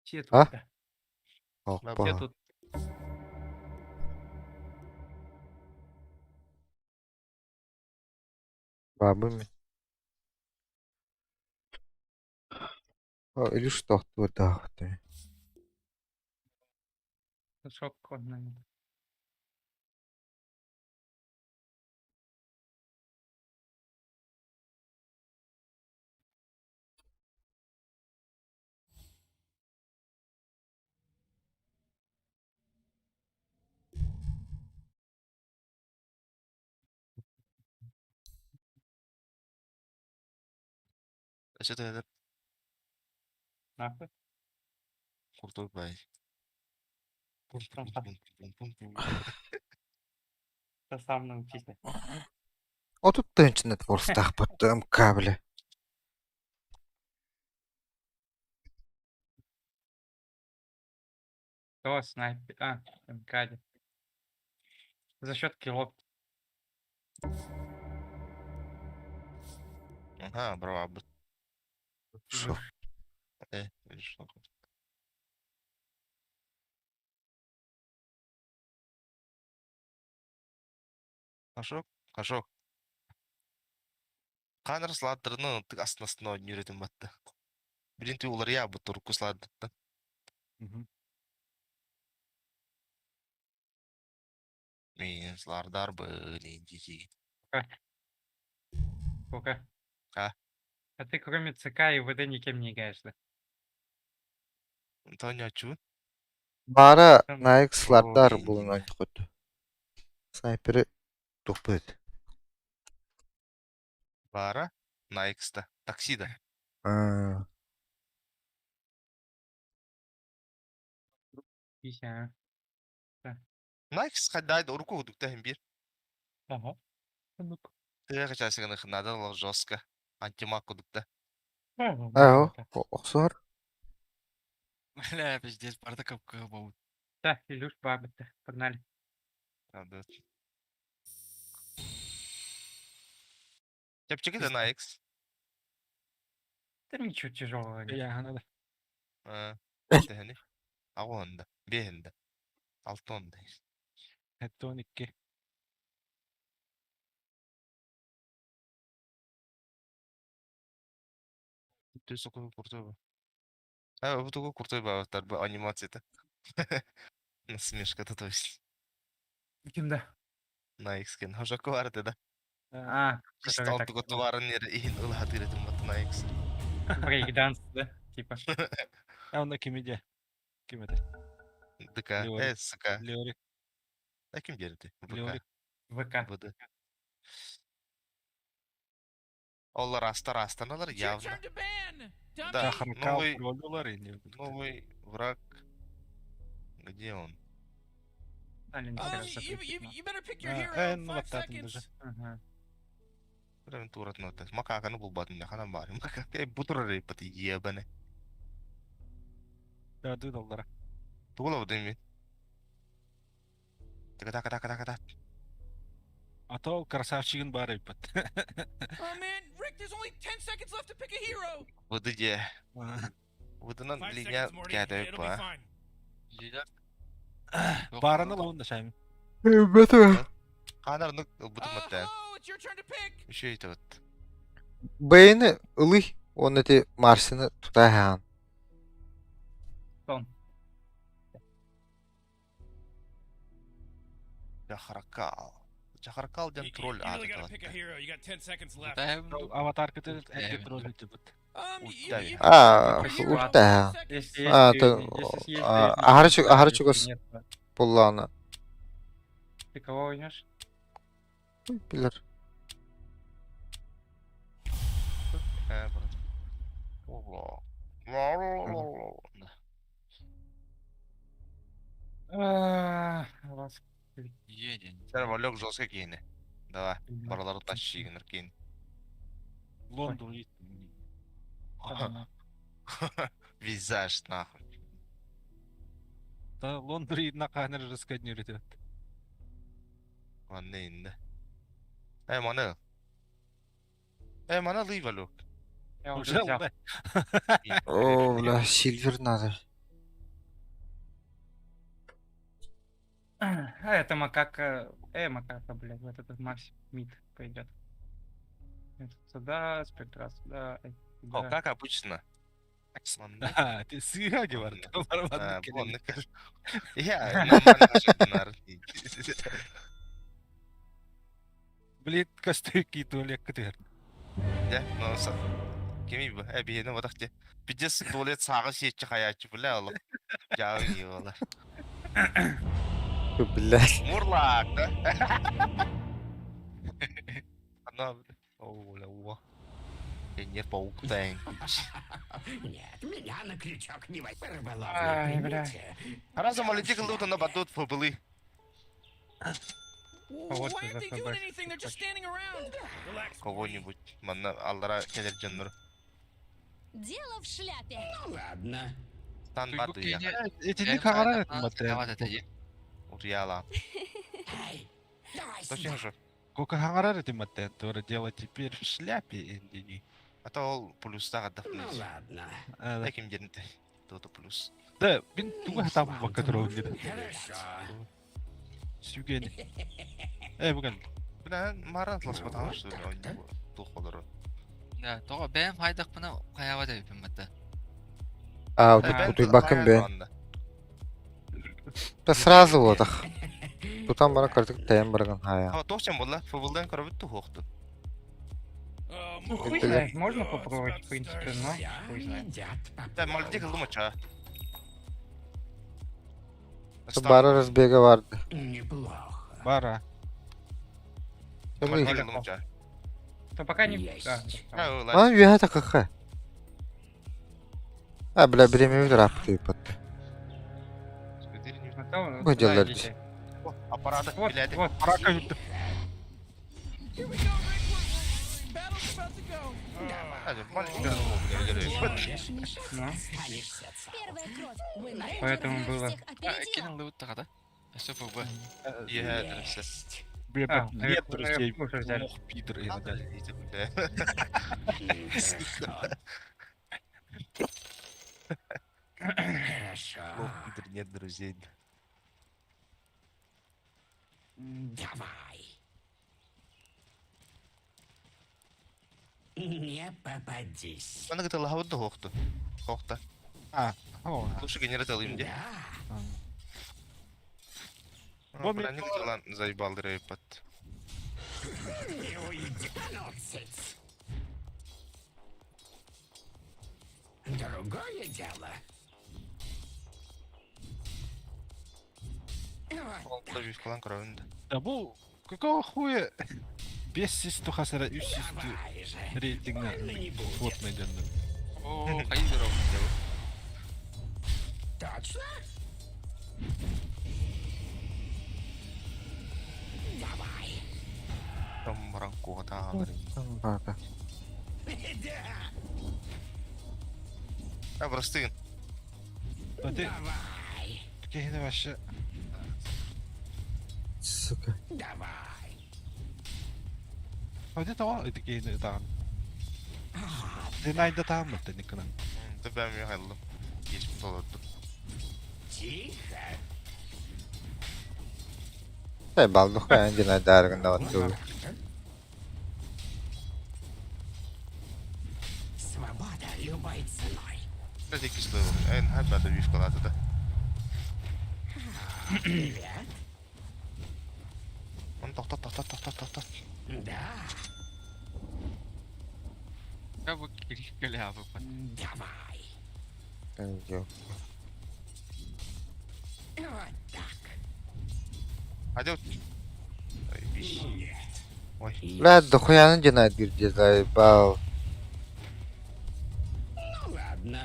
Все тут, А? да. Все Опа. тут. Бабами. Или что? Вот да. Шок конный. Что это Нахуй. крутой бай. Ты сам научись. Вот тут тенчный творстах потом кабли. Кто снайпер? А, МКАДе. За счет киллов. Ага, браво. Шо? Видишь, что такое? Хорошо. Канар сладдырны тык астын үйрөтүм батты. Биринти улар я бу турку сладдырды. Мен сладар блин жижи. Сколько? А? А ты кроме ЦК и ВД никем не играешь, да? Тоня чу? Бара Там- Nike slatlar Ой, bulungan не. kutu. Снайперы тупит. Бара на X-та. Таксида. А, Пися. На X хадайды урку худукта хим бир. Ага. Ну-ка. Тыга часыгын хнада л жестко. Антимаг худукта. ао, оксор. Бля, пиздец, парта капка баут. Да, Илюш, бабы-то. Погнали. Правда. Чепчики да на X. Да ничего тяжелого нет. Я надо. Тени. Агонда. Бехенда. Алтонда. Это он икки. Ты сука крутой ба. Вот такой крутой ба, анимация-то. Насмешка-то, то есть. Кимда? На X кен. Хожаку варды да. А, который Стал так туго товарын нері иін ұлы хатыретім баты на X. брейкданс, да? Типа. А он на кимиде. Ким это? ДК. Леорик. СК. Леорик. А кім дерді? Леорик. ВК. ВД. Олар астаналар явно. Да, Шахаркал пролюлар и не. новый враг. Где он? Алин Ну вот так даже. Ага. Прям турат нота. Макаканы бұл батын да хана бар. Макак бутура рейпати ебаны. Да, $2. Тугула бұдың мен. Така. А то красавчигин бар ипат. Oh man, Rick, there's only 10 seconds left to pick a hero. Бұды де. Бұдынан 5 линия seconds, Morty. кәді It'll be па. fine. Бараны лаунда шайм. Бетер. Ханарны бұдың маттан. Oh, it's your turn to pick. Еще это вот. Бейни ылый. Он эти Марсины тутахан. Сон. Жахаркал ден You тролль really gotta ады pick a hero. You got 10 seconds left. Аватар кытыр эти тролль ипат. Ультяви. Ультахан. Если А, есть, то- если есть, а, то есть, Агарчук если нет, то- Пуллана. Ты кого возьмешь? Билер. Вас. Еден. Сен валек жестко кийини. Давай. Баралары тащигин кийин. Лондон ит. Визаж нахуй. Да, Лондон ит на камеру рассказать не ритет. Анне инде. Мана лый валек. Я уже Уже взял. да. О, бля, Сильвер надо. А это макака... макака, блядь, вот этот Макс Мид пойдет. Этот сюда, спектра сюда, О, сюда. как обычно. Манны. Ha, sığagi var. А, Бонны, короче. Я нормально ошибнар. Блин, костыки туалет кытыр. Я, ну, кеми бу, бейне водак те. Пидес туалет сагы сетчи хаячы биле алып. Жагы йыгылар. Ту, блядь. Мурлак, да? Она, оу, ла. Я не паук тэнк. Нет, меня на крючок не возьми, Ай, рыболовные, бля. примите. Разом алетик лута на бадут побыли. вот Why ты aren't they doing собачка, anything? They're just standing around. Relax. Кого-нибудь. Манна аллара келер жанныр. Дело в шляпе. Ну ладно. Тан бады я. Etini kagara ettim Кават hatta. это е. Урьяла. Эй, давай Точно сюда. же. Кока хагара ettim hatta. Τώρα дело теперь в шляпе индини. А то ол плюстага Ну дафныз. ладно. Таким жеринде. Тота плюс. Да, bin туга там вакатрон dedi. Хорошо. Сюген. Бүгін. Билен маран тлас батан что ли он тух болор. Да, то бэм хайдак мына каява да бим мата. А, вот тут bakın ben. Да сразу вот ах. Тутан бана кырдык тайын барган хая. А тохчан болла. Футболдан көрөбүт тухту. Ну, хуй Это знает, можно попробовать, в принципе, но хуй знает. Да, мальчик лумача. Бары разбега vardı. Неплохо. Бара. Tabii. Мальчик лумача. То пока не... Есть. Да, Lan üye de kaka. Ha bile birimi bir raptı yapıttı. потом Вы сюда делаете. идите. Аппараты, Вот, билеты. вот. Рака Here we go, Rick. Battle's about to go. Мальчик Ну, Останешься цел. Первая кровь. Рейнджер Поэтому нас было. всех опередил. Кинул лут тагада. Что бы бы. Есть. Бля, А, нет наверху друзей. уже взяли. Лох, Питер и так далее. Хорошо. Питер, нет друзей. Давай. Не попадись. Mana kita lahat da hoqtu. Hoqta. О, Слушай, генерат alayım diye. Да. Бомби Бля, не lan заебал рэпат. Не уйди. Ну, цыц. Другое дело. Вот Он da büyük falan kırağında. да бұл какого хуя 500 тухасыра 300 давай же. рейтингна Больно не будет. вот найденді. О, хайдеров. Точно? Давай. Там маранку hata alırım. Bak. Да. Ha burası değil. А ты Давай. кейді вообще Сука. Давай. а где того это кейді тағын ты найда тағын мытты никынан Da ben mi hayalım? Geçmiş olurdu. Тихо. Şey baldık ya yine derginde batıyor. Свобода любой ценой. Biraz ikisi var. En her bende büyük kaladı da. Привет. Onu tak. Да. Как бы калява. Давай. Yok. Вот так. Hadi. Ay bir şey. Нет. Oy. Bля, дохуя cinayet gireceğiz ay bal. Ну ладно.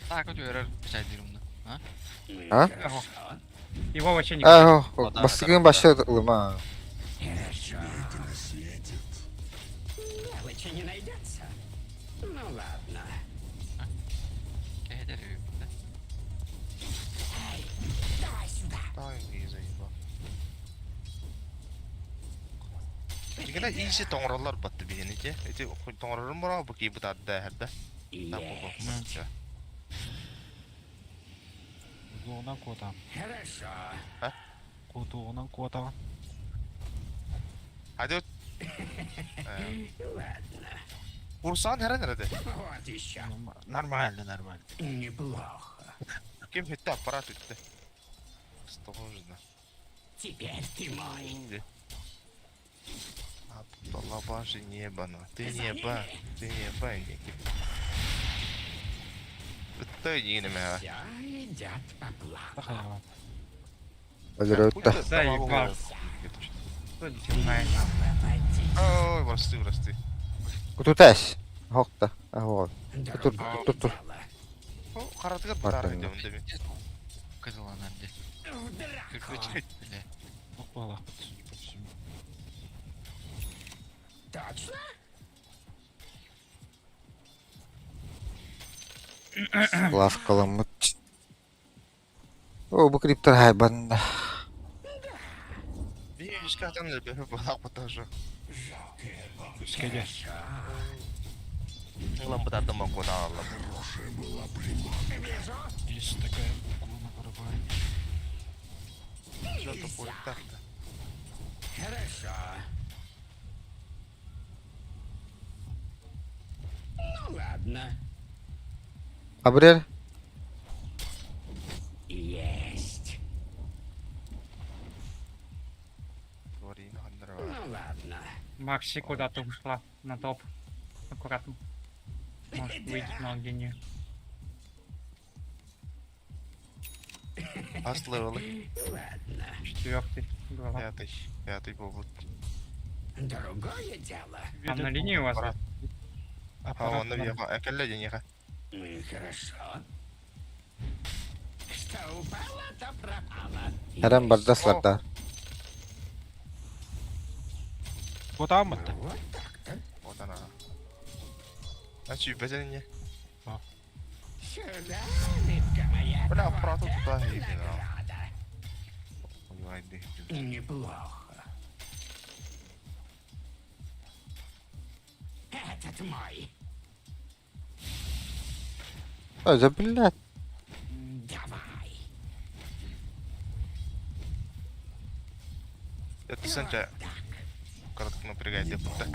Так вот я чай дирумна. А? А? Хорошо. Его вообще не... Ah, bastıkın başladık ha. Хорошо. Мелочи не найдется. Ну ладно. Кейдер. Эй, давай сюда. Daha iyi zayıfa. Jigana iyisi toңроллар battı bir yenice. Eti toңrolun bana bu ki bu da herde. Tam bu. Есть. Кутуğundan kuotaan. Хорошо. Kutuğundan kuotaan. Hadi öt. Ладно. Vursan nerede? Вот еще. Нормально, нормально. Неплохо. Kim hitti aparat hitti. Осторожно. Теперь ты мой. Абдаллаба же небо, ну. Ты небо. Ты небо, Ники. Öttö yine Все идет по плану. Taka ya. Öldür öttü. Заебал. Кто дерьмает? Ой, прости. Kutu täis. Hokta. Ой. Dur, Другое dur, dur. дело. О, қаратыға Мартин. бара демін деме. Кызыланарды. В драку. Кирпич бile. Bak valla. Точно? Lafkalı mıç. O bu kriptor haybanında. Bir yüzke atan elbette balak batajı. Skece. Ulan bu da adam koda Allah. Есть такая буква на барабане. Что-то будет так-то. Хорошо. Ну ладно. Абрер. Есть. Говори, хандра. Ну ладно. Макси куда-то ушла на топ. Аккуратно. Может выйдет на линию. Ast level'ı. Ладно. 4-й. Голова. Пятый побут. Другое дело. Там на линии у вас? Аппарат. Ha Аппарат onda bir yaka. Ekelle deniyor. Хорошо. Что упало, то пропало. Herem bardaslarda. Kuotaan mı? Вот так-то. Odan ha. Ben süpesenin ya. Сюда, рыбка моя. Бля, Вот аппарату это туда иди, да. награда. Понимаете. Неплохо. Этот мой. Öyle billah. Давай. Это сенче. Коротко напрягает deputта.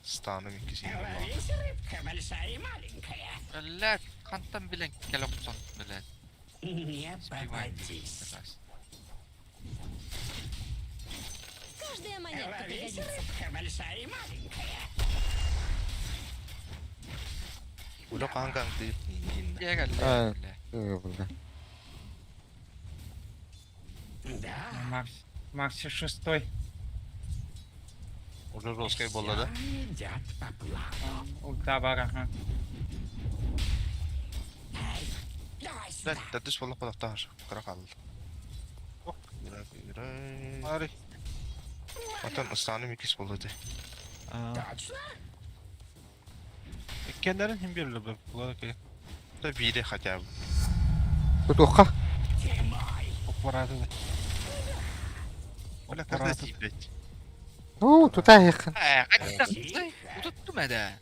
Станом ikisi. Говоришь, рыбка большая и маленькая. Öller kantan bilen kelopson bile. Не Співайте. попадись. Каждая монетка Говоришь, пригодится. рыбка большая и маленькая. Ulo kangang değil. Diye geldi Evet. bile. Öyle. Да. Макси 6-й. Ulo Roskay bolladı. Всё идет по плану. Ульта бар, ага. Давай Lan сюда. tadış bolla kadar kara kaldı. Yürü. Bari. Zaten ıstanım ikisi bolladı. Точно? Kendilerin kim birle be? Kulağı ki. Da biri hatta. Kutu oka. Ты мой. Apparatı da. Böyle kadar Apparatı. zibet. Oo tutar yakın. Kaçta tuttu? Tuttum ede.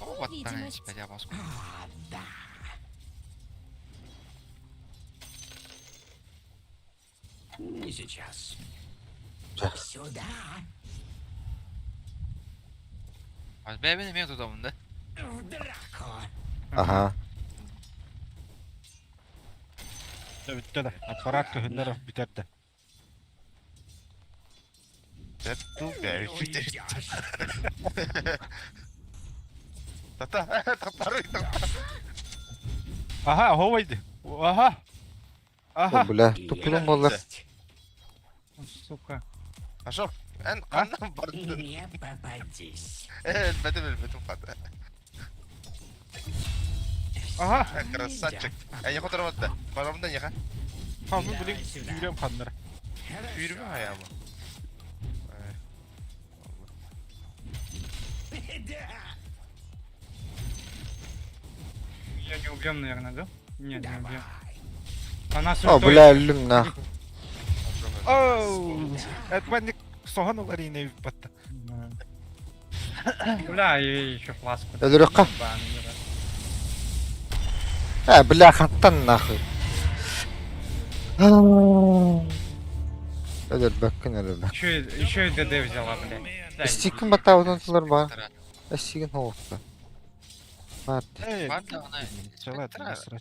O battana Видимость. hiçbir bas. А, да. Не сейчас. Да. Сюда. Az be benim yok adamında. В драку. Aha. Da bitti de. Apparat köhünler biter de. Tettu be. Уйдешь. Tata. Tatarı. Aha hovaydı. Aha. Aha. O bile. Tukulun bollar. Сука. Aşok. En kandan barındın. Не попадись. Elbedim kadı. Aha. En krasatçık. En yakın tarafta. Paramdan yakın. Tamam bunu yürüyorum kanlara. Yürüme ayağıma. Да. Ее не убьем, наверное, да? Нет, не убьем. Давай. Она с O ультой. bile öldüm nah. Oo. Etmenlik soğan olur yine bir battı. Да. Бля, и еще фласку. Öldür oka. Ебаный, бля, хаттан нахуй. Ölür. Еще и ДД взяла, блядь. Дай. Стикін бата одан бар. Стикін олықта. Бар. Эй, Var da ona Çalat, Spectre nasıl?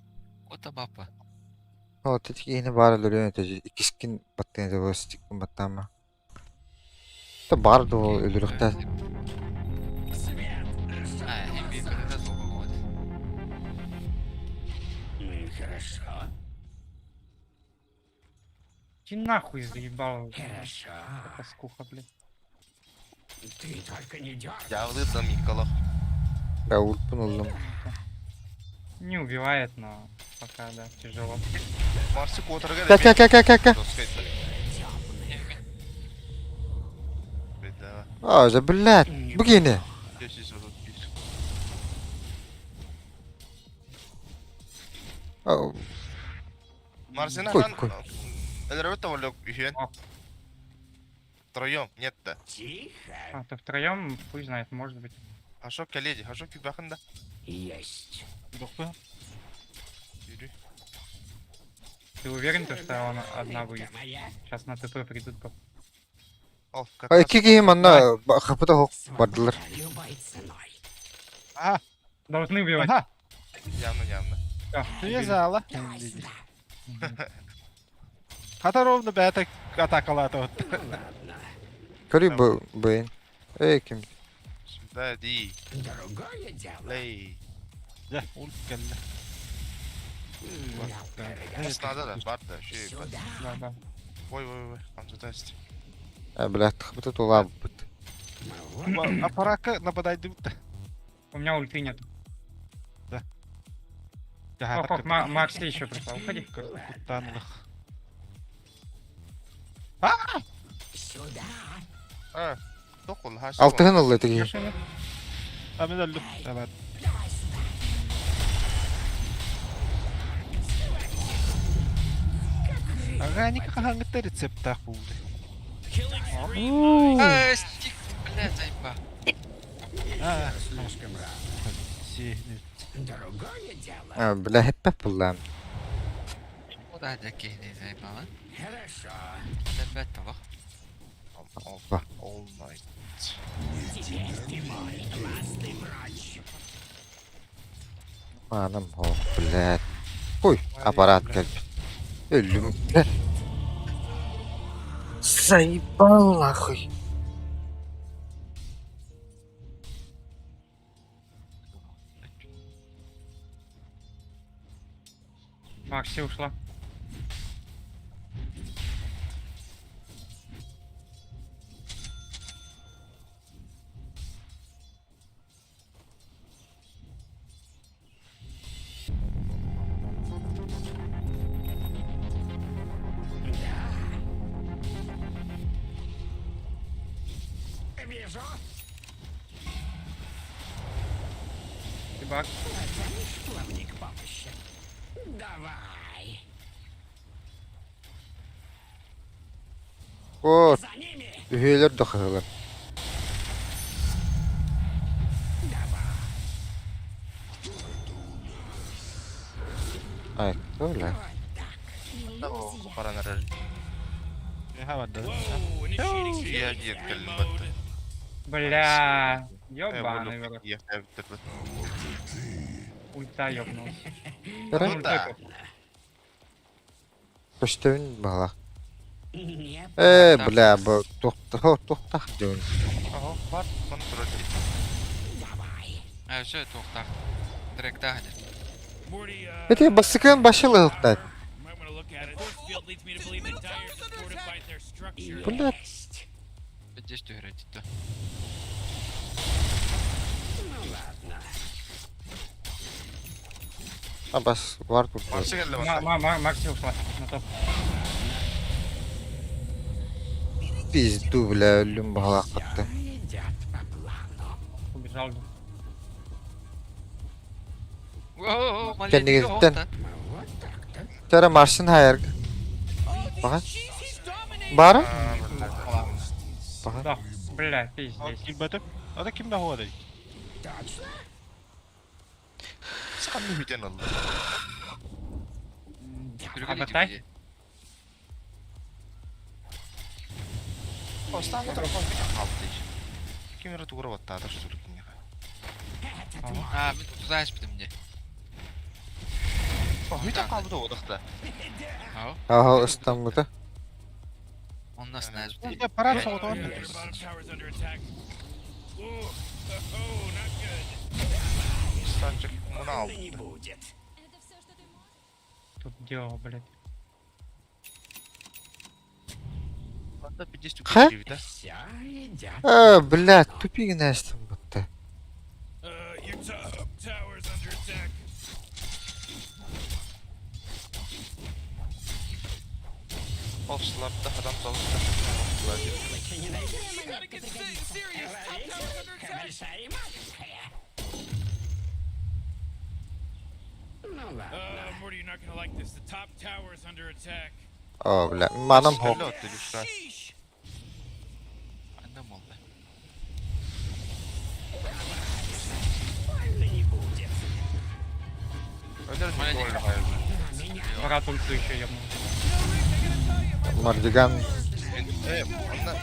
o da bapa. О, тетик ені бар өлөрүн өтөжі. Икискин баттын жабы стикін баттама. Та барды ол өлөрүктә. А, MVP да долго вот. Хорошо. Ты нахуй заебал. Хорошо. Паскуха, блядь. Ты только не дергай. Жагылы Миколо. Я ульпын олдым. Не убивает, но пока, да, тяжело. Марсик отырға Ка. Доскайты. Беда. О, же, блядь. Бу кені. Кешіз olur bir. О, Марсина Кой, хан... кой. Эльрабет tavalлок үйен. О. Втроем, нет-то. Тихо. А, то втроем, хуй знает, может быть. Хашок келеди, хашок күйіп бақында. Есть. Yok be. Yürü. Ты уверен, то, что она одна будет? Попытка моя. Сейчас на ТП придут. Al, как Ой, раз. iki кийим анна хапыта хоқ бардылар. Свобода любой ценой. Aha, Должны убивать. aha. Явно. Dünya zala. Давай сюда. Katar oldu be tek atakaladı o. Ладно. Көрі бейін. Ей, кім? Сюда иди. Другое дело. Лей. Ya ult geldi. Нас надо да, бар да, şey бар. Сюда. Да, да. Ой, Хамза тест. Блядь, хапыта тула бұт. Апаrakı нападайды бутта. У меня ульты нет. Jaha, Макси еще пришла. Уходи. Kurtanlık. Сюда. Ha. Dokul, haşi. Алтығын олды етігі. Машина. Amin öldüm. Evet. Ага, никаких hangi рецептах buldu. Стик, блядь, заебал. Ha, Слишком рано. sihni. Другое дело. Бля, хеппе пуллам. O da dakini zaybal. Хорошо. Elbet tavuk. All night. Теперь ты мой классный врач. Anam hoq, блядь. Koy, aparat geldi. Öldüm. Sayıbal нахуй. Макси ушла. Вижу. Ты бак. Потянешь плавник помощи? Давай. O, За ними. üyeler de kıyılar. Ay, öyle. Вот так. Иллюзия. Paranır. Ha vardı. Suya yetkilin battı. Бля. Ёбаный в рот. Я bitirdi. Ульта ёбнулся. Yara, Ульта. köştevin bağla. Нет. Bля, bu tohtaq diyorsun. Ага, бар. Соны тұрады. Давай. Ha, şu toktak. Direkt daha hadi. Morty, Ete basıkın başı lıhtar. might want to look at it. Force field leads me to believe the Dire is fortified their structure. Блядь. Есть. Здесь ты играть то. Ну ладно. Bas var burada. Марсы келді баса. Макси ушла. На топ. Pizdu bile ölüm bağla kattı. Идет по плану. Убежал. Ooo, Kendi maliyeti gezitten. yok Вот так-то. Tara Mars'ın hayır. Bakın. Barı? Bakın. Да. Бля, ты O здесь. kim batıp? O da kim de hova değil. Точно? Kanlı hüten oldu. Агатай? Останғы тұрып қалды дейші. Кемері туғырып аттады жүргенге. А, мен тузаеш битим мне. Hüten қалды одықта. Ау. Ага, İstanbul'da. Он нас знаешь. Önce para soğudu. Your bottom tower's under attack. Ooh. Oh, not good. Станчик мұны Не алды. будет. Это все, что ты можешь? Тут дело, блядь. Анда 50 Ха? күші да. Все едят. Блядь, тупигini açtım butta. Your top tower's under attack. Ofslarda adam çalıştı. Очень не найдет. We gotta get serious. Top tower's under attack. Большая и маленькая. Ну ладно. Morty, you're not gonna like this. The top tower's under attack. Блядь, manam hop. Öyle attı Lüşra. Sheesh. Annem oldu. Больно не будет. Öyle mi? Gol hayır. Рад ульту еще ебнул. Mardigan. Onda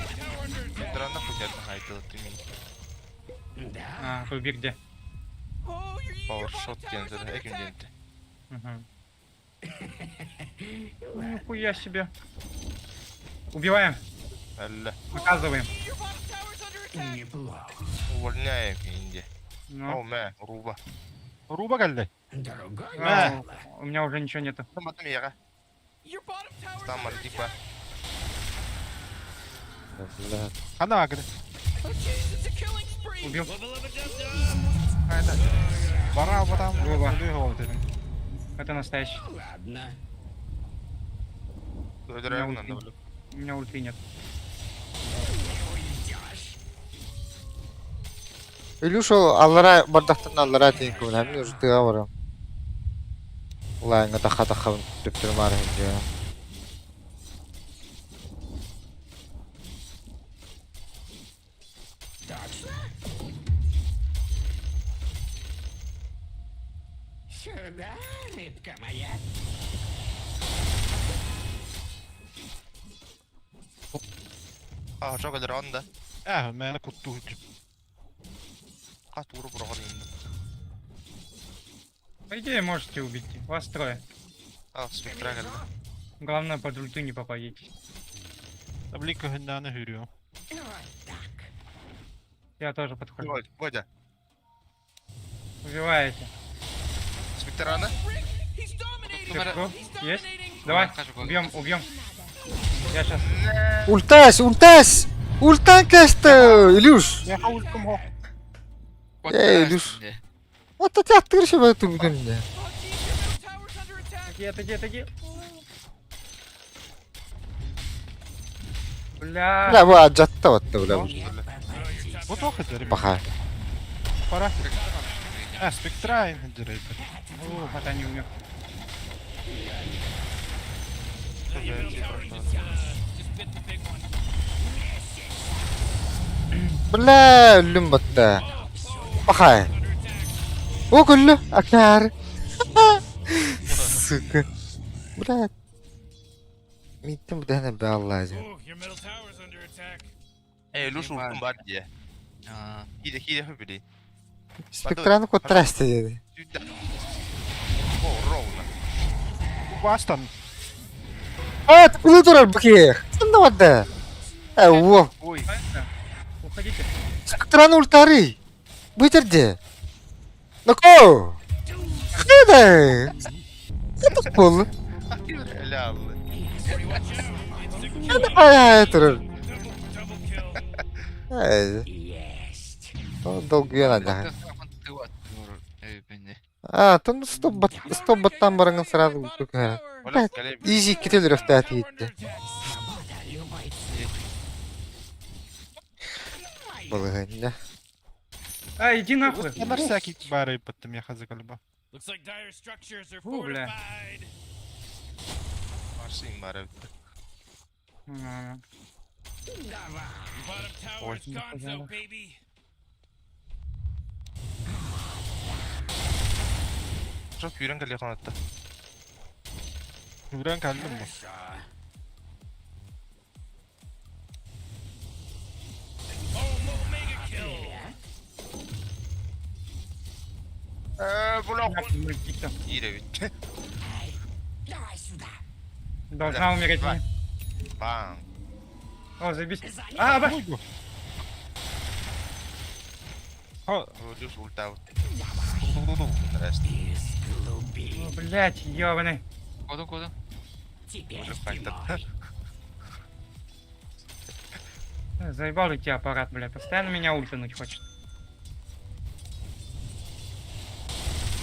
Entranda хотят haydi attım. Да. Руби где? Oh, your Power bottom shot tower's geldi. under Ekim attack. geldi. Угу. Нихуя себе. Убиваем. Elle. Наказываем. Your bottom tower's under attack. Неплохо. Увольняем инде. Ну, О, мэ, руба. Ruba geldi. Другой а, дело. у меня уже ничего нету. Tamam yaga. Your bottom tower's Tamam under dikba. attack. Блядь. Hadi agri. Oh, jeez, it's a killing spree. Убил. Bana adam Ruba. ölüyor oldu dedim. Это настоящий. Ладно. Öldürelim Ya, lan da böyle. У меня ульты нет. Илюш ол аллара бардақтан аллара дейін көңіл әмін уже тыға барам. Улайыңа тақа деп тұрмар әмді. Точно? Сюда, рыбка моя. Aa çok öldür onda. Məni kuttu hücum. Kat vurup bırakır indi. По идее, можете убить. Вас трое. Al spektra geldi. Главное, под ульту не попадите. Tabii ki hündana hürüyor. Вот так. Я тоже подхожу. Gol, Godya. Убиваете. Spektra ne? He's dominating. Numara. Цепку. He's Есть? dominating. Давай, Покажу гол. убьем. Я сейчас. Ultas! Ultan kaçtı Илюш! Ne havultum ho. Илюш. Ата тяқтыр ше бәті бүгінде. Oh, jeez, your middle tower's under attack. Отойди. Бля, Бля. bu acatта battı bля. Bu da hücum. Baxa. Para. Spektra hücum. Пока не умер. Just bit the big one. Bля, ölüm battı. Baxa. O güllü, akar. Sıkı. Bля. Mittim bu dene be Allah'cım. Oh, your middle tower's under attack. Lush vurdum var diye. Aa, Hile hübili. Spektra'nı kontrastı dedi. Südde. Oh, ровно. Bu baştan. Evet, bunu durar bu ki. Sen de vardı. Во, Ой, Правильно? Уходите. Spektra'nı ultarı. Bitirdi. Nako. Hadi. Yatık bol. helal. Hadi ayağa durur. Double kill. Evet. Есть. O dolguya вот nada. это он ты attı beni. Тон стоп баттан барыңын сразу көкөр. Ola kalem. Изи кетелер өстәт етті. Свобода любой Былығында. Иди нахуй. Bunlar sakit bari bittim ya hazır galiba. Looks like dire structures are Ooh, bля. fortified. Varsın bari. М, Давай. Bottom tower's gone, so baby. Жоқ, үйрен кәле қанатты. Үйрен кәлдім бұл. Бұл Нахуй, мультик-то. Ире бит. Давай сюда. Должна умереть. Давай. Баң. О, заебись. А, ба! Ой, бұл. Ха, Өліс ульта вот. О, блядь, ёбаный. Коду. Теперь Уже ты файтер. мой. Заебал идти аппарат, блядь. Постоянно меня ультануть хочет.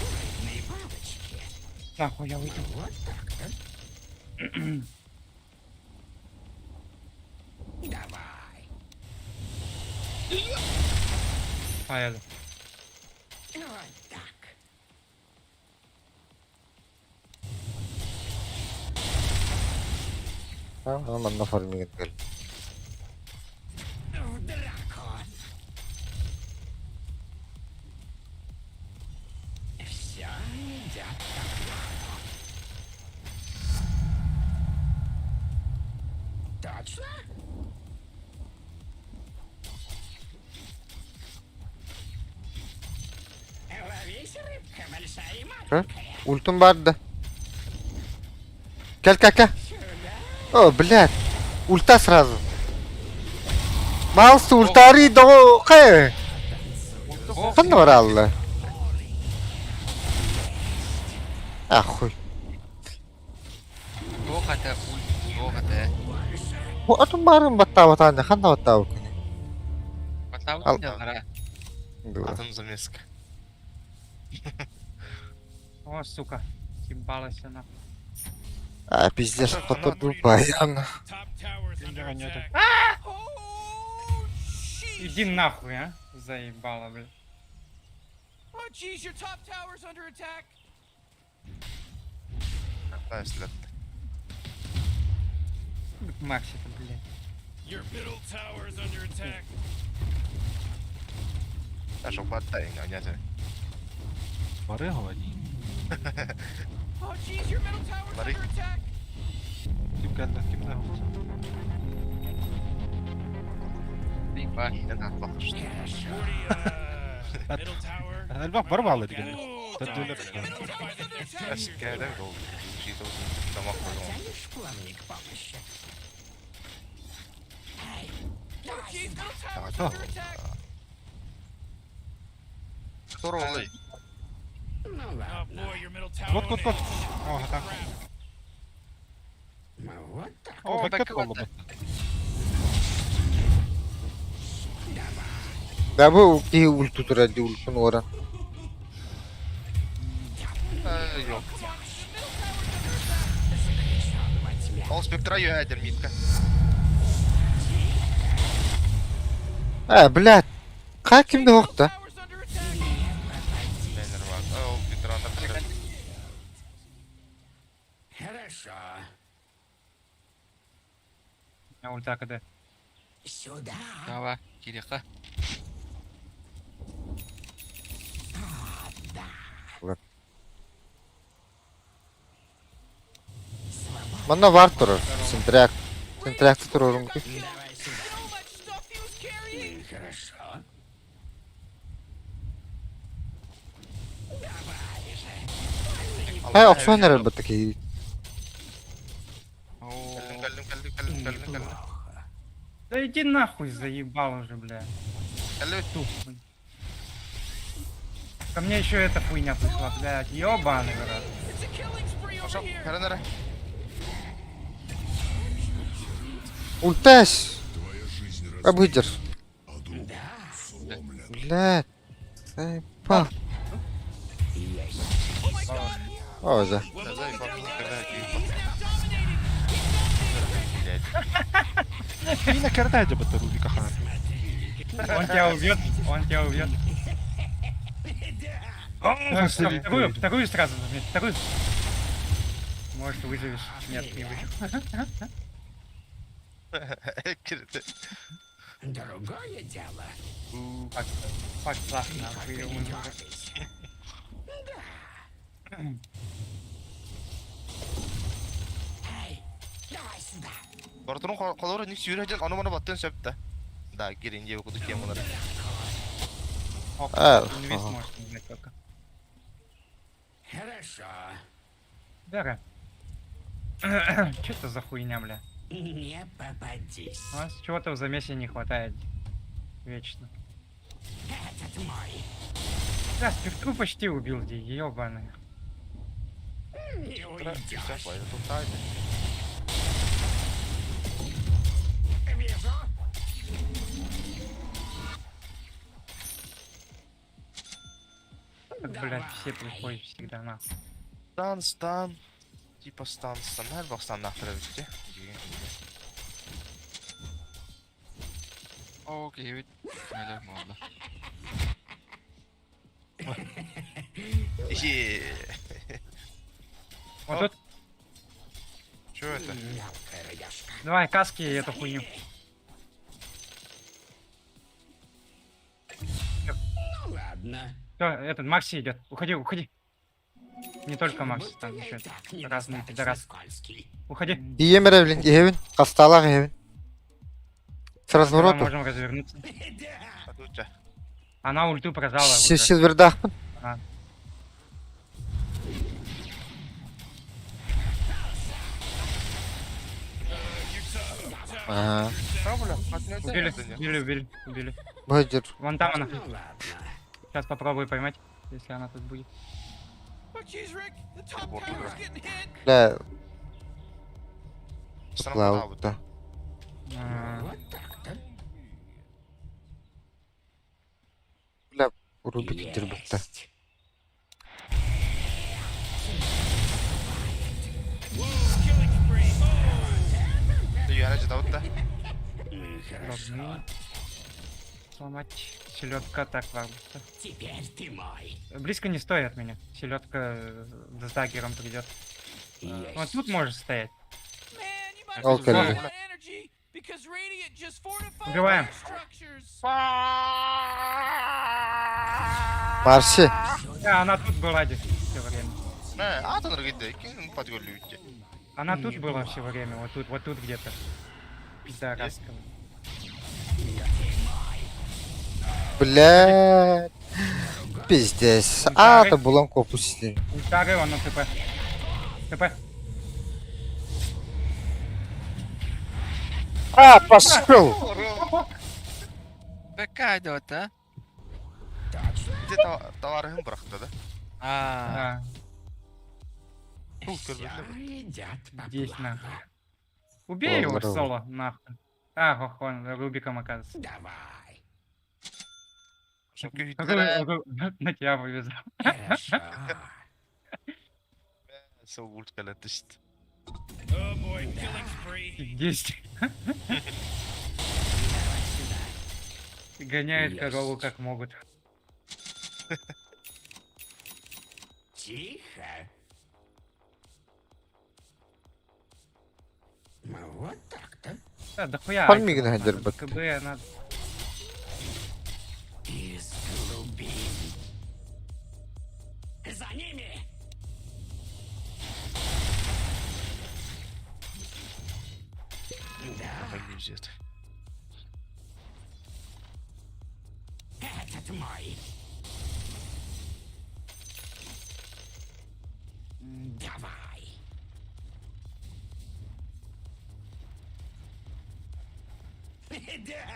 Рыбные бабочки. Нахуй я выйду. Вот так-то. Давай. Поеду. Вот так. Aman farming gel. В драку. Все идет по плану. Точно? Ловись, рыбка большая и маленькая. Ультум vardı. Gel. О, блядь. Ульта сразу. Маус ульта арийdi o. Кай. Қандай бар алла? Ахуй. Жоқ ата, жоқ ата. Bu adam barın batta batanda. Қандай batta bu күні? Батау Ал- да қара. Атын замеск. О, сука. Съебалась она. А, пиздец, кто-то баян. Top tower's under Я не attack. это- Oh, jeez. Иди нахуй, а. Заебала, блядь. Oh, jeez, your top tower's under attack. Päästilät. Макси-то, блядь. Your middle tower's under attack. Tässä on pattainga jäsen. Бары говори. Oh, jeez, your middle tower's Buddy. under attack. Ким кәлді, кім не Бик бар. Niiden bakıştı. Morty, middle tower. Әлбақ бар балы деген. Ooh, Тәдділер. middle tower's under attack. Äskeinen oldu. Siitä on samak on. Тянешь плавник помощи? Эй, Oh, давай jeez, сюда. middle tower's Oh. under attack. Toro oli. Ну Oh ладно. boy, your middle tower. Кот. О, так. Ну вот так. О, О, бәккет бәккет болды. Ya bu ki ultu turadi ultun ora. Yok. Ол спектра йөәдер митка. Блядь. Қай kimde yok da? Tower's under attack. Бәнер var. Ол спектранда бітіріп. Хорошо. А ульта КД. Сюда. Дава, кириқа. Bana var durur. Sintrek. Sintrekte dururum ki. Давай сюда. And all that stuff he was carrying. Хорошо. Давай же. Hay opsiyon elbette ki. О, Кәлдім. Да иди нахуй, заебал уже, бля. Кәлдім. Тупо. Ко мне еще эта хуйня пришла, блядь. Ёбаный, брат. It's a killing spree over Ошо, here. кәрінері. Ультась. Обыдер. Блядь. Заебал. Oh my god. О, за. Зай, фамилия, Мина кәрді бітті Рубика хан. Он тебя убьет, он тебя убьет. Василий, Вторую сразу возьми, вторую. Может, выживешь. Нет, не выживу. Kirdi. Другое дело. Факт, нахуй, я умру. Бартырын қалары ник сүйрәден аны-маны баттан сөпті. Да, керен жебі құды кем олар. Инвиз может не знать только. Хорошо. Вера. Что это за хуйня, бля? Не попадись. У нас чего-то в замесе не хватает. Вечно. Этот мой. Да, спирту почти убил, где ёбаный. Не уйдешь. Все, тут тайны. Вижу. Так, блядь, все приходят всегда на. Стан. Типа стан. Her bak stан нақтыра бітті. Окей, вид. Нелер молда. Вот тут. Что это? Мелкая рыбешка. Давай, каски и эту хуйню. Ну ладно. Всё, этот Макси идет. Уходи, уходи. Не только Макси, Будто там я еще и так разные недостаточно пидорасы. скользкий. Уходи. Iyiyim Revlin, iyiyim. Hastалар iyiyim. С Тогда разворота. можем развернуться. Да. А тут что? Она ульту прожала уже. Silver'daqmın. Ага. Убили, убили, убили, убили. Быдыр. Вон там она. Ну ладно. Сейчас попробую поймать, если она тут будет. Oh, jeez, Rick. The top What, tower's bro? getting hit. Бля, Странно, Cloud'da. А, Вот так-то. Бля, Рубик индирбітті. Есть. Yana ждал-то. должны сломать. Селедка так ладно. Теперь ты мой. Близко не стой от меня. Селедка с даггером придет. Вот тут можешь стоять. Man, you might Okay. as well run energy because Radiant just fortified Убиваем. their structures. Марси. Да, она тут была все время. Ne, atın gitti. Kim patgolü bitti. Она тут была все время. Вот тут где-то. Пидораска. Бля. Пиздец. А, это булам kopuştu. Ультары, он на ТП. ТП. А, пошел. БК идет, а? Bir de tavarıhın bıraktı da. А, Да, Çok gördüm. Всё идёт по здесь плану. нахуй. Убей его здорово. соло, нахуй. А, он Рубиком оказывается. Давай. Çünkü Какой Hitler'e на тебя вывезал. Хорошо. soğuk ultikalet işte. Oh boy, killing spree. 10. Гоняют корову как могут. Тихо. Ну, вот так-то. Да, дохуя. Он айтемов мигно надо. дербат. КБ надо. Из глубин. За ними! Да, Hangi yüzeydi? этот мой. Давай.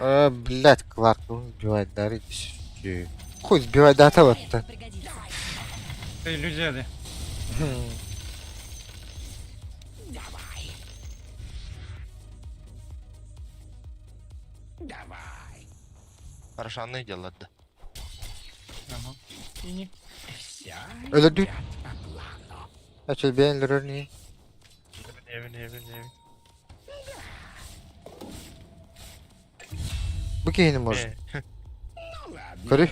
Да. Блядь, Кларк, он сбивает, да, иди. Хуй сбивает, да, вот-то. Пригодится. Ты иллюзия, да? Давай. Давай. Хорошо, ne делать? Ага. И не. Все Öyle değil. идёт по плану. Açıl beğenilir örneği. Evin. Bu giyini может. Ну ладно. Körü.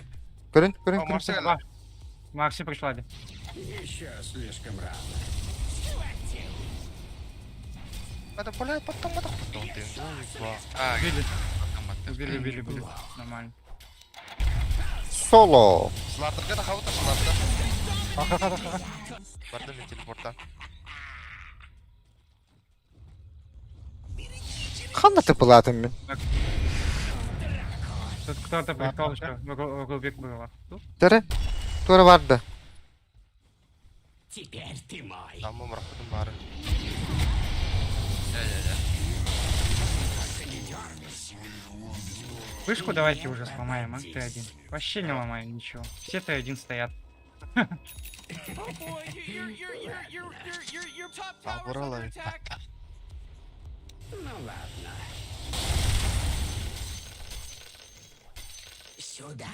Körün. О, Марселя. Макси пришла, да? Еще слишком рано. Надо, блядь, потом ты. а, Убили, потом отдых. убили. Нормально. Solo. Сылардырға да қабыта сыларды. Арка. Бардым мен телепорттан. Қандай тыпылатым мен? Тут кто-то прикол, что Рубик был. Тут Тірі? Тура барды. Теперь ты мой. Тамы мұрақпыдым бары. вышку давайте уже сломаем, а? Т1. Вообще не ломаем ничего. Все Т1 стоят. Oh boy, your top tower's under Акуралай. attack. Ну ладно. Сюда.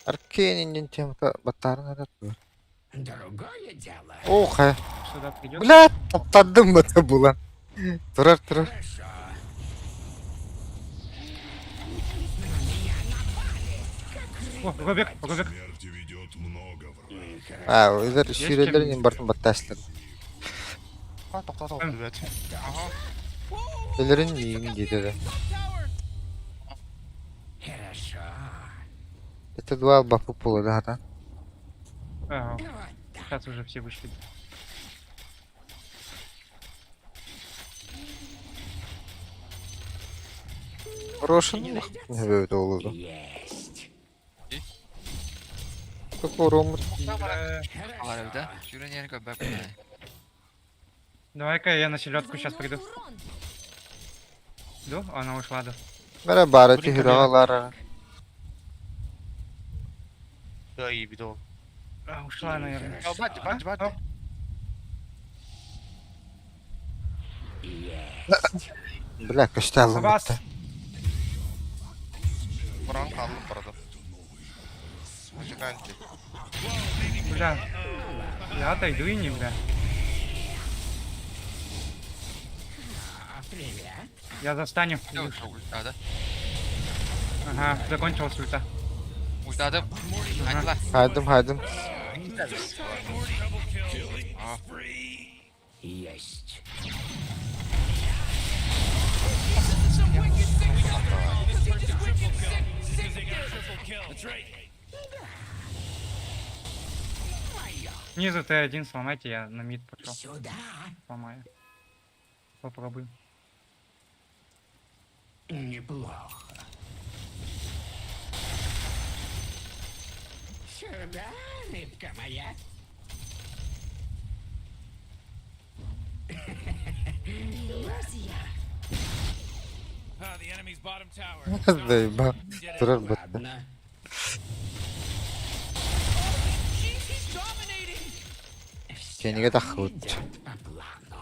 Аркейнин темата баттарын адат бар. Другое дело. Оха. Сюда придет. Блядь, таптадым бата булан. Турар. Хорошо. О, Рубик. Өзер ширелерин бартын батташтыр. Тоқтат алды бәт. Элерин миң дейді. Top tower. Хорошо. Это дуал бафу пулы да хата. Ага, Вот так. сейчас уже все вышли. Рошин не бөйт олуду. Есть. Какой ромыр? Алар evde. Şuraya yeni köpek bulmayın. Давай-ка я на селедку сейчас Взрывной приду. урон. Иду? Она ушла, да. Мәрі бары Блин, тихиралар. Я iyi bir de ol. Ушла, наверное. Ya bak. Бля, көштәлім Абас. бітті. Buran kaldım burada. Музыканты. Бля. Я отойду и не, бля. Привет. Я застаню. Ultadı. Ага, закончилась ульта. Ultadı. Hadi lan. Haydım. Есть. Снизу Т1 сломайте, я на мид пошел. Сюда. Сломаю. Попробуем. Неплохо. Сюда, рыбка моя. Иллюзия. Ah, the enemy's bottom tower. Зайба. Турар бітті. Ладно. He's dominating. Кенеге тақы өтті. Идет по плану.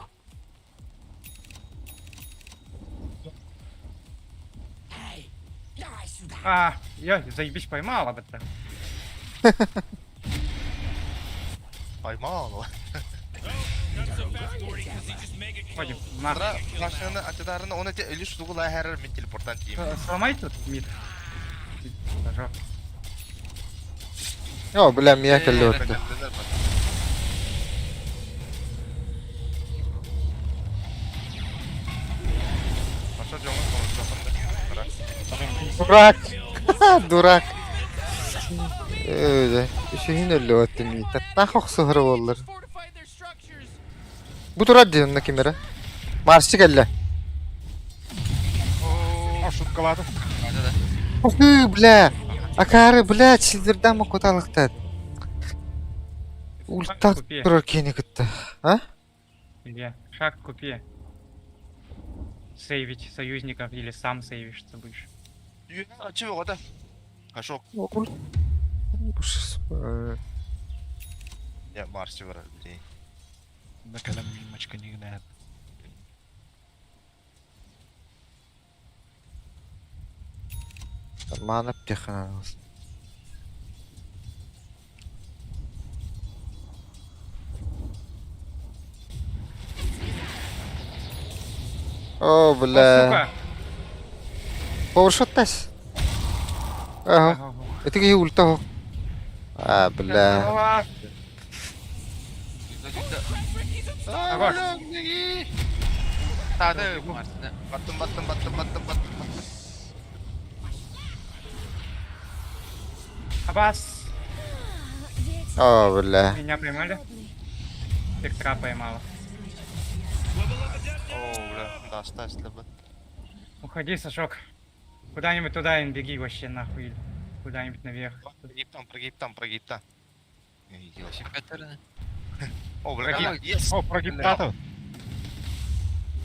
Эй, давай сюда. А, я заебись поймала бы так. Ayman. Not so fast, Morty, because he just mega killed. Ходим. На. Sıra başlarına açıdarına ona te ölü şuduğu her min teleporttan diyeyim. Сломай тут мид. Пожалуйста. О, бля, мия кәлі өтті. Bakalımlar bak. Başa jonga konuşmasın da. Дурак. Дурак. Öyle. Üşühün ölü ötті мия. Нах оқсығыры болыр. Fortified their structures. Bu турар дейін на кемері. Марсчы кәлі. Шуткалады. Hadi de. Охы, бля. Акары, бля, силдерден мұқыталықтад. Ультак Купи. тұрар кені күтті. А? Илья, шаг купи. Сейвить союзников или сам сейвишься будешь. Açı yok o da. Kaşok. Okul. Ya marşı var öyle. Bakalım bir maçka не гнает. Манып теханамыз. О, О, бля. сука! Пауэршоттас. Ага. Ага. Это какие ульта. А, бля. Ага. Bak. Ultadı. Mars'ına. Battım. Абас! Ведь О, бля. Меня поймали? Спектра поймала. О, бля, да, оставь бы. Уходи, Сашок. Куда-нибудь туда и беги вообще нахуй. Или куда-нибудь наверх. Прогиб там. Не, идиот. Чемпионаты. О, бля, Прогиб. ага, есть. О, прогиб-тато.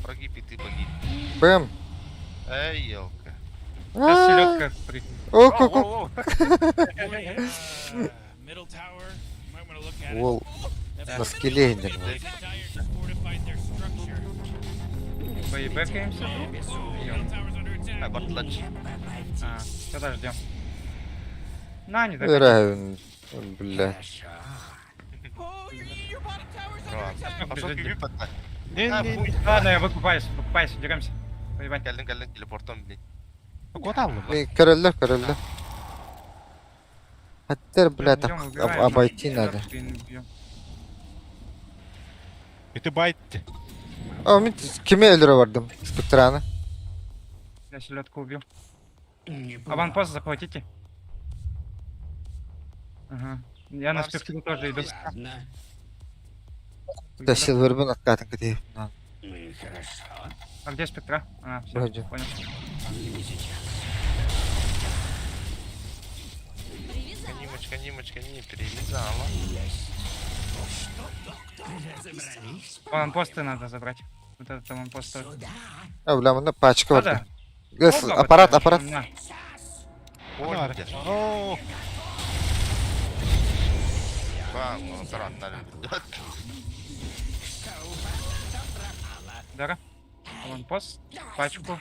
Прогиб и ты погиб. Бэм. Эй, елка. Сейчас А, селедка при... О, ку-ку. Middle tower. You might want to look at it. Вол. That's На скеле идем. the Dire fortified their structure. Боебэкаемся. Middle tower's under attack. Ай, батлач. А, сюда ждем. На, не так. Равен. Бля. Oh, your bottom tower's under Ладно. attack. Пошел бежит. киви потта. Не. Ладно, я выкупаюсь, деремся. Поебать. Geldim teleporttan bileyim. Куда алды? Короллер. Хаттер, бля, Идём, так убиваем. обойти надо. Бити байтти. О, мен кеме өлтүрүп спектраны. Я селедку убил. Аванпост захватите. Ага. Я на Марс. спектру тоже иду. Да, Силвербен откатым кетейин. А где спектра? А, все, Вроде. понял. Нимочка, не перевязала. Аванпосты надо забрать. Вот этот аванпост тоже. О, бля, мына пачка Надо? бар. Гес, Опа, аппарат. На. Ой, Var. где ж? О, Аппаратlar. Дара. Аванпост. Пачку.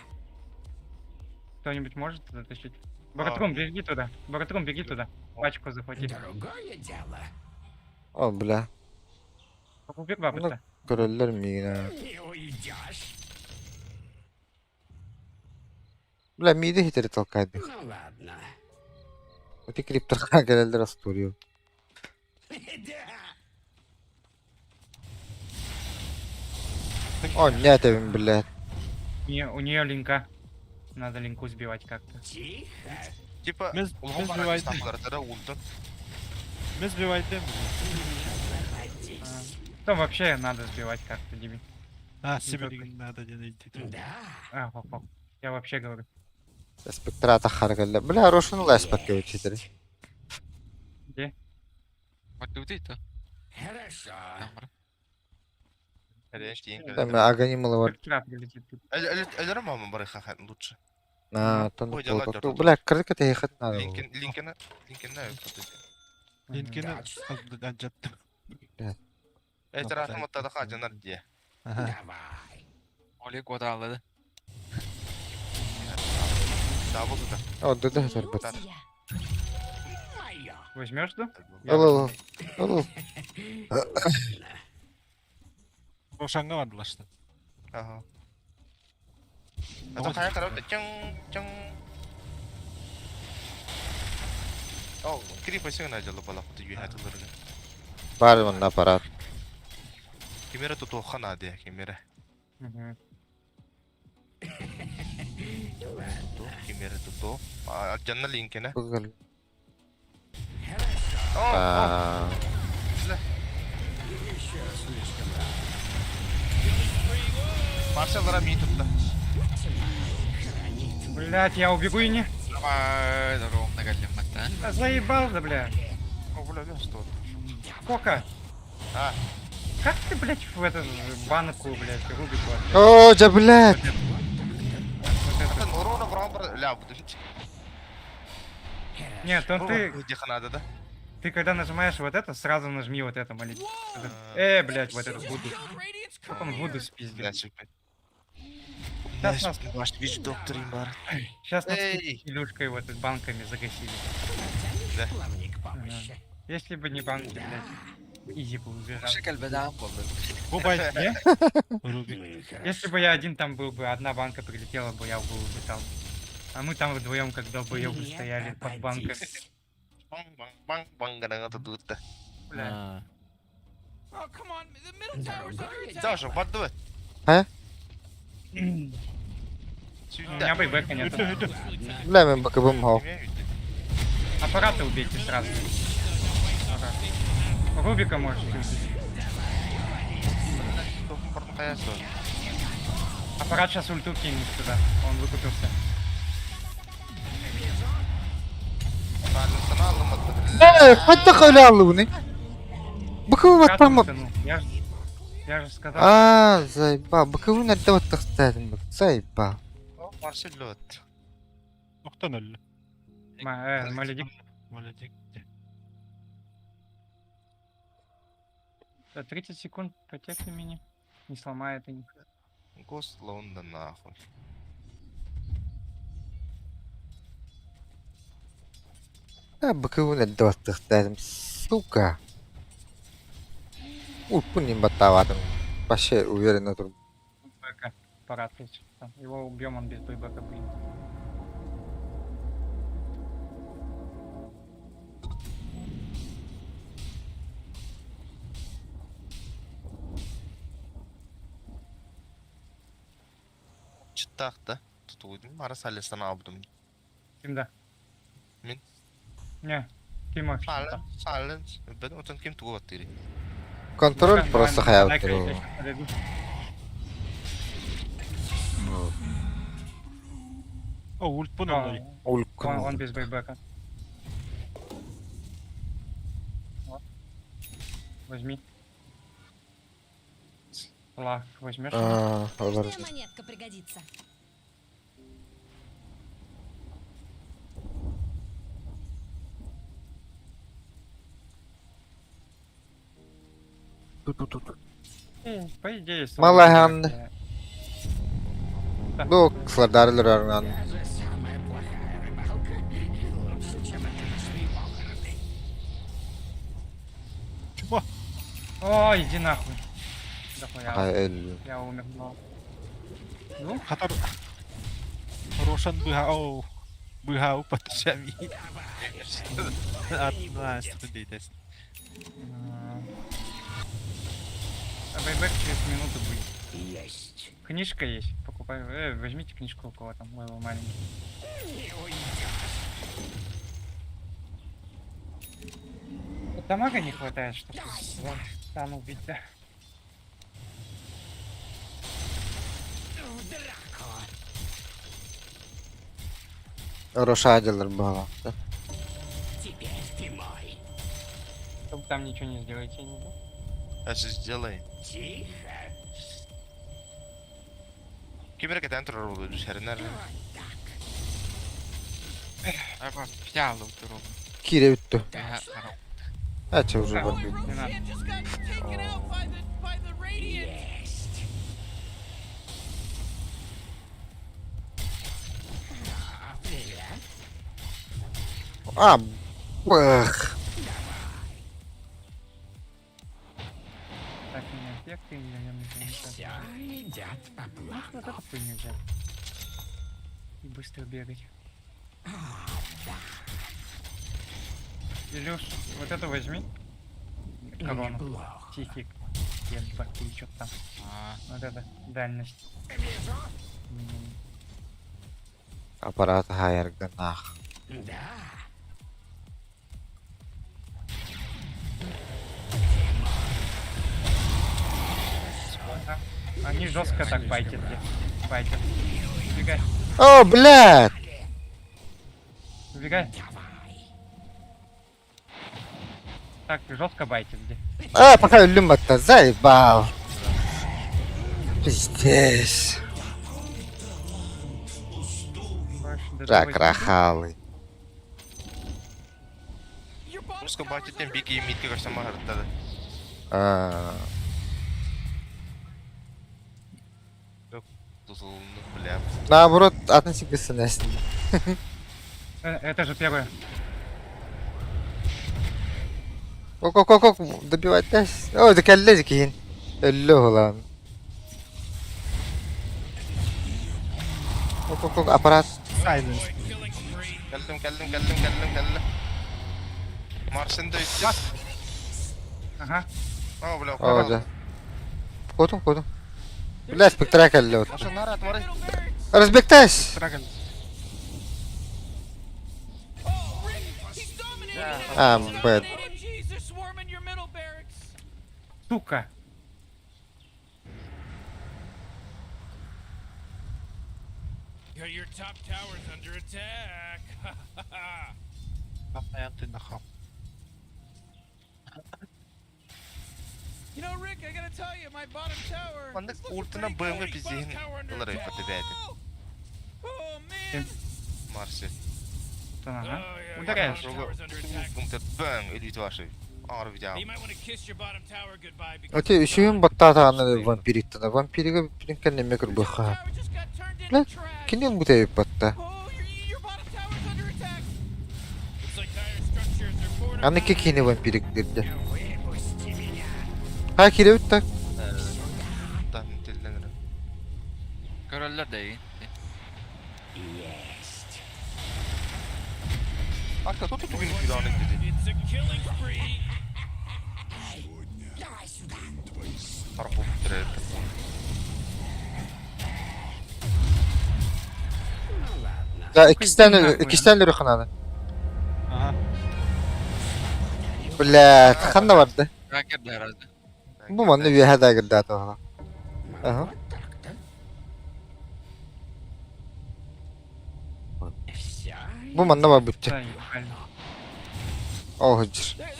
Кто-нибудь может затащить? Боротрум, беги туда. Боротрум, беги туда. Пачку захвати. Другое дело. О, бля. Убег бабушка. Короллер мина. Не уйдешь. Бля, миді хитери толкает их. Ну ладно. Вот и крипторха короллер растурил. О, нет, блядь. У нее линка. Надо линку сбивать как-то. Тихо. Типа, Biz улган biz стамларда улдун. бивайдем. Там вообще надо сбивать как-то, Диби. А, себе надо не найти. Да. А, хоп. Я вообще говорю. Спектрата харгаллер. Бля, Рошин лайс подкивает хитери. Где? Вот тут-то. Хорошо. Там аганималы бар. Спектра прилетит тут. Ölürüm mü bari hakan лучше? На, то Ой, не дела толкал. дёрту. Бля, крылька-то ехать надо. Linkini Линкini анжаттым. etrafıma da hacanar diye. Ага. Давай. Олег одалды. Double da. О, да, хитер бат. Моё. Возьмешь, да? Алло. Ошанга ванлаштым. Ага. Это кaya tarafta cang. Oh, kiripa sih na jalo pala kutu yuha tu lorga. Бар мына аппарат. Kimera tu tohan ade kimera. Мгм. Kimera tu to. Ah, janna link na. Google. Oh, А, Marshall'lara mi tuttu. Блять, я убегу и не. Давай, здорово, нагалиммата. Да заебал, да, бля. О, бля, что? Сколько? А, Как ты, блять, в эту банку, блять, рубику ответ? О, да, блядь. Вот это. kan uruna brambar ля буду. Нет, он ты Где надо, да? Ты когда нажимаешь вот это, сразу нажми вот это, молить. Блядь, вот этот Вуду. Radiant's Как он Вуду спиздил? Бля, шипит. Сейчас нас, Ваш вич доктор имбар. сейчас нас Эй! Илюшкой вот этой банками загасили. Плавник помощи. Если бы не банки, блядь, изи бы убежал. Şekil bedava oldu. Bu bayt. Не? Рубик. Ну и хорошо. Если бы я один там был бы, одна банка прилетела бы, я бы улетал. А мы там вдвоем, как долбоёбы, Нет, стояли под банками. обойдись. Bang kadang atı dutta. Бля. Oh, come on. The middle tower's under attack. Даша, поддавай. У меня бэйбэка нет. Бля, мен БКБ мав. Аппараты убейте сразу. Ага. Рубика можешь убить. Тоқым бұрын қаясы ол. Аппарат сейчас ульту кинет туда. Он выкупился. Сәлімсін алдым Қайда қойла алды бұны? Бұкывы Аппарат баттан ультанул. Я же сказал. Зайба, бұкывы нәрді баттық стәдім бұк. Зайба. Марсель өт. Ноқтан өлі. Маледик. Молодец. 30 секунд потекли меня. Не сломает они. Гост лаунда нахуй. Бұкывы нәрді баттық стәдім. Сука. Ульпун не баттавадым. Вообще уверен на том. Бэка. Аппарат есть. Его убьем, он без бэка будет. Çıttaқты. Тұтуыдың. Мара сәлестен абдым. Кимда? Мен. Не. Ким вообще? Сәлен. Бәдің отын кем туғы аттыры. Контроль просто хаяв тұру. О, ульт бұны өлі. Он без бэка. Вот. Возьми. Лах, возьмешь? Олар. Эта монетка пригодится. По идее, Малахан. Да. Бұл кісілер дәрілер арынан. Даже самая плохая рыбалка лучше, чем это ночные Чума. О, иди нахуй. Дохуя. Әл. Я умер. Ну, Қатар. Рошан бұғау. Бұғау патышами. Атына әсті дейтесін. бэйбэк через минуту будет. Есть. Книжка есть. Покупай. Возьмите книжку у кого там. Левел маленький. Дамага не хватает, чтобы стану убить, да? Рошадилер было. Теперь ты мой. Чтобы там ничего не сделаете, не знаю. Әсі сделай. Тихо. Кемерге тән тұрар olur. Шәрінер. Айба, пиялы тұру. Кире үтті. Я Әче уже Oh, бар. Rossia just got taken out by the Radiant. Есть. Привет. Бах. Так, меня эффекты или я не знаю. Все идет по плану. Вот эту хуйню взять. И быстро бегать. Илюш, вот эту возьми. Корону. Неплохо. Тихик. Ебать, или что там. Вот это. Дальность. Аппарат хайер гнах. Да. Ага. Они жестко так байтят. Байтят. Убегай. О, блядь! Убегай. Так, жестко байтит где. Пока люмба-то заебал. Пиздец. Так, рахалы. Your bottom Русқа tower's байтеттен under беки емитке қашама ғырттады. Тұзылынды, бля. Наоборот, относи к СНС. Это же первое. Ок, добивать десь. О, да кәлле кейін. Өлі olan. Ок, аппарат. Сайленс. Келдім. Марсында үйтті. Ага. О, бля, О, да. Kodum. Бля, спектра кәлле от. Маша, нарад, мары. Разбектайся. Драгон. Oh, Rick, he's dominating. Бэд. Jeez, they're swarming your middle barracks. сука. Your top tower's under attack. Patlayan tinakam. You know, Rick, I gotta tell you, my bottom tower. Мандык is looking уртына pretty быйылы good. пиздейін Bottom tower under ылар attack. айпаты бәді. Oh man. Марси. Ага. Oh, yeah, Ударяешь. your bottom tower's under attack. Гумтер бәң, үліті башы. Ağır bir You cevap. might want to kiss your bottom tower goodbye because Өте үшеуін баттатағаны вампириттіні. Вампириге бірінкен немекір your бұқа. tower just got turned into Бля, trash. кенен бұтайып батта. Oh, your bottom tower's under attack. Looks like dire structures are fortified. Аны кекені вампириктерді. Выпусти меня. Ha kirevit tak. Tahmin edilenir. Görürler de iyi. Есть. Hatta tutu bugün ilan edildi. It's a killing spree. Давай сюда. Taraf olup bitirir. Ну ладно. Ya iki tane rıhanalı. Aha. Bля, tıkanda vardı. Rakerdi herhalde. Bu manlı bir hada girdi ata. Aha. Вот так-то. Все. Bu manlı var bütçe. Да, ебать. Oh hıcır. They're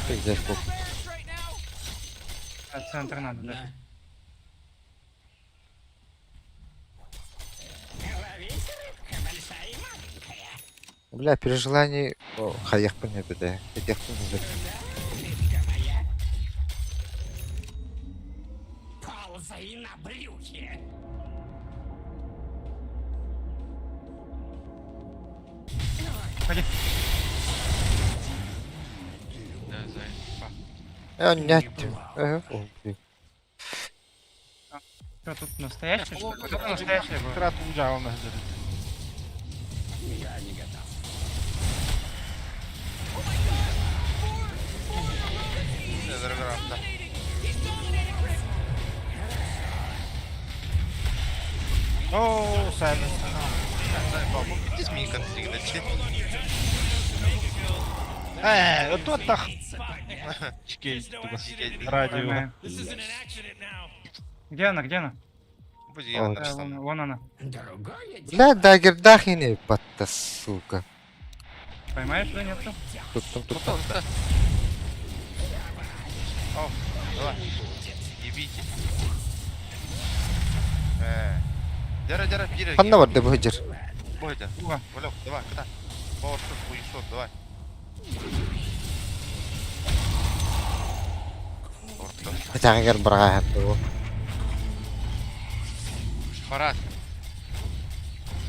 fighting Güzel bu. bears right now. А центр надо, да. Да. Ловись, рыбка большая и маленькая. Бля, при желании... О, хаях по небе, да. Этих не Рыбка моя. Ползай на брюхе. Ходи. Да, Ya net. О, блин. Что, тут настоящий, что ли? Вот это настоящий был. Крат уджавна hazırız. Я не готов. Neler grafta. Oo sen. Biz mi yıkanıcı çi? Тут так. Чекай, радио. Понимаю. This isn't an accident now. Где она, где она? Bu yanlış Вон, sanırım. вон она. Другое дело. Бля, дагердах и не батта, сука. Поймаешь или нет? Тут там, тут Тут там. da. Давай. Ебите. Дяра, бери. Ханна vardı bu hıcır. Бойда. Ура. Валек, давай, куда? Пауэршот, хуешот, давай. Orta. Bıçağı gel bırağa hatta bu. Parat.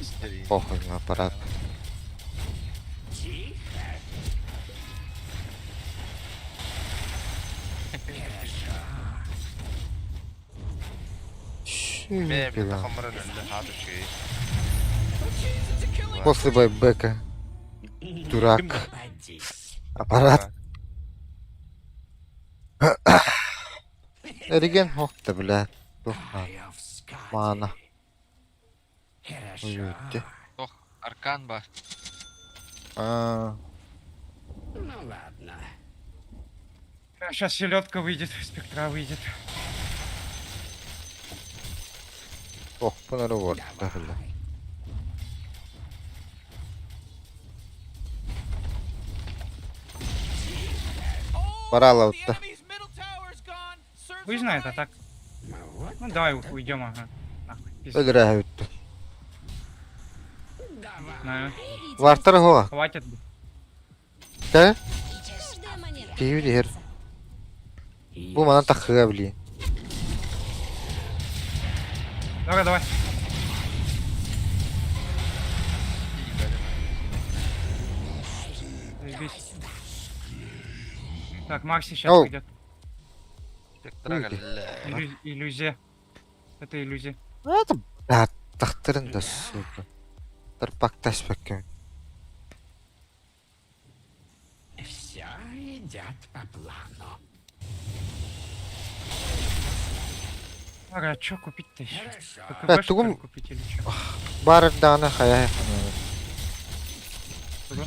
İsteri. Похуй на аппарат. Мне, блин, Бля. хамран önünde hadi şey. После байбека. Дурак. Попадись. Аппарат. Эриген хокта, бля. Тухна. Я в скате. Мана. Хорошо. Uyutti. Oh, arkan var. Aa. Ну ладно. Сейчас селедка выйдет, спектра выйдет. Oh, bunları vurdu. Bля. Давай. Oh, Барала the отта. enemy's middle tower's gone. Serves Вы them знаете, а right. так. Ну вот. Ну давай уйдем, ага. Нахуй, пиздец. Öldür ha öttü. Давай. Знаю. Vartar ho. Хватит. De. Каждая монета. Keyifli her. Bu bana takıya bili. Давай. Заебись. Так, Макси сейчас Оу. выйдет. Spektra galle. Иллюзия. Это иллюзия. Hadi. Ya taktırın da suka. Tırpak taş bakıyorum. Все идет по плану. Ага, а чё купить-то еще? Хорошо. ККБ что ли тугум- купить или что? Bari dağına kaya yakın. Kuru.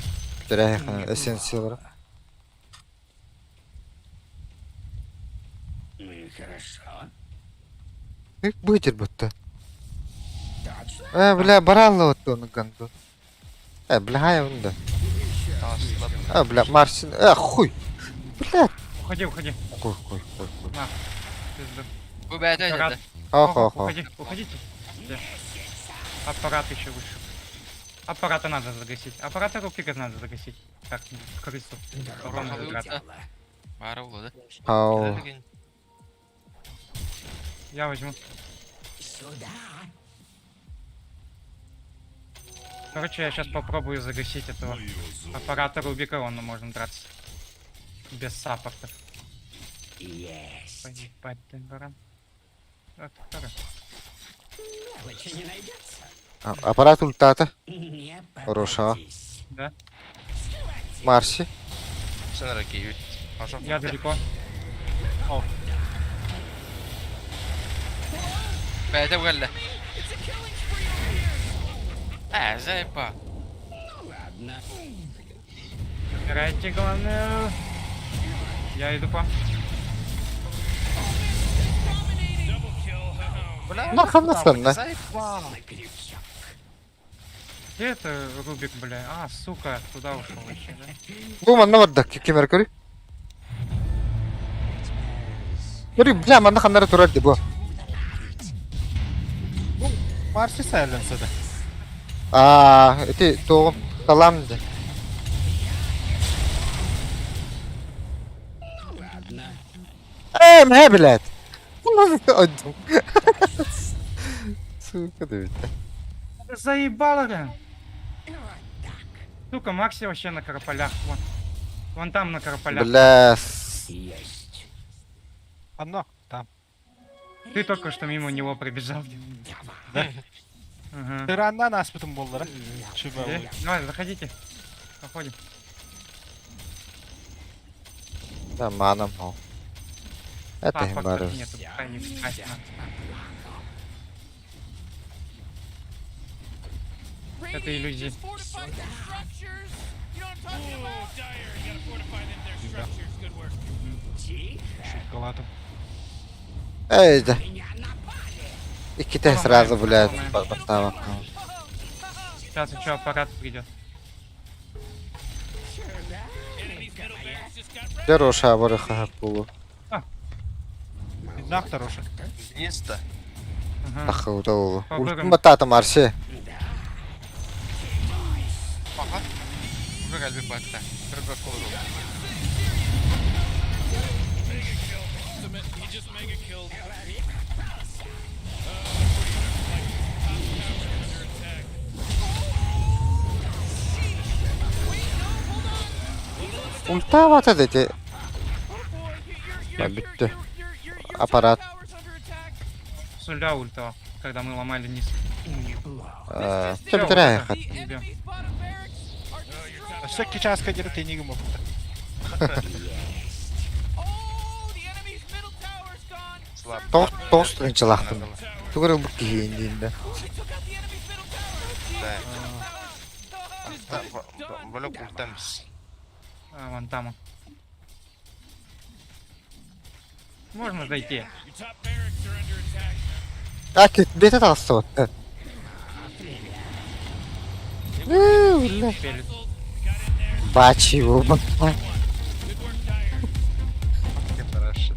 Direkt yakın. Esensi olarak. Ну и хорошо. Бытер будто. Точно. Бля, баралла вот он ганду. Бля, хай он да. Таңсылап. Бля, Марсин. Хуй. Бля. Уходи. Хуй. На. Пизда. Bu B'de Аппарат. oynadı. Охо. Уходите. Где? Аппарат еще выше. Аппарата надо загасить. Аппарата руки надо загасить. Так, крысу. Урон Доброе задрать. утро. Бары uladı. Ау. Келген. Я возьму. Сюда. Короче, я сейчас попробую загасить этого аппарата Рубика, он можно драться. Без саппортов. Есть. Поебать ты, баран. Вот, второй. Мелочи не найдется. Аппарат ультата. Не Хорошо. попадись. Да? Марси. Сен ракеют. Хорошо. Я далеко. B'de bu geldi. Zayıfa. Ладно. Убирайте главное. Я иду по. Нахамнасana. Zayıfa. Крючок. Где это Рубик, бля? А, сука, туда ушел вообще, да? Bu manna vardı ki Mercury. Bля, manna kanlara turardı bu. Marsi silence'ı da. Это то kalamdı. Ладно. Не, блядь. Отдум. Сука, да ведь. Да заебало, да? Вот так. Сука, Макси вообще на карполях. Вон там на карполях. Бля. Есть. Anno. Tamam. Ты только что мимо него пробежал. Давай. Ага. Tirandan asbıtım bollara. Şüphe Где? oluyor. Давай, заходите. Проходим. Да, маном. Это Саппортов имбаров. нету. Конечно. Это иллюзии. Just fortify their structures. You know what I'm talking about? Dire, you gotta fortify them, their structures. Good work. Şıkkaladım. Да. Меня напали. И Китай сразу, блядь, поставок. Сейчас еще аппарат придет. Enemy's middle barracks just got Хорошая вороха пулу. Nak хороший. Вниз-то. Ага. Ахаудау. Попробуем. Ультима тата Марси. Aha. Bu geldi bu hatta. Kırık olur. He just mega killed. Ульта вата дети. Boy, bitti. your Аппарат. tower's under attack. Суля ультова, когда мы ломали низ. Что битирая хат. The enemy's bottom barracks are destroyed. Все кичаска дерет и нигу могут. Oh, the enemy's middle tower's gone. Слаб. Тост рынчалахтым. Тугрыл bu киендинде. They took out the enemy's middle tower. Да. Бөлөк ультамыз. Вон там. Можно зайти. Your top barracks are under attack. Бета тастı вот. Успели. Got in there. Бачи его. Good work, Dire. Хорошо.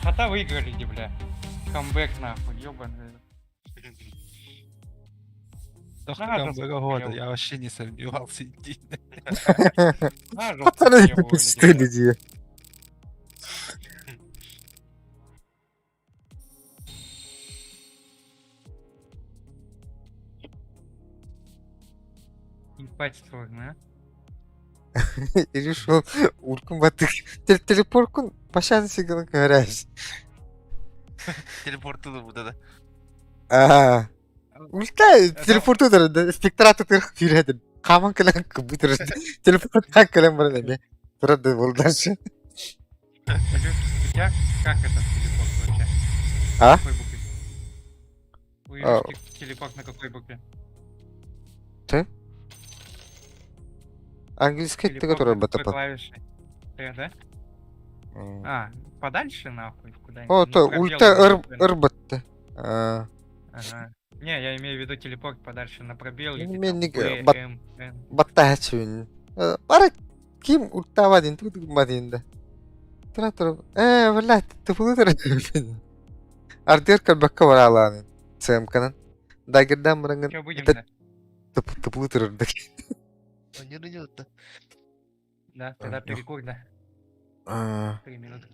Хата выиграли, где, бля. Камбэк нахуй, ёбаный. Doktordan böyle hoda. Я вообще не сомневался. А, жёлтый Пацаны съёбывали, пустили диye. Ебать сложно, И решил улькун батык. Телепоркун пашаны сигнал көрәш. Телепорты да burada da. Ульта телепорту да спектраты тырх тиредин. Каман кылан кыбытыр. Телепорт кылан бар эме. Турады бол дальше. Илюшка, как это телепорт вообще? А? Какой букве? У Илюшки телепорт на какой букве? Английский, ты Телепорт который на какой БТП. клавише? Т, да? А, подальше нахуй, куда-нибудь. О, Ну, то пробел ульта ебаный. ырбытты. А, Ага. Не, я имею в виду телепорт подальше на пробел или Мен там неге Б, бат- М, Н. батта хачуин. Бара ким ультава дин тудук мадинда. Тұра. Блядь, тупылы тұр. Артер калбакка бара аланын. ЦМКнан. Дагердан бұранган. Что будем, Это да? тупылы тұрырды. Не идет. Да, тогда ну. перекур, да. А, 3 минуты.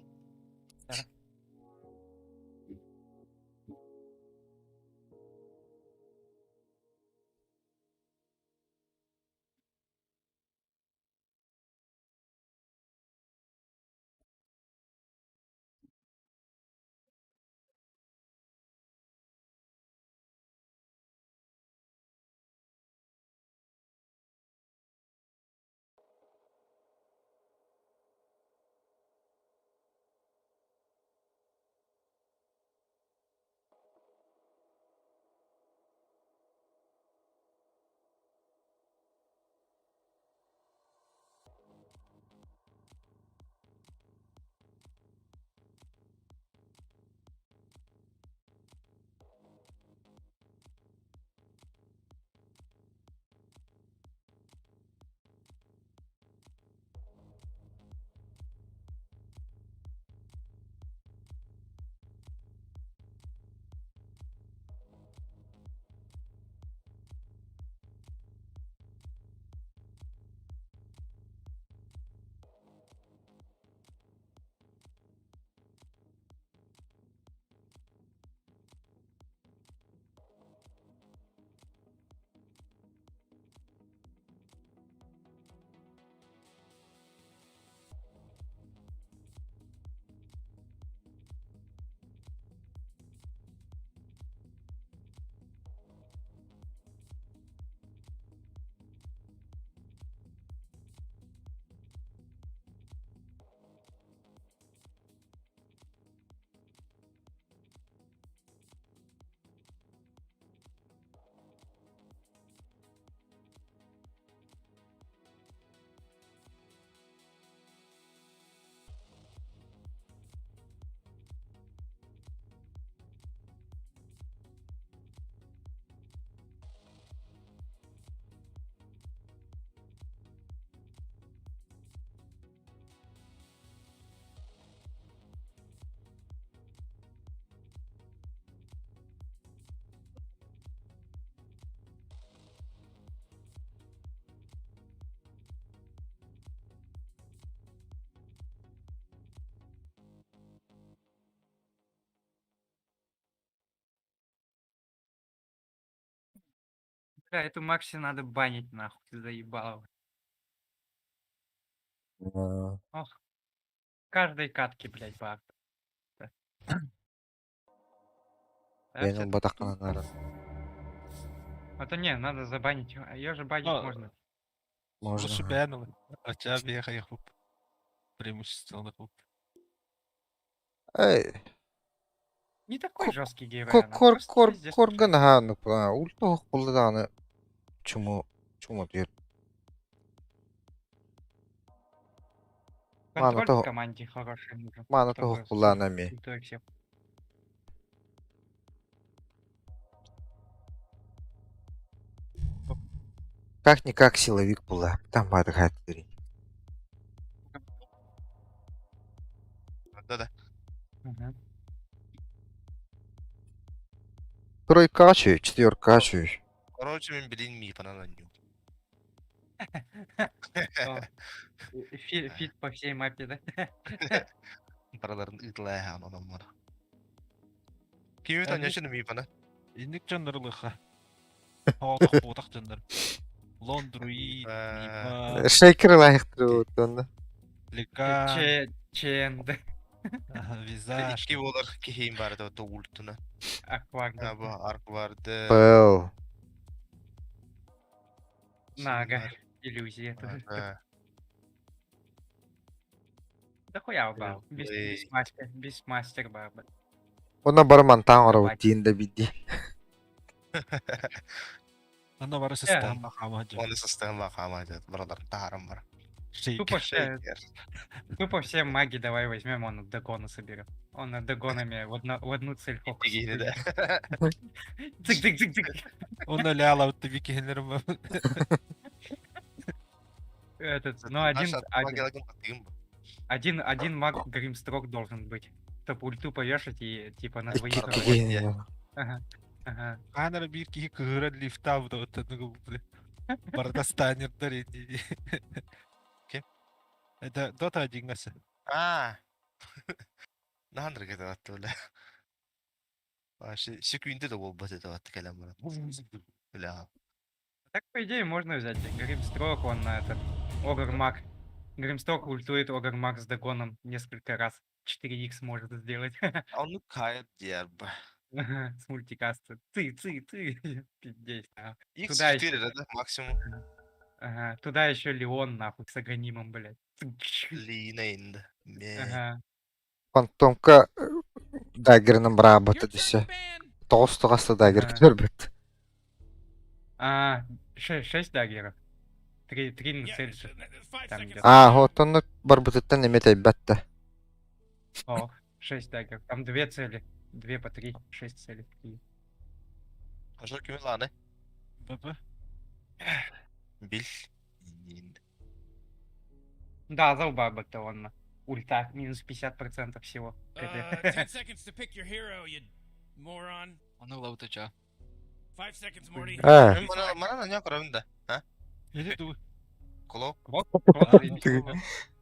Бля, эту Макси надо банить нахуй, ты заебал. а, Ох, каждой катке, блядь, баг. Да. Да, Бенил всё-таки. батаканан арын. Это не, надо забанить. Ее же банить А, можно. Можно. Лучше бэнил. Хотя бы я клуб. Преимущественно клуб. Эй, Не такой жесткий геймер, корган хааны ульта хулдааны чуму дер. Контроль Ладно, то- в команде хороший нужен. Мана чтобы то хулдаанами. ультой всех. Как-никак силовик была. Там бадыгат дери. Да. Мгм. Тройка ачу, четверка ачу. Короче, мен билин ми паналаню. О, Фит по всей мапе, да? Параларын ытылай хан адамдар. Кими таняшын ми пана. Инник жанрлыха. Хоотох буутах жандар. Лондруи, Нима, Шейкер лайықтыр өттінді. Ликан, Чен, да. Визаж. Ики болар кейин барды өтө ультуна. Аквак, да. Абы арк барды. Пэл. Нага. Иллюзия тоже. Ага. Да хуя убал. Эй. Без мастер баба. Ona барман таң ара өттейінді бидді. Ана бары систем мақамы жа. Оны система камажат, брадар, тарым бар. Тупо Шейкер. все, тупо все маги давай возьмем, он Дагона соберем. Он над Дагонами в одну цель фокус. Дегені де. Цик-цик-цик-цик. Оны лялауты викингелерім бар. Этот, ну Наш магиялығын қатығым ба. один маг Гримстрок должен быть. Чтобы ульту повешать и типа на двоих. Икки рвать. Ген. Ага. Ага. Анары бир кихи кыгыран лифта авда оттанығы бұл. Барда станердар енді. Кем? Это Дота одингасы. Нахандыр кеді батты біле. Секунды да ол баты да батты кәлем бара. Бля. Так, по идее, можно взять Гримстрок, он на этот Огр-маг. Гримстрок ультует Огр-маг с Дагоном несколько раз. 4х может сделать. Onu kayıt diğer bu. С мультикаста. Ты. Пиздец. İlk Туда siktir еще, de maksimum ага. Туда еще Леон, нахуй, с Аганимом, блядь. liğine indi. Ага. Фантомка даггерінің бір абаты Your десе. turn to ban. Тоғыз даггер Ага. көрбет. 6 даггеров. 3 на Yeah, цель. 5 Там seconds. где-то. Хотонны бар бұтыттан емет әйбәтті. О, 6 даггеров. Там 2 цели. 2 по 3, 6 целей. Aşağı kimin lanı? Бабы. Bil. Indi. Да, залбаба-то он. Ульта. Минус 50% всего. 10 seconds to pick your hero, you moron. Оны лаутача. 5 seconds, Morty. Bana ne yapıyorum da? Или ду. Kolo.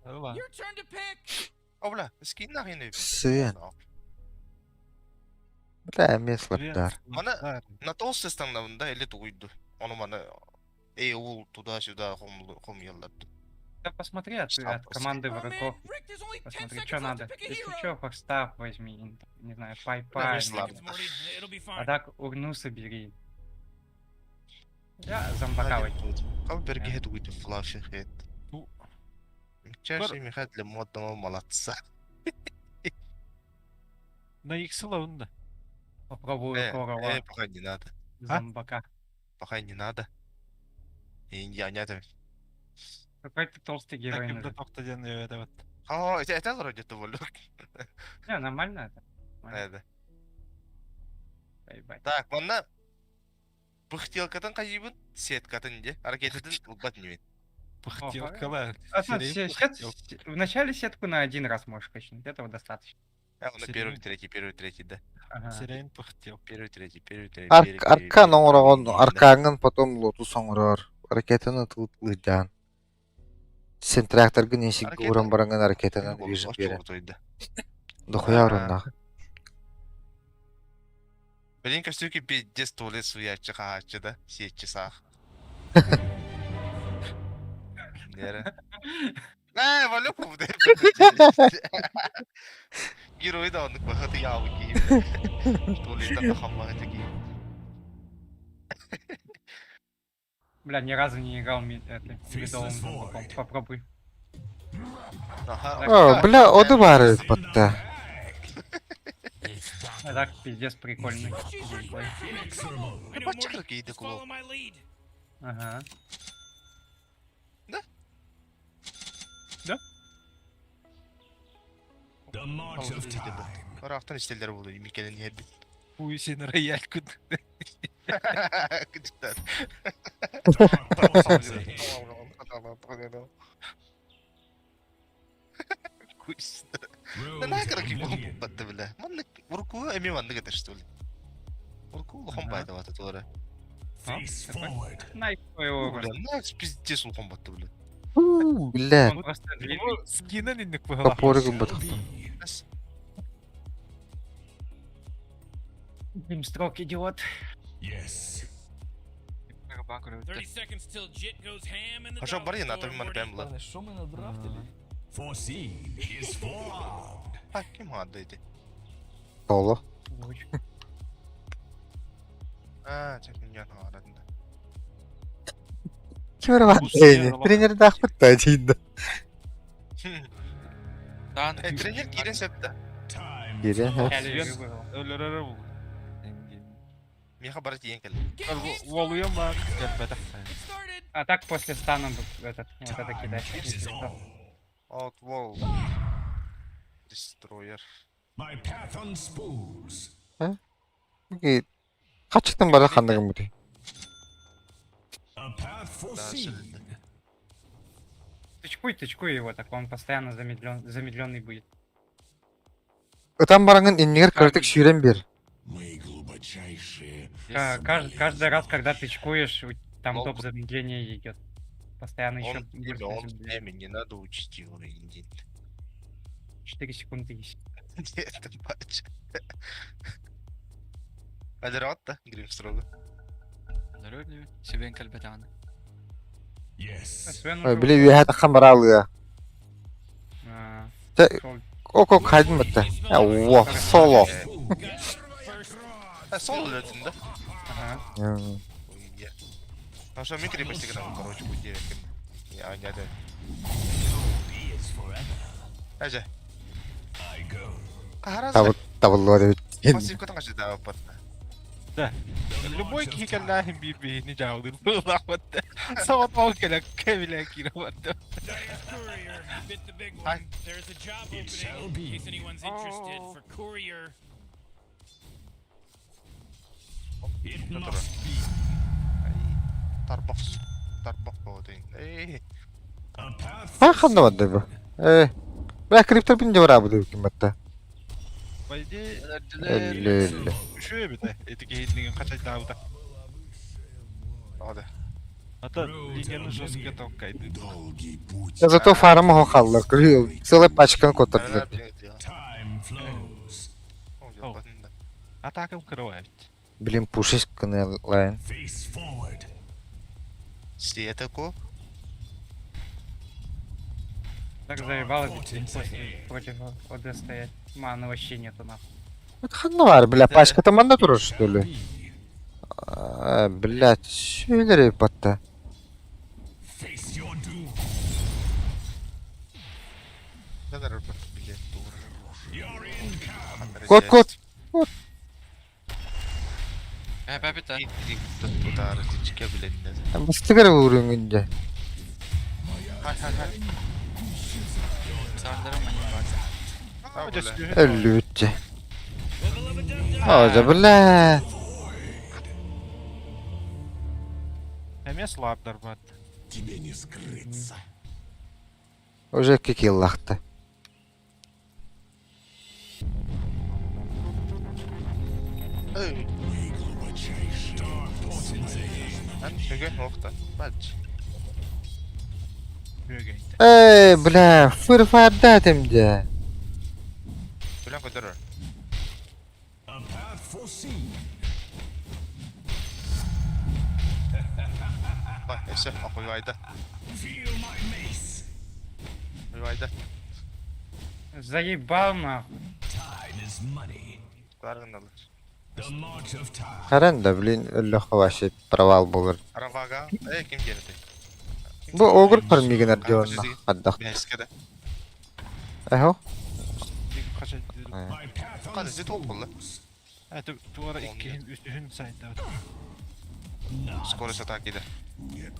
Ола. Your turn to pick. Abla, skin nach yine. Сүйен. Бля, емес лаптар. Bana na to sistemlerinde 50 uydu. Onu bana EU туда-сюда хом yıllardı. Да посмотри от команды Oh man, врагов. Rick, there's only 10 Посмотри, seconds что left надо. to pick a Если hero. что, Форстав возьми. Не знаю, Да, Пайпай. весь ладно. Seconds, Morty. It'll be А fine. так Урну собери. Я зомбака возьму. Abi berge het uydu flash het. Bu- Чаще мехат для модного молодца. На иксы лаунда. Попробую Хорова. Пока не надо. Зомбака. Пока не надо. И я не это. Какой ты толстый герой Таким да нужен. тоқтаден өйді бат. Это вроде того. Не, нормально это. Нормально. Evet. Поебать. Так, бана пыхтелкадан кайыбын, сеткатын де, аракететін ұлбат немен. Пыхтелкала. А, смотри, в начале сетку на 1 раз можешь качнуть. Этого достаточно. Оны Серьезно? первый, третий, да. Ага. Сирен пыхтел. Первый, третий. Аркан оңыраған, аркаңын потом лотус оңырар. Аракетini тылыдан. Сен тракторғы несік Аракет- ұрын барыңын аракетini үйізін берін. Oydu. Дұхуя ұрынақ. Блин, костюки пиздец туалет суячы қағачы да, сетчі сақ. Нері? Валю пұвды. Герой да онық бұғыты яуы кейіп. Туалеттен тақаммағы кейіп. Бля, ни разу не играл медовым зомбаком. Попробуй. О, бля, оды бары бітті. А так, пиздец, прикольный. She's right. геймплей. I know, Бачықыр Morty. кейді Just құлу. follow my lead. Ага. Рақтан істелдер болды, емекелін ерді. Уй сен рояль күн. Күдіктер. Кույсты. Да нахер кейіп бәтті білі. Манны ұрку әме манны кетер что ли. Ұрку ұлған байды баты туары. Найп своего. Бля, на пиздец ұлған баты білі. Бля, Он просто длинный. Скинен иннік бұғала. топорығын бітіқтім. Гримстрок идиот. 30 seconds till Jit goes ham in the Қашау бар dollar ен store, атым мен Morty. бәм бұлар. Що ми надрафтили? А, кем ады еді? Толы. А, чек мен ян арадында. Кемір бәттейні. Тренерді ақпытта дейінді. Дан. Тренер кирен сөпті. Керен, хә? Әлі выбрал. Өлірірі бұл. Меха бары тиен кәл. Get hit. Олуям бар. Кәлбәді. It started. А так после стана этот, вот это кидать. если что. Outwall. Destroyer. My path unspoons. 이게 같이든 말아 간다는 거지. A path foreseen. Тычкуй его, так он постоянно замедленный будет. Öten barangın inliğer kritik şiiren bir. Мои глубочайшие. Каждый раз, когда тычкуешь, там Лол. топ замедления идет. Постоянно еще Он больше он замедляет. мне не надо учить его, Индин. 4 секунды есть. Это бач. Hadi rahat da Grimstrog'u. Öyle Süben kalbetanı. Yes. Свен Ay уже bile üye hata kamera alıyor. а, Te ушел. o kaydın mı te? Ya wow solo. Ha sol ötünde. Ага. Hmm. Ой, ну что, мы крепости граем, короче, будь девиками. Я не один. Әже. Қахараз Табыл табылды деп. Пассив көтің қашты да апат. Любой кикаллахин бирбейни жаудыр. Лахматта. Сават мал келек кебиле кираматта. Dire's courier bit the big Hi. one. There's a job It shall opening in be. case anyone's interested for courier. It Dur, dur. must be. Тарбақ. Тарбақ болдың. Ей. A path Ha kanlamadı bu. Bırak kripto bince var abi dedim hatta. Bayde 50. şöyle bir de etiketinin kaçay dağıldı. Hadi. Hatta linenin жестко толкает. долгий путь. Ya zато фарма хохаллар. Кырıyor. Целый пачканы котырдылар. Time flows. Атакам кырывает. Блин, пушечканы лайн. Face forward. Светоку. Так заебало против ОД стоять. Маны вообще нету нахуй. Kanlı var bile. Başka tamanda durur что ли? Блять, şöyleri battı. Face your doom. Ne kadar bilet doğru. You're in camp. Kod. Hep bir tane. Tutar içke bilenler. Bu sigara vuruyorsun önce. Hay. Sardarım ben var. Ha böyle. 53. Hoca bile. Hem slablar var. Тебе не скрыться. Уже 2 kill laktı. Ey. Мои глубочайшие. Ben şöyle nokta. Baç. Böyle gitti. Bля, fırfarda demce. Bilen kadar. A path foreseen. Bak ese akuyayda. Feel my mace. Akuyayda. Заебал нахуй. Time is money. Dargın alır. The march of time. Karan da bilin öyle havaşı praval bulur. Aravaga. Kim geldi? Bu ogur parmiginar diyorlar. Haddak. Beskede. Eho. Kaçay. My path Hadi zit ol bulla. Ha duvara iki üstün sayda. Skoro satak ide.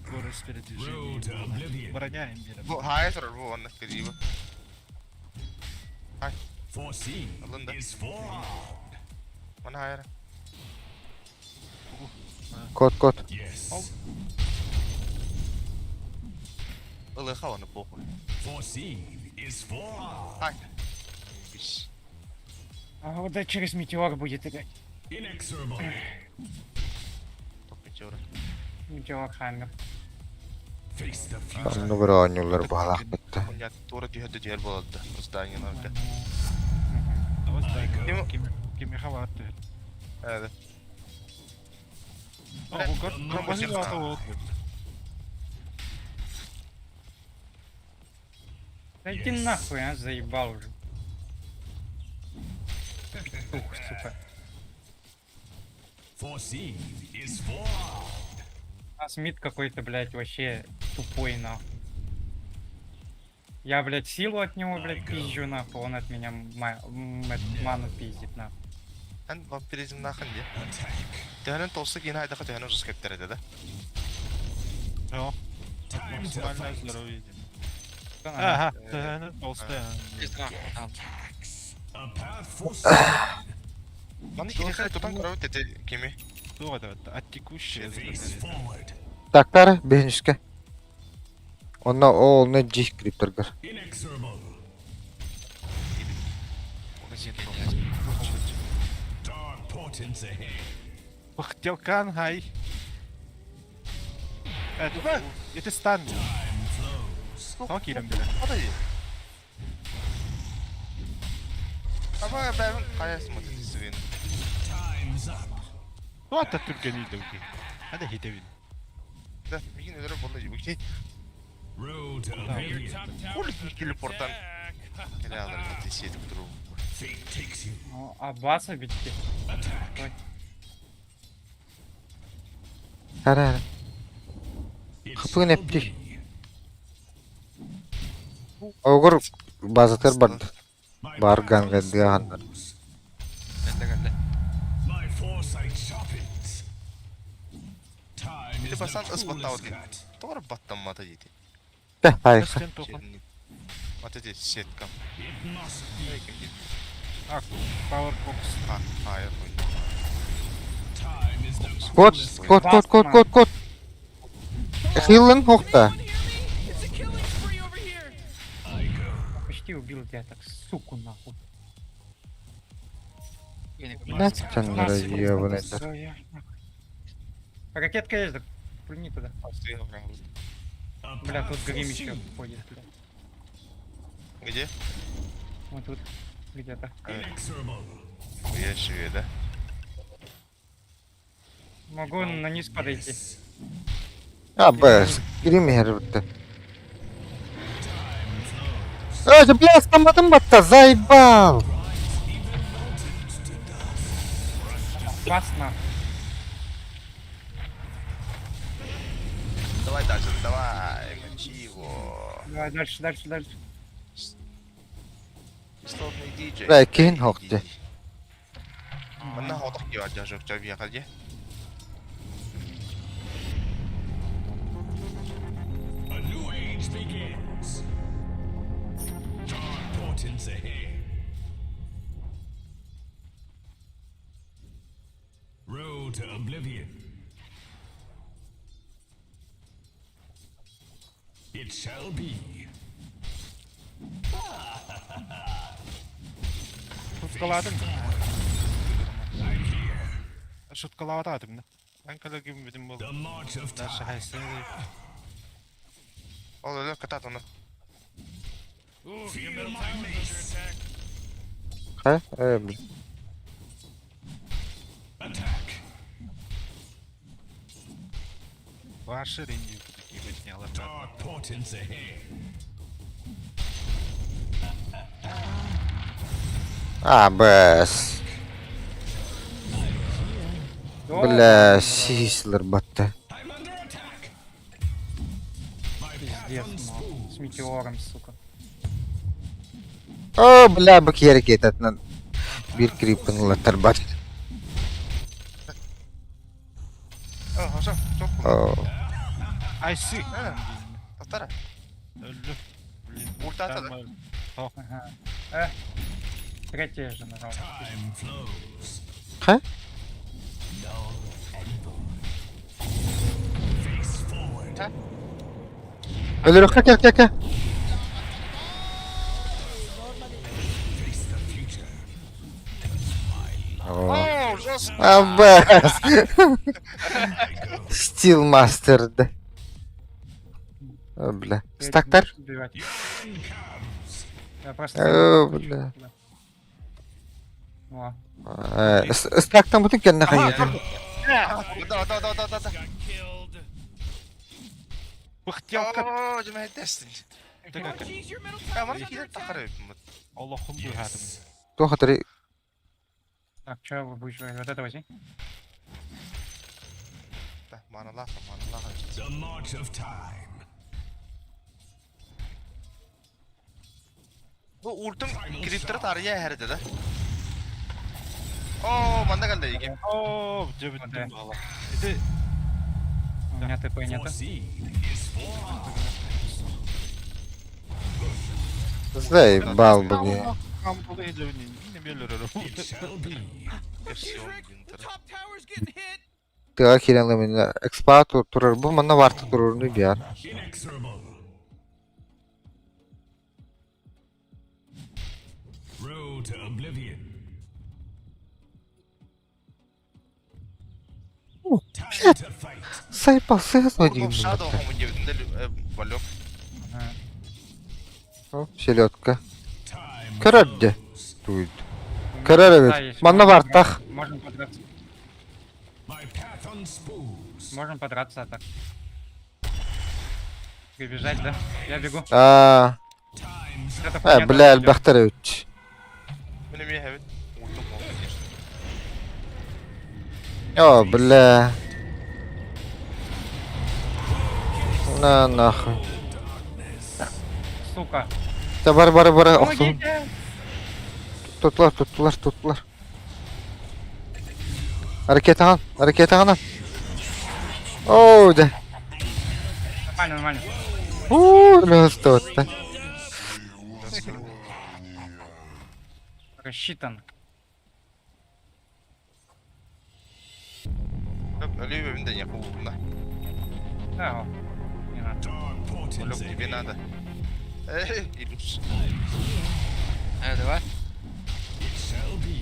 Скоро спереди Road to oblivion. Броняем бирем. Bu hayır sorar bu onun kızı. Foreseen Alın da. is forearmed. Bana hayır. Kod. Yes. Ilı havanı bu. Foreseen is forearmed. Hay. Biz. А вот да через метеор будет играть. Inexorable. Top geçiyor. Метеор Хаммер. Face the future. Onu bir oynuyorlar bu halak bitti. Konya doğru düğünde diğer boladı. Uzdan arka. Kim hava Evet. О, композит вот. Да иди нахуй, а, заебал уже. Ух, сука. Foreseen is forearmed. А Смит какой-то, блядь, вообще тупой, нахуй. Я, блядь, силу от него, блядь, пизжу, нахуй. Он от меня ману пиздит, нахуй. Ben vampirizm nakın diye. Dönen tostu yine hayda dönen uzun skepter dedi. Ja, Максимальное здоровье. Что надо? Ага, да, толстая. Быстро. Там. Маны хирихай тутан көрөбүт эте кеми. Туга да, от текущее. Тактары бенишке. Онна олны жих криптергер. Бахтелкан, хай. Это стан. Окей, Адай. Ама бәрін қаясын мыты десіген. Вот это только не долги. Hadi hitevin. Да, мигин өдірі болды жібікей. Your top tower Ой, телепорттан келе алыр мыты сетіп тұру. Ну, а баса битки. Ара. Хапын эпти. Огур базатыр барды. Барган гадыгандар. Geldi. Или басан ысбаттау дейін. Тоғыр баттан мата дейді. Хай. Көстен тоқын. Мата дейді сеткам. Ак, Powerbox. Хайыр қойды. Кот. Хиллен хокта. It's a killing spree over here. Почти убил тебя так, суку нахуй. Блять, чаннара ебаный. Ракетка есть, да пульни туда. Бля, тут грим еще ходит, бля. Где? Вот тут где-то. Я шве, да? Могу на низ подойти. А, бэс. Гример бітті. Же, блядь, стамбатым батта, заебал! Вас нахуй. Давай дальше, давай, мочи его. Давай дальше. Столбный диджей. Бля, кейін хоқты. Мына ходық кева жашық жабия қаде. Road to oblivion. It shall be. Шуткаладым. Шуткалаватадым, да? Ben kalagim bizim bu. The march of Дальше хайсы. Ол өлі катат оны. Ooh, your middle tower is under attack. Хай? Бля. Attack. Ваши ренди такие бы сняла. Dark portents ahead. А, бэс. Бля, сислер батта. I'm under attack. Пиздец, нахуй. С метеором, сука. О, бля, бак hareket etmen. Bir creep'in latar bat. Хошам, çok bu. О, Айсы. Татара. Öldü. Ульта атады. Ага. Третья же нажал. Time flows. хай? Face forward. Ölür, hak. Face the future. О, Ооо, жас. а, бэс. Steel Master, да. О, бля. Стактар? Убивать. Я просто... О, бля. О, Стактан bütün kendine kayıyor. Да. Got killed. Бахтелка. Ооо, жемай дестин. Oh, jeez, your middle tower Мана is under хилен attack. тақары. Allah'ım bu hadım. Кто который... так, что вы будете говорить? Вот это возьми. Да, маналаха. The march of time. Bu ultum kriptiri tarıya herdi de. Oo, manda geldi iki. О, где бы Вот, ты да. была? Это У меня ТП нету. Foreseen is foreknown. Заебал, блин. Камбалы не белер. Все, The top tower's getting hit. Тыга киленле мен экспатор турар. Бу мана варты турурны бияр. Inexorable. Road to oblivion. Time to fight. Сайпал сыз Ну, вадим. в Shadow хому девдінде валек. Селедка. Time Көрәдде. flows. Туйд. У меня Көрәр пота бит. есть, Манна можем вартах. подраться. Можем подраться. My path unspoons. Можем подраться, а так. Прибежать, да? Я бегу. Time's Это хуйня Бля, тоже идёт. әлбәхтер өтч. Benim iyi evet. Vurdum onu. О, бля. На нахуй. Сука. Та бар. Охтун. Помогите! Тутлар. Hareket аған. Оу, да. Нормально. Растоотта. Рассчитан. Ölüyor evinde yakın vurduğunda. Да, о. Не надо. dark portents Vlog gibi ahead. nada. İlus. Давай. It shall be.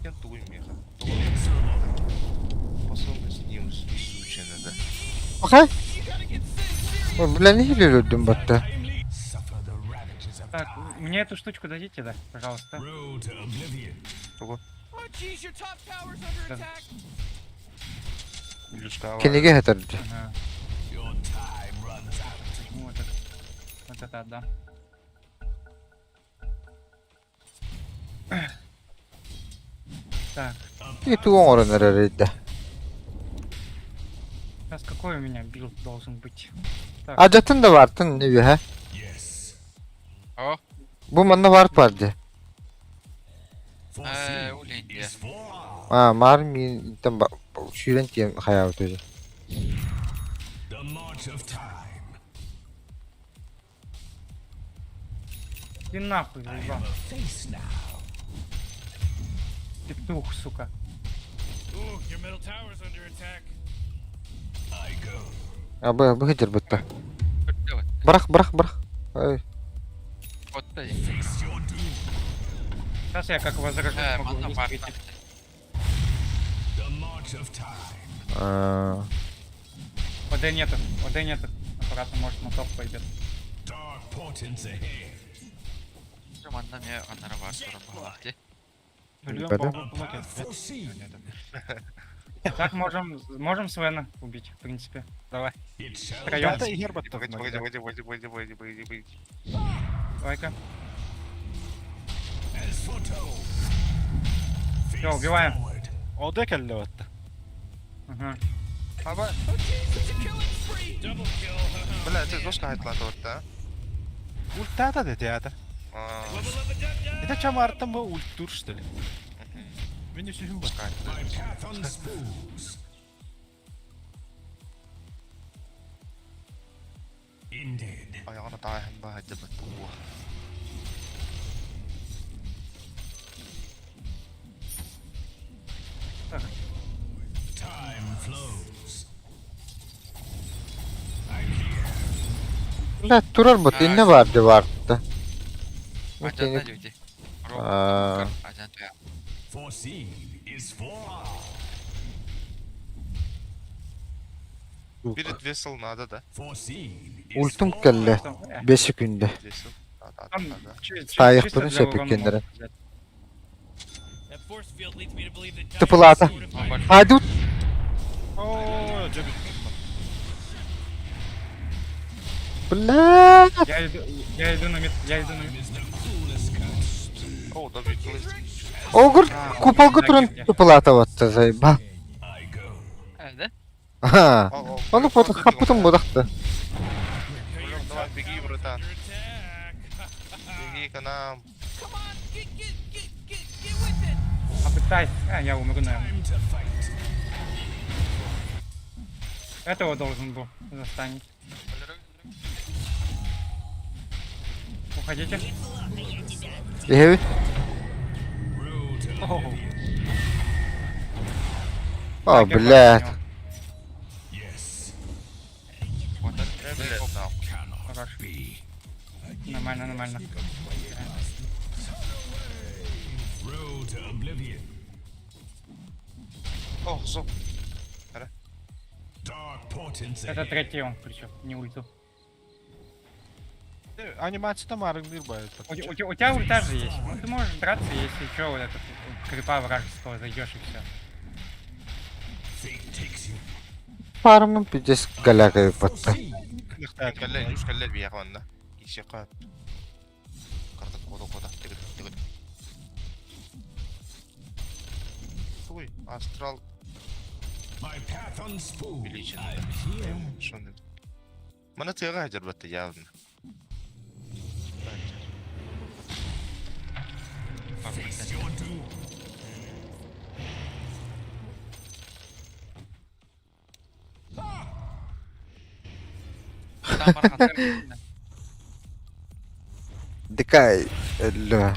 Я туймеха. Inexorable. Посылмыз неміз изучені да. Окей. Бля, не хилилердим батта. Timely. Suffer the ravages of Так, time. мне эту штучку дадите, да? Пожалуйста. Road to oblivion. Oh, geez, your top tower's under attack. İluska var. Кенеге хәтерди. Ага. Your time runs out. Ну, вот это отдам. Так, И туон орыныр әрейді. сейчас какой у меня билд должен быть? Так, Ажатын да бартын, не бе, Yes. О, Бу манна варт барды. Foreseen Улин is де. for Мар мен интен шүрен тем хаяу төзі. the march of time. иди нахуй, заебал. Face now. Петух, сука. Ooh, your middle tower's under attack. I go. Абы хетер бітті. Давай. Бырах. Ай. Вот да. Face your doom. Сейчас я как возражу могу Манна выстрелить. варта. The march of time. ОД нету. Аккуратно, может, на топ пойдет. Dark portents ahead. Манна не анара бар сора балахти. Ölüyorum Beden. bomba bulmak et. Foreseen. Так, можем Свена убить, в принципе. Давай. It shall Втроём. Это и Гербат Погоди. Давай-ка. as foretold. Всё, убиваем. Forward. O da kelle vatta. Ага. Ama Oh, geez, it's a killing spree. Double kill. böyle siz hoş kayıtlandı orada. Ультата да театр. Level of a dun-dun. Это чамартан bu ульт тур что ли? Мен үсүхүн бар. My path unspoons. Ended. Ayağına dayahan bahacı batı. Time flows. Бля, турар бот, инне барды бартты. Ажанда люди. Ажанда. Foreseen is for. Biri vessel nada da. Foreseen is Ультум for. келле. 5 секунде. Vessel. Nada Там nada. Саях чисто турun для sepik урона kendine. можно взять. That force field leads me to believe that Tıpılata. Dire is fortified. Hadi ut. О, жабит. Бля. Я иду на мид. O da büyük kılıç. Огур, купалга туран тыпылата батты, заебал. I go. Әлде? Ага. O Оны потом хаппытым бодакты. Oğlum давай беги братан. Under attack. Беги к нам. Come on, get with it. Попытай. Я умру, наверное. Time to fight. Этого должен был застанить. Уходите. Егевит. О, Так, я блядь. понял. Блядь, нахуй. Хорош. Нормально, нормально. О, зоп. Это третий он включил, не ульту. Анимацияда марыңдыр бай. У тебя ульта же есть. Ну ты можешь драться, если что, вот этот крипа вражеского зайдешь и все. Farmın pidesi galaka yapatты. Кәлләр бия калганда. Кише кат. Картак кода. Тегет. Ой, астрал увеличен. Шонда. Мана тыга хажар батты явно. Там барган. Дикай. Элле.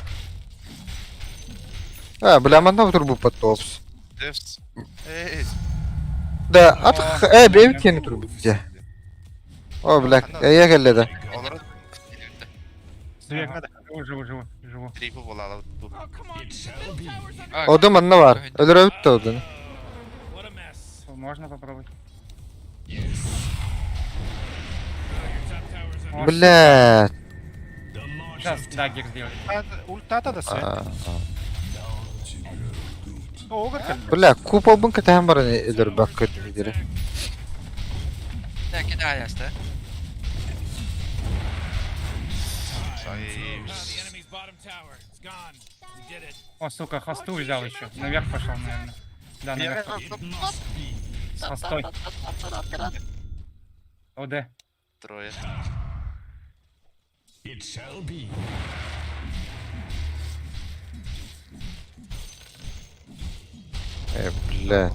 Бля, мана турбу потопс. Дефс. Да, атх, бейбит yeni turbu diye. O bля, я geldi. Олар Живу. трипы бола алып. Oh, come on. The middle tower's under O da manna var. Öldürüp de odunu. What a mess. Можно попробовать. Your top tower's under Блядь. Сейчас даггер сделает. Ультата да свет. Огыр кәл. Бля, купобын кетем бар не öldür bak kötü dire. Так, кидай ясты. the enemy's bottom tower. It's gone. We did it. О, сука, хосту взял еще. Наверх пошел, наверное. Да, наверх. С хостой. ОД. Трое. Бля.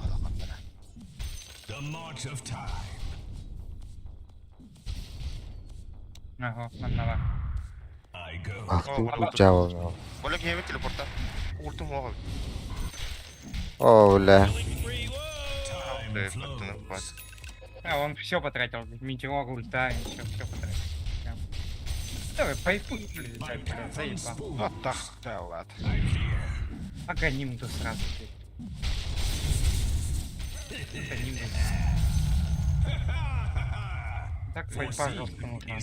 Ага, маннава. Ах ты упчал. Боля гейме телепорта. Ультум огыл. О, бля. Он все потратил. Метеор, ульта, все потратил. Прям. Давай, пайпу, блядь, заебал. Вот так, да ладно. Аганим то сразу. Аганим. Так пайпа жестко нужна.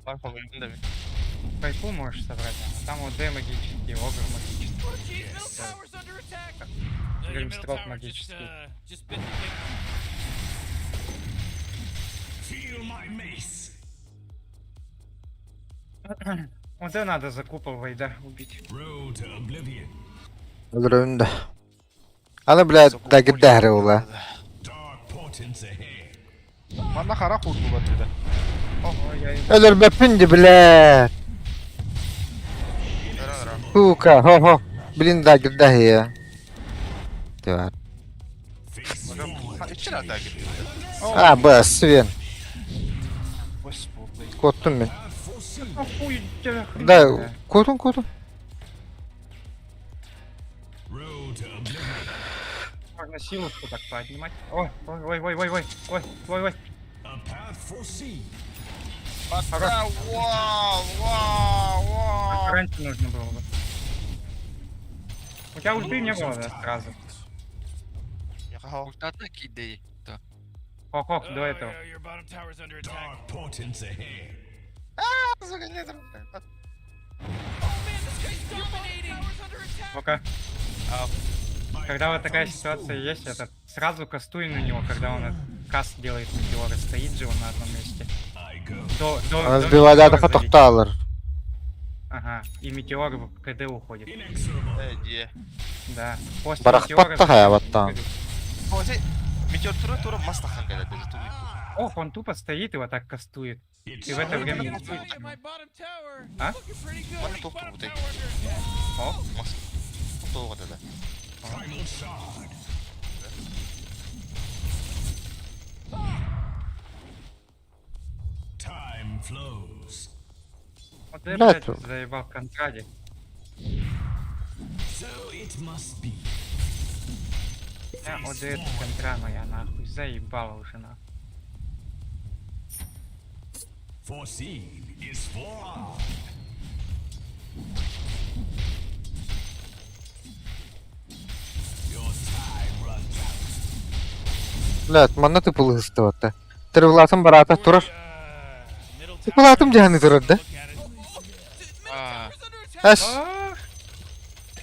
Лайфом да. Пайпу можешь собрать, а там ОД магический, огр магический. Oh, geez, middle tower's under attack. Your middle Гримстрок tower магический. just bit the big ОД надо за купол Вейда убить. Öldürün de. Ana bля, dagi dehre ola. Мана хара хурду батыда. Ой-ой. Ölür bepindi bля. Хука, хо. Блин, dagi dehye. Тевар. İçin hata gibi. Bas, Свен. Господи. Kottun ben. Охуй, тебя хрен. Да, котун. Можно силушку так поднимать. Ой. Вау. Раньше нужно было бы. У тебя ульты не было, да, сразу? Яха. Ультата кидай. То. Хох, до Oh, этого. your bottom tower's under attack. Oh man, this guy's dominating. Tower's under attack. Ну-ка. Когда вот такая ситуация есть, это сразу кастуй на него, когда он этот каст делает метеора. Стоит же он на одном месте. Она сбивает метеора adamı залетит. tokta Ага. И метеор в КД уходит. Diye. Да. После Барах метеора патта hayavatta. Хози. Метеор тура мастахан geldi. Ох, он тупо стоит и вот так кастует. И в это время... Middle tower, my bottom tower. А? Looking pretty good. Bana Bottom top tower topu tek. under attack. О, Mas. Doğru dedi. Вот я, Блядь. блядь, заебал контради. Я вот эту контра моя нахуй заебала уже нахуй. Блядь, мана тыпылы ыстыбатта. Тырвылатым барата турар. Middle Тыпылатым жаны турар да. А, Аш, Ах,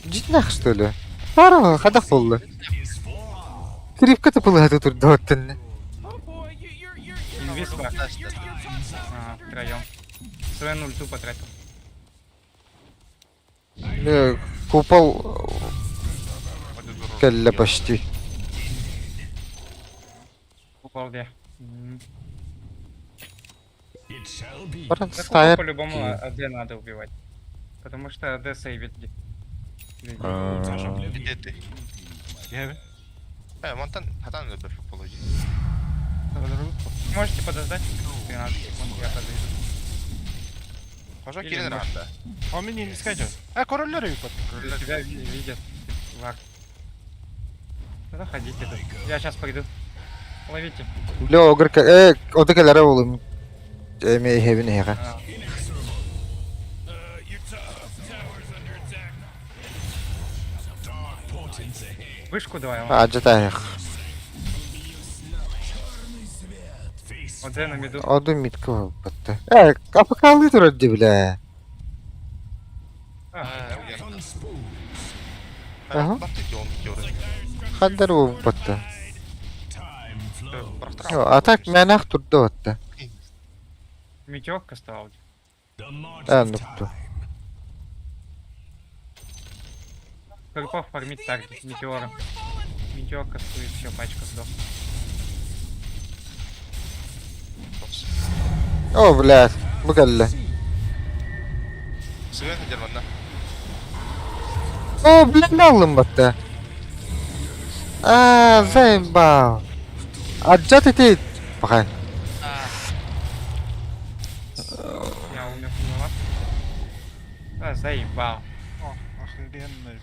житнах что ли? Пара, хадах болду. Крипка тыпылаты турда оттенне. Oh boy, you're инвиз бар. Ташты. Втроем. Свою ульту потратил. Купол келле почти. Упал где? Пара Так стая. по-любому АД надо убивать. Потому что АД сейвит. Где ты? Я Монтан хадан да бір положи. Можете подождать 13 секунд, я подойду. Хожа Или келин может. ранда. Он меня не скажет. А, короллер и под. Тебя видят. Вар. Ну, заходите тут. Я сейчас приду. Ловите. Бля, огр ода келлере болум. Эме хевин хега. А, your tower's under attack. вышку давай. Аджата хег. Вот на меду. Оду митка батта. Капакалы турады бля. Ага. Хаддар батта. А так мянах турда батта. Метеорка стала. Нукту. Крипов фармить так, метеором. Метеорка стоит, все, пачка сдох. О, блядь, бгалле. Свен Германда. О, блядь, налым батта. Заебал. Аджаты ты. Пахай. Я умер, поняла. Заебал. О, охрененно.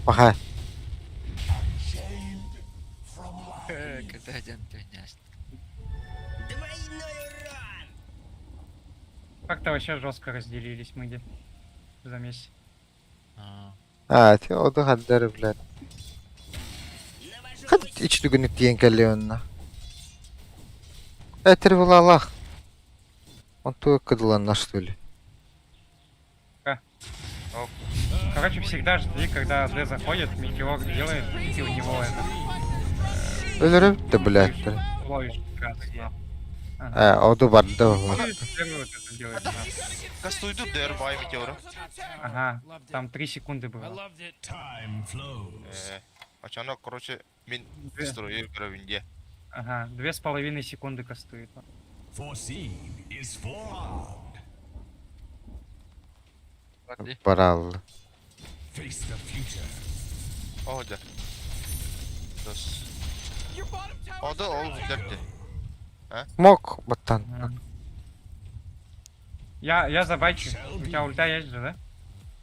Пахай. Когда один тренест. Как-то вообще жестко разделились мы где за месяц. Ти оду хаддар, блядь. Хад ич дүгүнүк тиен келли онна. Тервилалах. Он туя кыдылан что ли? Короче, всегда жди, когда АД заходит, метеор делает, и у него это Өлөрөп да, блядь. ловишь как раз, да. Оду барды. Ну, и первый вот это делает, да. Кастуйду дер бай метеора. Ага, там 3 секунды I было. loved it. Ачана, короче, мен Две. строю гравинде. Ага, 2,5 секунды кастует. Ладно. Барал. О, да. Дос. Your bottom tower. Ода ол дерде. Мок баттан. Я забайчу. У тебя ульта есть же, да?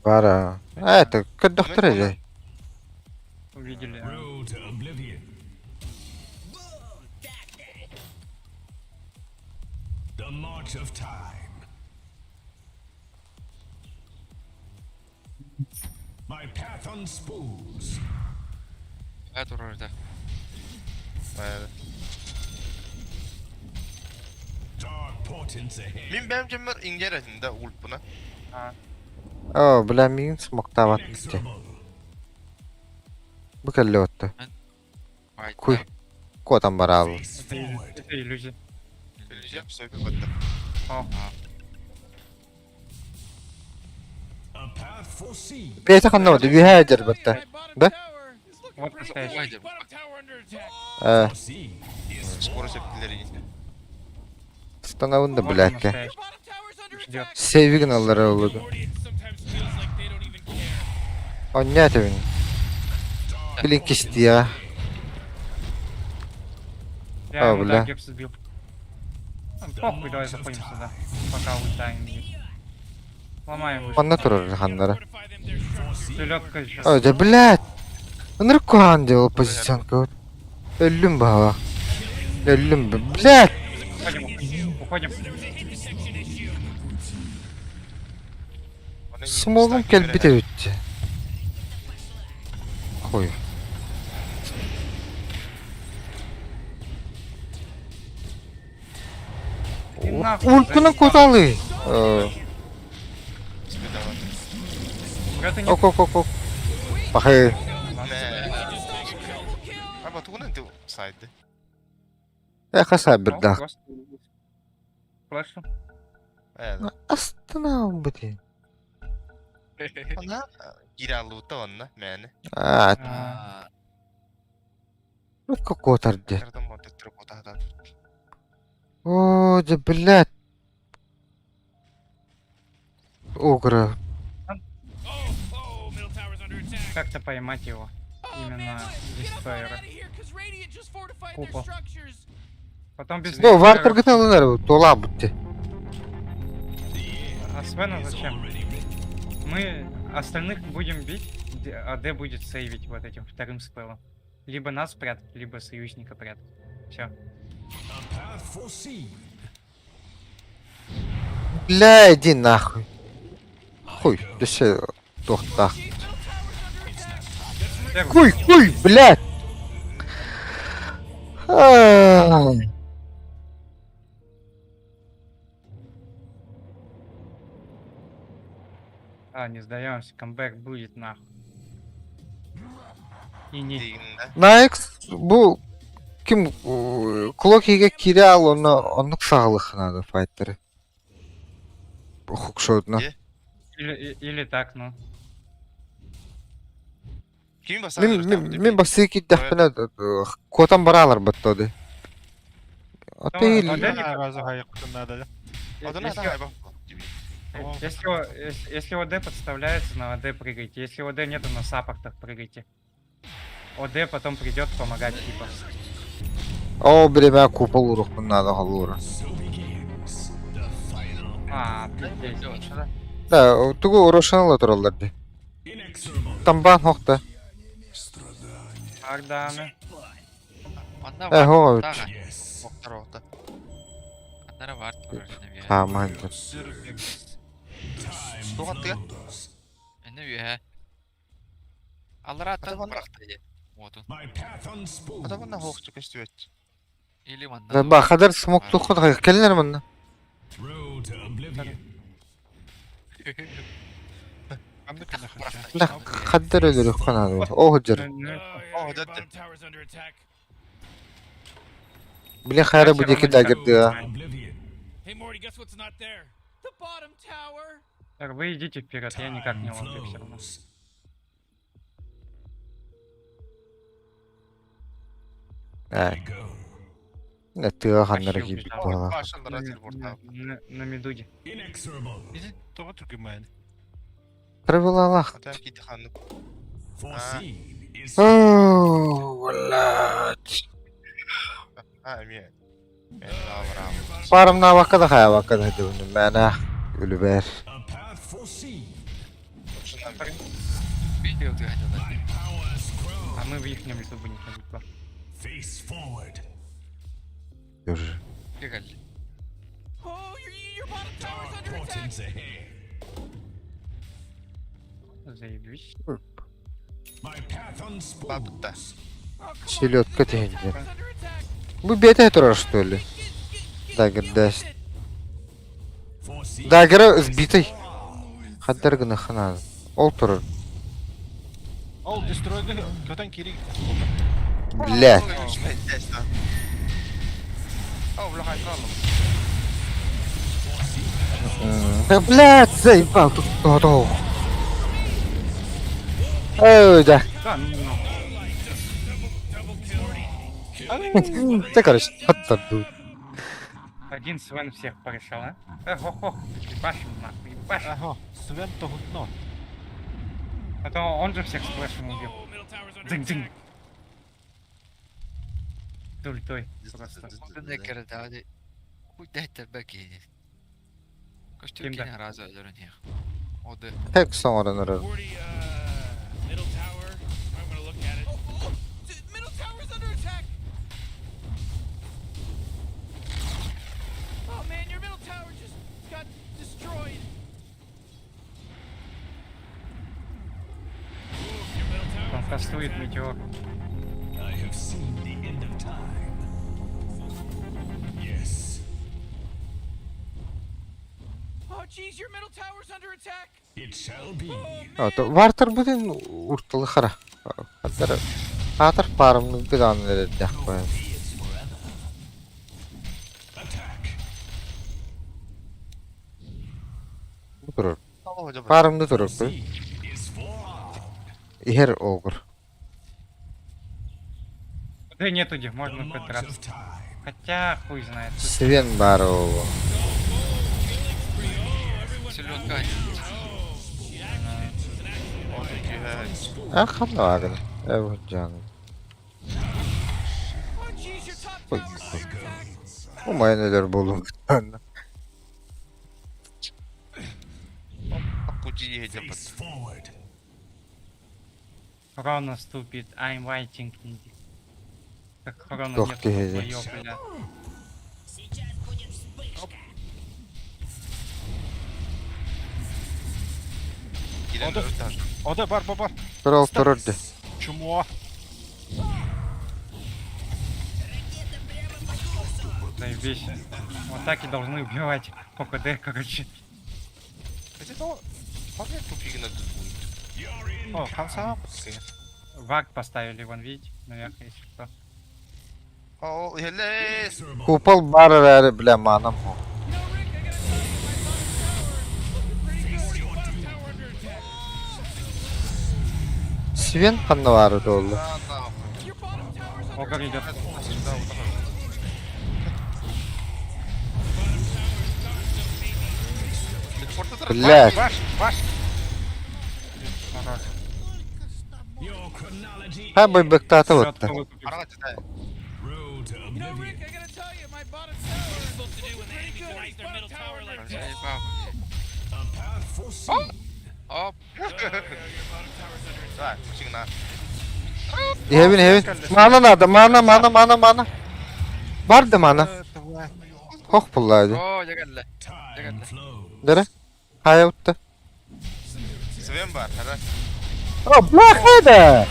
Бара. Это кыддыктыр эже. Увидели. Это вроде. Мен бәмчем бір ингересінде ульт бұна. О, бля, мин смоктават битти. Бу келли отты. Куй. Котан барал. Это иллюзия. Иллюзия, сойка көтті. О, Пейте ханнавады, вихайдер батта. My bottom Да? tower is looking Вот real настоящий. weak. Bottom tower under attack. Скорость ептілері енді. Станавында, вот блядь. настоящий. Bottom tower's under Ждет. attack. Сейвигін аллары олуду. Guardians sometimes feels like they don't even care. Он не атевин. Блин, кисти, а. Я ему бля. гепс сбил. Похуй, давай заходим сюда. Пока ультаем есть. Ломаем выше. Онна турар ханнары. Fortify them their structures. Селедка еще. Ой, да блядь. Ныркуан дел позиционка вот. Ölüm baba. Ölüm be. Блядь. Уходим. Смолum gel bir de öttü. Koy. И нахуй, Ulkunu заебал. kodalı. Брат, ты не Ok ok ok ok. Bakay. Ama tuğun enti saydı. Ya kasa bir Ну, daha. просто флешу. Evet. Astana bu diye. Ona giralıta onna meni. Aa, Aa, utku kotardı. Nereden montetleri kota. Oo, да блядь. Огра. Oh, middle tower's under attack. Как-то поймать его. Именно Get the fuck дестройера. out of here, 'cause Radiant just fortified their Купол. structures. Потом без No, var дестройера. targıtalılar dola bitti. А Свена зачем? Мы остальных будем бить, а Д будет сейвить вот этим вторым спелом. Либо нас прятать, либо союзника прятать. Все. Бля, иди нахуй. Хуй, да все, тохта. Хуй, хуй, блядь. Ай. А, не сдаемся, камбэк будет нахуй. И не. Deyinde. Naix bu kim Cloaky'ga kire al onu sağlıqına da fightları. Bu hukşoduna. Ye. Или так, ну. Kim basar? Min bası ki dahpına kotan baralar battı. Ata Tamam, il. hadi. Разу хайыктын надо. Adına Если, da hayba. если ОД подставляется, на ОД прыгайте. Если ОД нету, на саппортах прыгайте. ОД потом придет помогать, типа. O birime kupal uruk bunlar da halura. А, пиздец. Yok, Da tugu Рошанла turallardı. Tamban hokta. Арданы. onda Ho, var. Daha. Oktar okta. Onlara var. Ne Tamam. Tuğan tığa. bir Allah rahattan Adamlar- bıraktı. Modun. Adamın ne hoğuk çıkış düet. İli manda. Da ba kadar smoklu kod kellerim bunlar. Андык на La kadar ölür kanadı. O hıcır. Oh, Your that- bottom tower's under attack. Bile hayra bu deki da girdi ya. Hey Morty, guess what's not there? The bottom tower. Вы идите вперед, я никак не могу все равно. Evet. Ne tığ hanları Aşağı gibi bir bu hala. Başında razil portal. На медуде. Бизи тоо түргэмэн. Kırıvıla Allah. Ata gidi hanlık. Ooo. Vallaç. Ha emiye. Ben daha var abi. Barımna vakada haya vakada hadi bunu. Bana ölü ver. Şundan beri. Biliyordu hadi. А мы в их лесу будем ходить. ба. Görür. Bir geldi. Oh, your bottom tower's under attack. Заебись. Babıtta. Селедка тенди. Tower's under attack. Bu beta turar что ли? Дагер даст. Дагера сбитый. Хаддар гына хана. Ол турар. Ол дестройды көтөн кири. Блядь. Oh, bırak haykalım. Да блядь, заебал тут кто-то. Ой, да. Да, ну. Да, короче, оттуда. Один Свен всех порешал, а? Хо-хо. Ебашим нахуй, ебашим. Аха, Свен тогутно. А то он же всех сплэшем убил. Oh, middle tower's under Дзынь-дзынь. attack. Тультой. Просто. Modun ne kere hadi. Kuytaytlar belki. Kaç Kimde? Türkiye'nin razı öldürün ya. O da Tek sonra nörer. 40, middle tower. I'm gonna look at it. Middle tower's under attack. Oh man, your middle tower just got destroyed. Your middle tower. Он кастует метеор. I have seen the end of time. Yes, Oh jeez, your middle tower's under attack. it shall be. Ото вартер бүтүн уртулы хара. Хатар хатар парымны bir an verecek koyar. It's forever. Attack. Bu durur. Tamam hocam. Parımda durur. Is forearmed. Иһер огур. Да нету где, The можно march подраться. of time. Хотя, хуй знает. Свен бар ого. Селёдка. А ханна агын. Evet canım. Oh jeez, your top Oy, tower's under attack. Umayın neler buldum. Кучи едем. Face forward. Хроно ступит, I'm waiting. Как хроно Doch, нет die- своё, бля. Gidelim öbür tarafta. O da бар. Kral dururdu. Чмо. Заебись. Вот так и должны убивать по КД, короче. Хотя то вполне тупик на тут будет. О, хамса. Вард поставили, вон, видите, наверх, если что. О, елес. Kupal bar veri bile manam o. You know, Rick, I gotta tell you, my bottom tower is looking pretty good. Your bottom tower under attack. Sven kanna vardı oldu. Your bottom tower's under Огр идет. Блять. Ваш. Хорош. Your chronology. Ha bu bıktata Всё, battı. кто выкупил. Арга читай. Road to You know, Rick, oblivion. I gotta tell you, my bottom tower is supposed to do when the enemy denies their middle tower like this. Заебал. A path foreseen. Оп. Давай, пучигна. Evin. Mana nerede? Mana. Vardı mana. Hoh pullaydı. О, geldiler. Time flows. Dere? Haya uttı. Свен бар, хара. О, блохеда!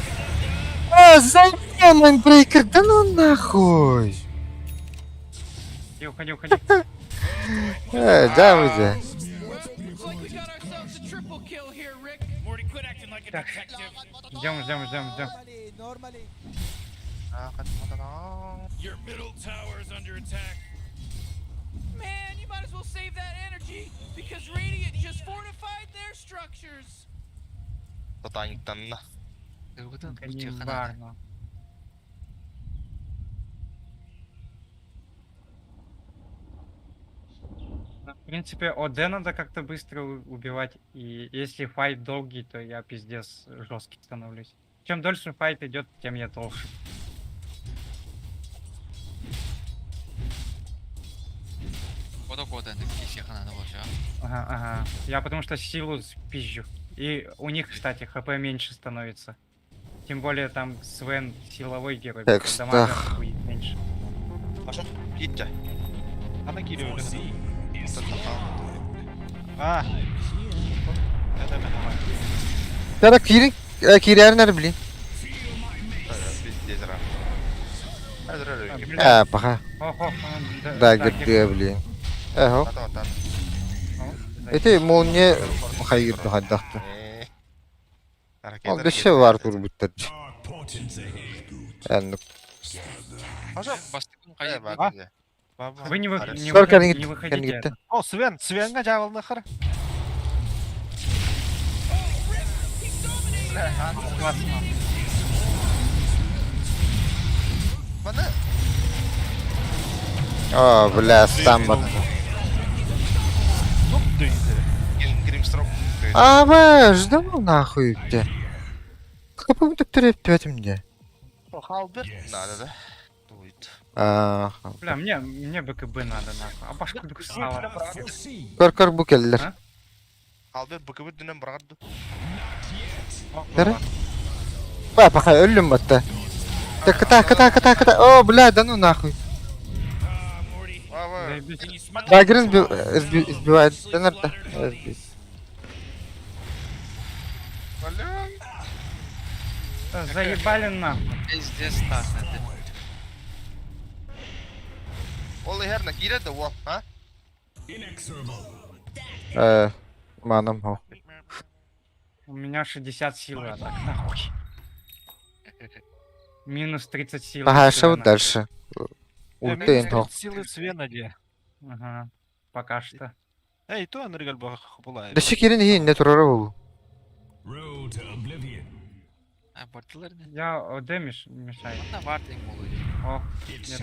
А, заебан брейкер, да ну нахуй! Уходи. Да, уже. Well, looks like we got ourselves a triple kill here, Rick. Morty, quit acting like a detective. Ждем. Your middle tower is under attack. Man, you might as well save that energy because Radiant just fortified their structures. Тотаниктан. Кыргыздан Каним Кыргызча бар, хана. но. Ну, в принципе, ОД надо как-то быстро убивать. И если файт долгий, то я пиздец жесткий становлюсь. Чем дольше файт идет, тем я толще. Ода кода киси хананы болчу. Ага. Я потому что силу спизжу. И у них, кстати, хп меньше становится. Тем более там Свен силовой герой. Так, дамага стах. будет меньше. Пошел. Едьте. Ана geliyor. Foreseen is Ha. Ne demek ama. Ya da Kiri nerede bileyim? Пиздец, ра. Ha, baka. Ох, Da girdi bileyim. Eho. Ата. Ete molnya hayırdı haddaktı. Al dışı var tur bitti. dark portents ahead. Yani Пошел. Бастыкын Ай, кайып. бар. Вы не Сколько выходите. они Не выходите. gitti. O Sven'ga cevabını kır. Классно. Bana. Aa, bля, сам бak. Гримстрок. Aba, ждем нахуй где. Kapımı tüptürüp tüvetimde. Халбер. Надо, да? Дует. Ага. Бля, мне БКБ надо, нахуй. А башку дуксала. Kör bu geldiler. Ha? Albert bıkıbı dönem bıraktı. Nere? Bak bak ölüm battı. Ката. О, бля, да ну нахуй. Morty, Var. Заебись. can you smell Багрин избивает. Да надо. Блин. Заебали нахуй. Пиздец так это. Oğlum her ne girer de o. Ha? Манам хо. У меня 60 силы, а так нахуй. Минус 30 сил. Ага, что вот дальше? Ультейн хо. Силы Свена де. Ага. Пока что. Эй, то анрыгал бах булай. Да шекерин хин не турара болу. Ha bortlar ne? Я ОД мешает. Bunda var tek oluyor. О, нет.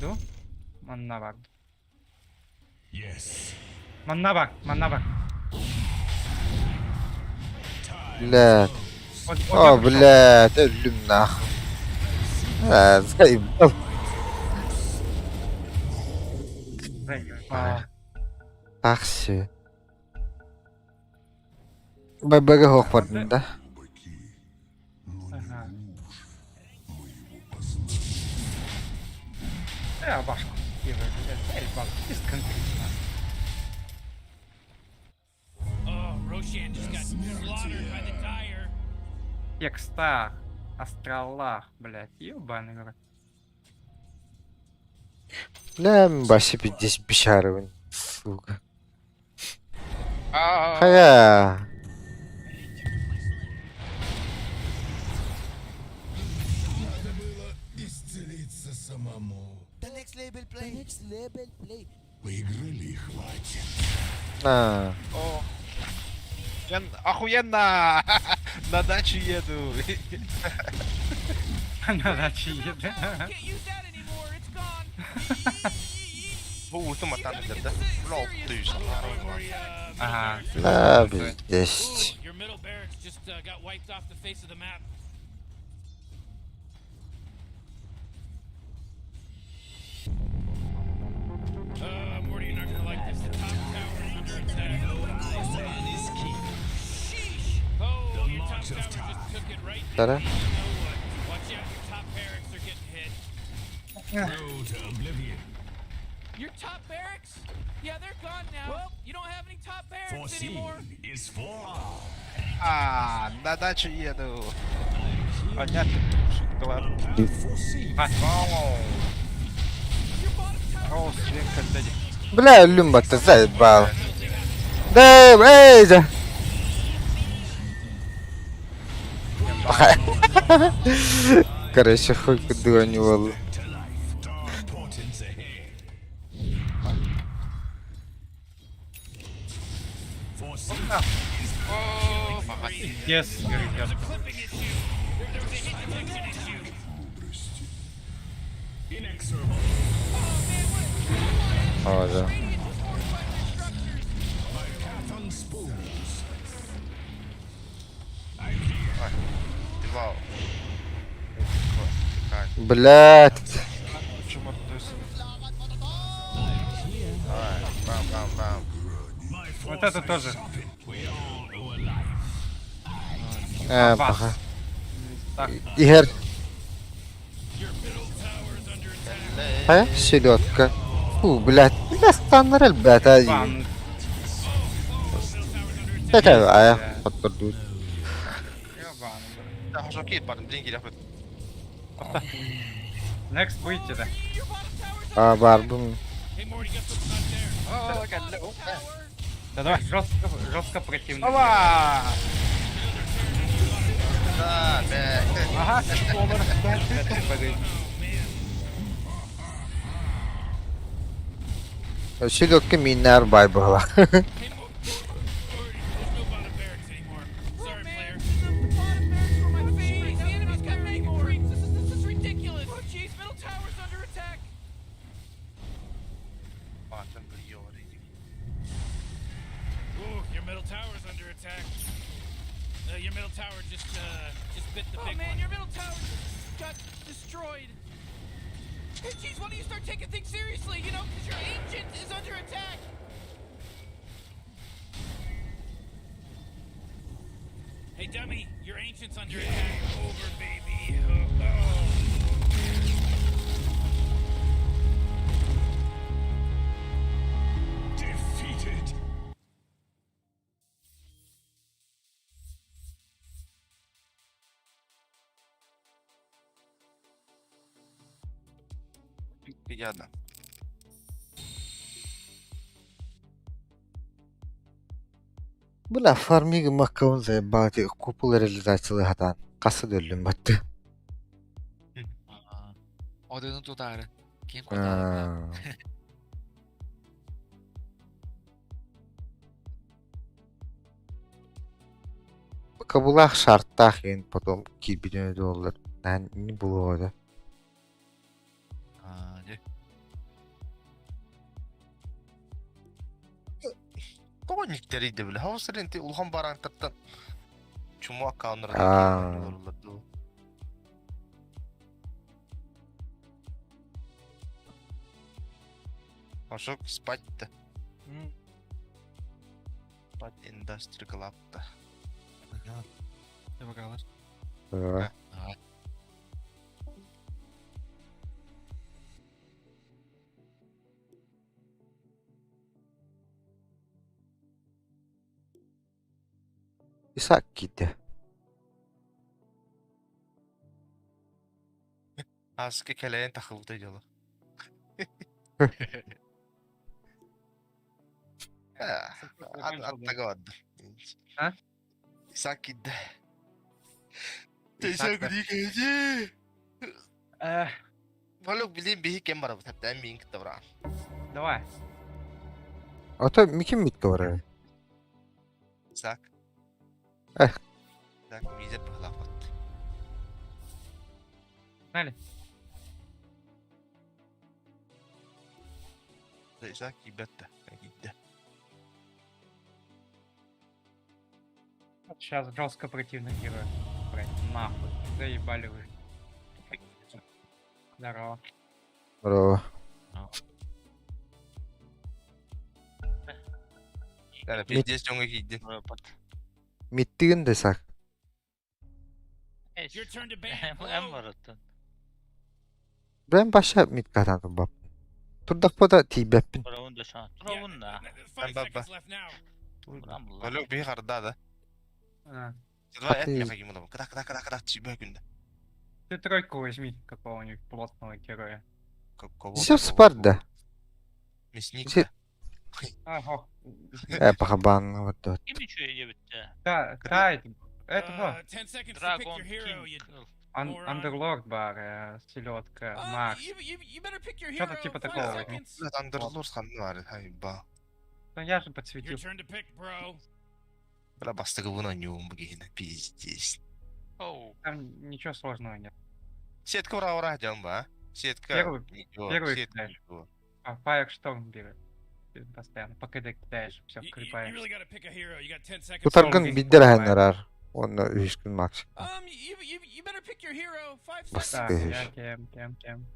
Ду? Манна бар. Манна бар. Блядь. Вот, О, вот, блядь, ölüm нахуй. Заебал. заебал. Ах, все. ББГ хохвардын да? Ага. Башку. Заебал. Бесконкретно. Oh, Roshan just got slaughtered by the tire. Текста. Астралах, блядь. Ёбаный в рот. Бля, баши пиздец бишаровын. Сука. Aa. Хая. А, О. Охуенно! На дачу еду. На даче еду. Can't use that anymore. It's gone. Bu ultim atan dedi. Ulan 600 Ага. да, пиздец. Your middle barracks just got wiped off the face of the map. Morty, you're not gonna like this. The top tower is under attack. Sheesh! Oh, your top tower just took it right. Tara. You know what? Watch out, your top barracks are getting hit. Your top barracks? Yeah, they're gone now. Well, you don't have any top barracks anymore. На дачу еду. Понятно. Шутка, ладно. Your bottom tower. О, свинка, дядя. Бля, ölüm battı, заебал. Да, эй, да. Короче, хуй куда не волу. Oo, bak. Yes, ребят. Clipping issue. There was a hit detection issue. О, да. Вау. Блядь. Почему относится? Бам. Вот это тоже. А, Бас. пока. Так, Игорь. А, селедка. Фу, блядь. Достану, ребята. бан. Это, а я подпорду. Ёбаный, Ya hoşuma git bari. Bilin gir yapın. бля. Next будете, да? А, барбун. Hey, Morty, guess what's not there? Oo, gel. Oh, Да давай. Жестко противно. Ова! Da be. Ага, Селедка минар байбала. There's no bottom barracks anymore. Sorry, player. My face! The enemy's got many more! This is ridiculous! Oh, jeez, middle tower's under attack! Bazen biliyor orayı. Ooh, your middle tower's under attack. Your middle tower just bit the big one. Oh man, your middle tower got destroyed. Hey, geez, why don't you start taking things seriously? You know, because your ancient is under attack. Hey, dummy, your ancient's under attack. Over, baby. Defeated. Ясно. Бula фармиги маккаун заеббаати купул реализациялы хатан. Касы дөллүм батты. Odunu tutarı. Kim kurtardı? Кабулах шарттах ен потом кирбиден доллар. Нан не было да. Не. Тониктер иде биле. Хаусренти улхан барантаттан. Чума аккаунтlara da. Ошок спать-то. Спать Industry Club'та. Ne bakalım. Исак gitti. Aski keleğin takıldı yola. Attaga vardı. Ha? İshak gitti. İshak da. geldi. Э, Valok bildiğin bir hikem var bu tabi. En büyük kitle var. Давай. Ото миким митке барар. İshak. Eh. İshak bize pıhlak attı. Погнали. İshak gitti. Gitti. Сейчас жестко противных героев. Брать нахуй. Заебали вы. Здорово. Bro. Yani pidesi çok iyiydi. Mittigin de sak. Your turn to ban. En varatın. Ben başa mit katan bab. Turdak poda tibeppin. Buravun da şan. Buravun da. 5 baba. seconds left now. Buram bulam. Valok bir karda da. А, Sıra et Hadi. yakayım adamı. Kıdak çiğbe günde. Ты тройку возьми какого-нибудь плотного героя. Все спарда. Misnik Şey- de. Ого. Пахабан вот тут. Kim içiyor ya bitti? Да, этого. 10 seconds to pick Dragon your hero. King. You, Андерлорд бар, селедка, Макс. you better pick your Что-то hero. типа 5 такого. seconds. Evet Underlord kanı var. Hay ba. Ну я же Your подсветил. turn to pick, bro. Böyle bastığı bunu oynuyorum bu gene. Pizdiz. Oh. Там ничего сложного нет. Сетка вра canım ba. Сетка. Первый Сетка. кидаешь. А Firestorm берет. Ты постоянно. Пока ты кидаешь, все You вкрепаешь. really gotta pick a hero. You got 10 seconds. Tutargın Sol bidder link haynlar ar. Onu 3 gün maksimum. You better pick your hero. 5 Bas. seconds. Так, Скажешь. я кем.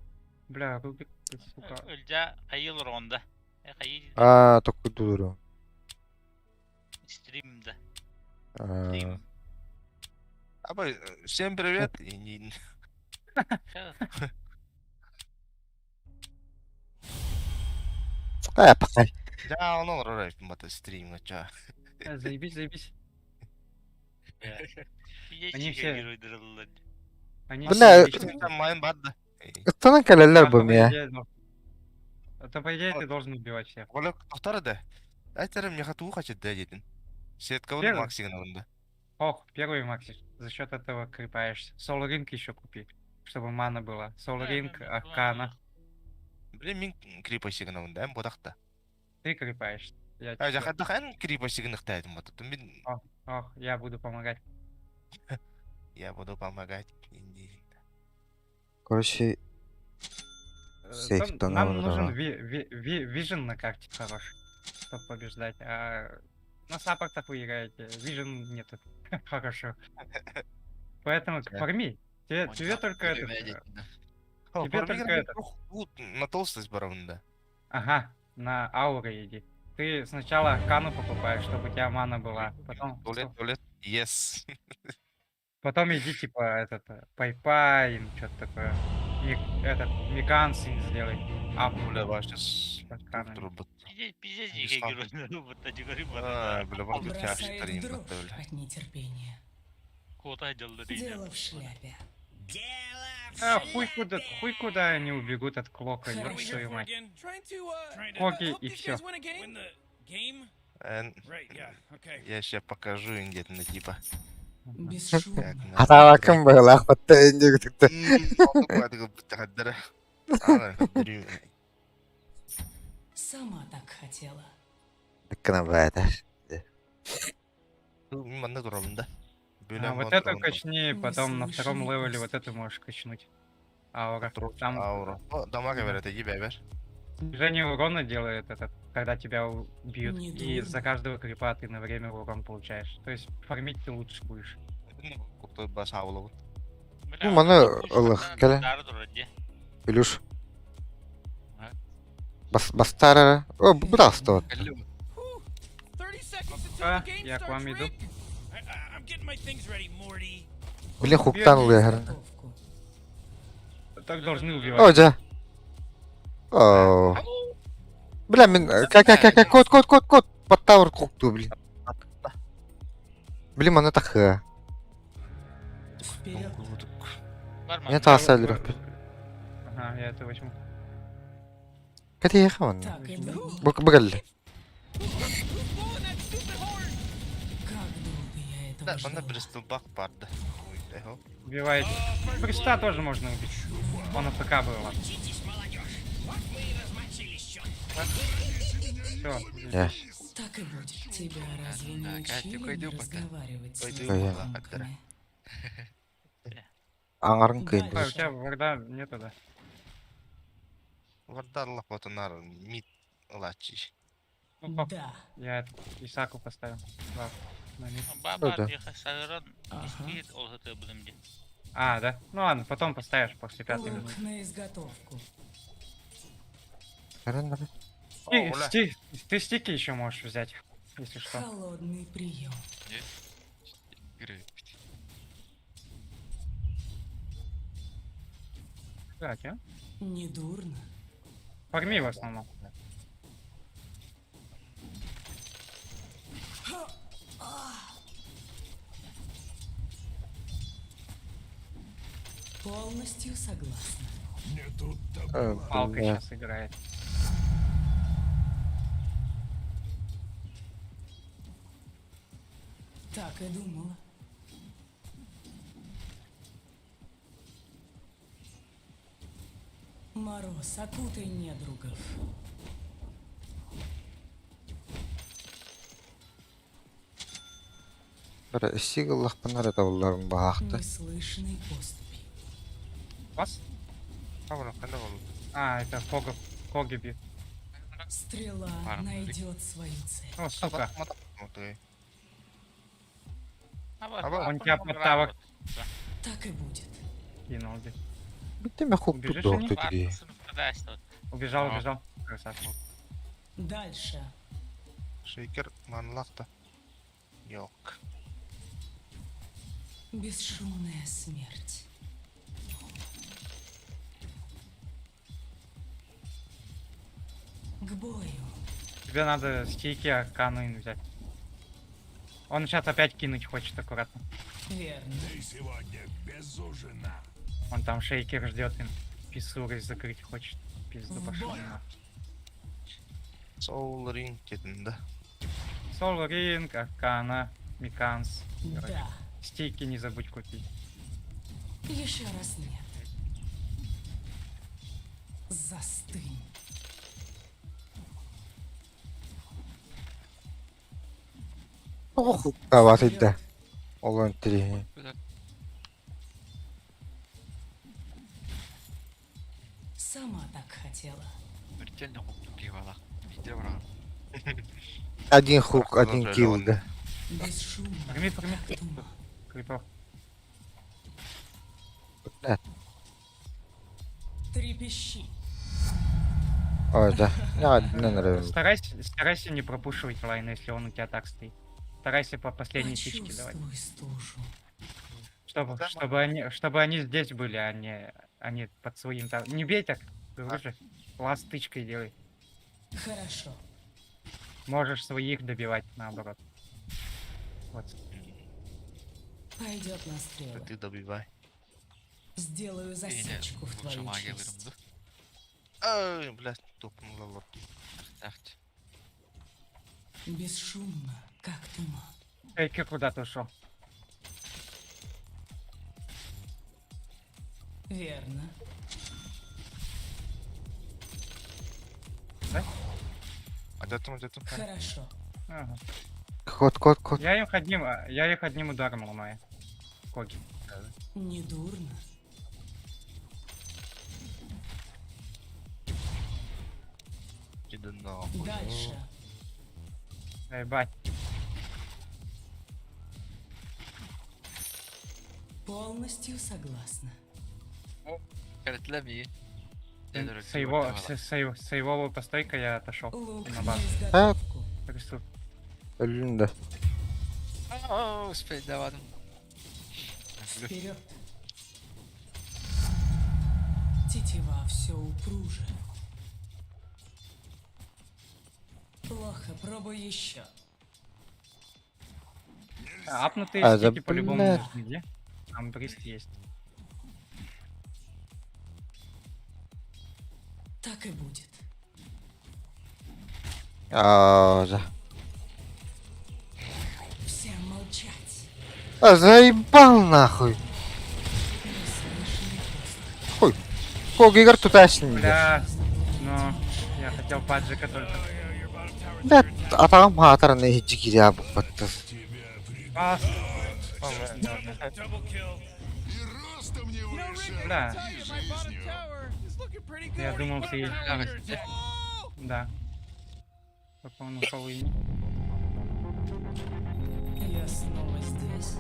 Бля, Рубик, ты, сука. Ölce ayılır onda. Ayıl Aa toku durum. stream'de. Aa, Stream. Abi всем привет. И пахай. Ja, он olur мата стрим нача. Заебись, заебись. Bir Они de все- геройдırırlar. Они Бля, все лично- Sen mayın badda. Ittanan kaleler А, bu по ya. идее, ну, это по идее ты должен убивать всех. Ola doktor da. Aytarım ne hatu kaçı da dedin. Сетка Первый? Максига надо. Ох, первый Максиш. За счет этого крепаешься. Soul Ring еще купи, чтобы мана была. Soul Ring, Аркана. Блин, мен крипасига надо, hem бодакта. Ты крепаешься. Я, А тебе- жахада хан крипасига нахтайдым бата. Мен Ох, я буду помогать. я буду помогать. Короче, Сейф, Там- то нам надо, нужен да. вижен на карте хороший, чтобы побеждать. А на саппортах вы играете, вижен нету. Хорошо. Поэтому Да. фарми. Тебе только этот... Тебе только этот... На толстость барабанда. Ага, на ауре иди. Ты сначала аркану покупаешь, чтобы у тебя мана была. Туалет. Yes. Потом иди, типа, этот, пайпай, что-то такое. Этот, микансин сделай. Бля, баш сейчас Арканой. турбут. Пиздец, Не я стал. говорю, вот эти говорю, Бля, баш тут тяжко Бросает тарим дрожь бля. от нетерпения. Кота делал Дело в шляпе. Хуй куда они убегут от Клока, ёб Хорошо. твою мать. Trying to Хоги help и these всё. guys win a game? Win the game? Right, yeah, okay. Я сейчас покажу им где-то на типа. Бесшумно. Хатаға кім был ақпатта ендегі тікті. Сама так хотела. Діккіна бәді. Мында турабында. Вот эту качни, потом на втором левеле вот эту можешь качнуть. Аура. Там Аура. Дамага берет, иди бебер. движение урона делает этот, когда тебя бьют. Не И дурно. за каждого крипа ты на время урон получаешь. То есть фармить ты лучше будешь. Куртой бас аула. Ну, мана ылық келе. Илюш. Бастары. О, бұраста вот. 30 seconds until А, the game я к starts, вам иду. Rick. I'm getting my things ready, Morty. Блин, хуктан ұлы Готовку. Так должны О, убивать. жа. О. Бля, мен... Код. Паттауыр құқту, блин. Блин, мана тақы. Вперед. Мен тағысы әлірек. Ага, я это возьму. Кәте еқа мана. Так и думал. Бұгыл. Who's blowing that stupid horn? Как долго я этого Да, мында ждала. бір стылбақ барды. Эхо. Убивает. Приста тоже можно убить. Он на ПК был. Все. Я. Так и будет. Тебя разве не Так, а учили ты не пойду пока. разговаривать с Пойду незнакомками? Аңарын Ой, күйін. у тебя варда нету, да? Вардарлық ботынар мид лачиш. Ну, хоп, Да. я Исаку поставил. Да, на мид. Баба, да. я сайран, Ага. искит, олгаты будем делать. А, да? Ну ладно, потом поставишь после пятой минуты. Лук на изготовку. Ты стики еще можешь взять, если что. Холодный прием. Так, а? Недурно. Фарми в основном. Полностью согласна. Палка сейчас играет. Так и думала. Мороз, окутай недругов. Бір сигыллах панар это оларын бағақты. Неслышной поступи. Вас? Аура, қанда бол? А, это Коги бьет. Стрела Пара. найдет свою цель. О, сука. Он тебя подтавок Так и будет. кинул. Где. Біттеме хук Убежишь тут они? доқты Убежал, А. убежал. Красавчик. Дальше. Шейкер манлақты. Йок. Бесшумная смерть. К бою. Тебе надо стейки аркану взять. Он сейчас опять кинуть хочет аккуратно. Верно. Он там шейкер ждет им. Писсурой закрыть хочет. Пизду пошел. Soul Ring кетінде. Сол Ринг, Аркана, Миканс. Да. Стейки не забудь купить. Еще раз нет. Застынь. Дават идді. Ол өнттірі. Сама так хотела. Смертельно убивала. Иди враг. Один хук, один килл, да. Бесшумно. Прими, прими. как туман. Крипов. Трепещи. Ой, да. Я не нравится. Старайся не пропушивать лайн, если он у тебя так стоит. Старайся по последней фичке давать. Почувствуй стужу. Чтобы они здесь были, а не под своим там. Не бей так, говорю же. Ластычкой делай. Хорошо. Можешь своих добивать наоборот. Вот. Пойдет на стрелы. Ты добивай. Сделаю Yine засечку в vuruşa твою magiye честь. vurumdu. Ай, блядь, топнула вот. Yaxşı. Бесшумно, как туман. Эйки куда-то ушел. Верно. Отойдем. Хорошо. Ага. Кот. Я их одним ударом ломаю. Коги. Недурно. Иди нахуй. Дальше. Ебать. Полностью согласна. Keretlem iyi. С его постойка я отошел. Лук На на базу. изготовку. Рисуй. Önünde. Ooo spelllemedim. Вперед. Тетива все упруже. Плохо, пробуй еще. Апнутые А, стики да по-любому бля. нужны, где? Там брист есть. Так и будет. Да. Всем молчать. Заебал нахуй. Хуй. Сколько игр тут ясен. Бля, но я хотел паджика только. Да, атагам хатарны хиджи киря букватты. Пас. Double kill. Бля, My bottom tower is looking pretty good. я думал ты... Evet. Да. Только он ушел и... Я снова здесь.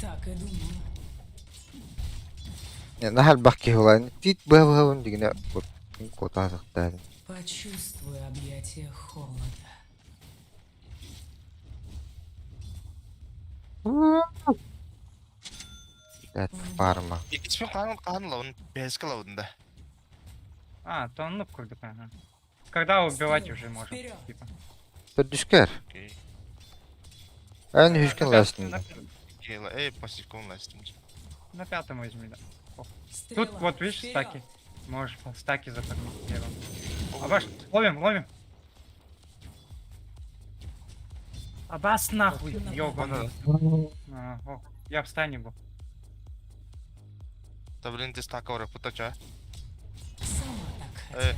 Так и думала. Нахал бахки хулайн. Тит бэвэвэн дигнэ. Кота сахтадын. Почувствуй объятие холода. Evet, парма. İkisi kan laun, beska launda. А, то он нуб курдук, ага. Когда убивать уже можем, Вперед. типа. Тут düşker. Окей. En hüskün lastin. Кейла, пассивком ластим. На пятом возьми, да. Стрела. Тут вот видишь Вперед. стаки. Можешь по стаки запомнить первым. Абаш, ловим. Абас нахуй, ёбаный. О, я в стане был. Да блин, ты стака вора путача. Сама так Э. хотела.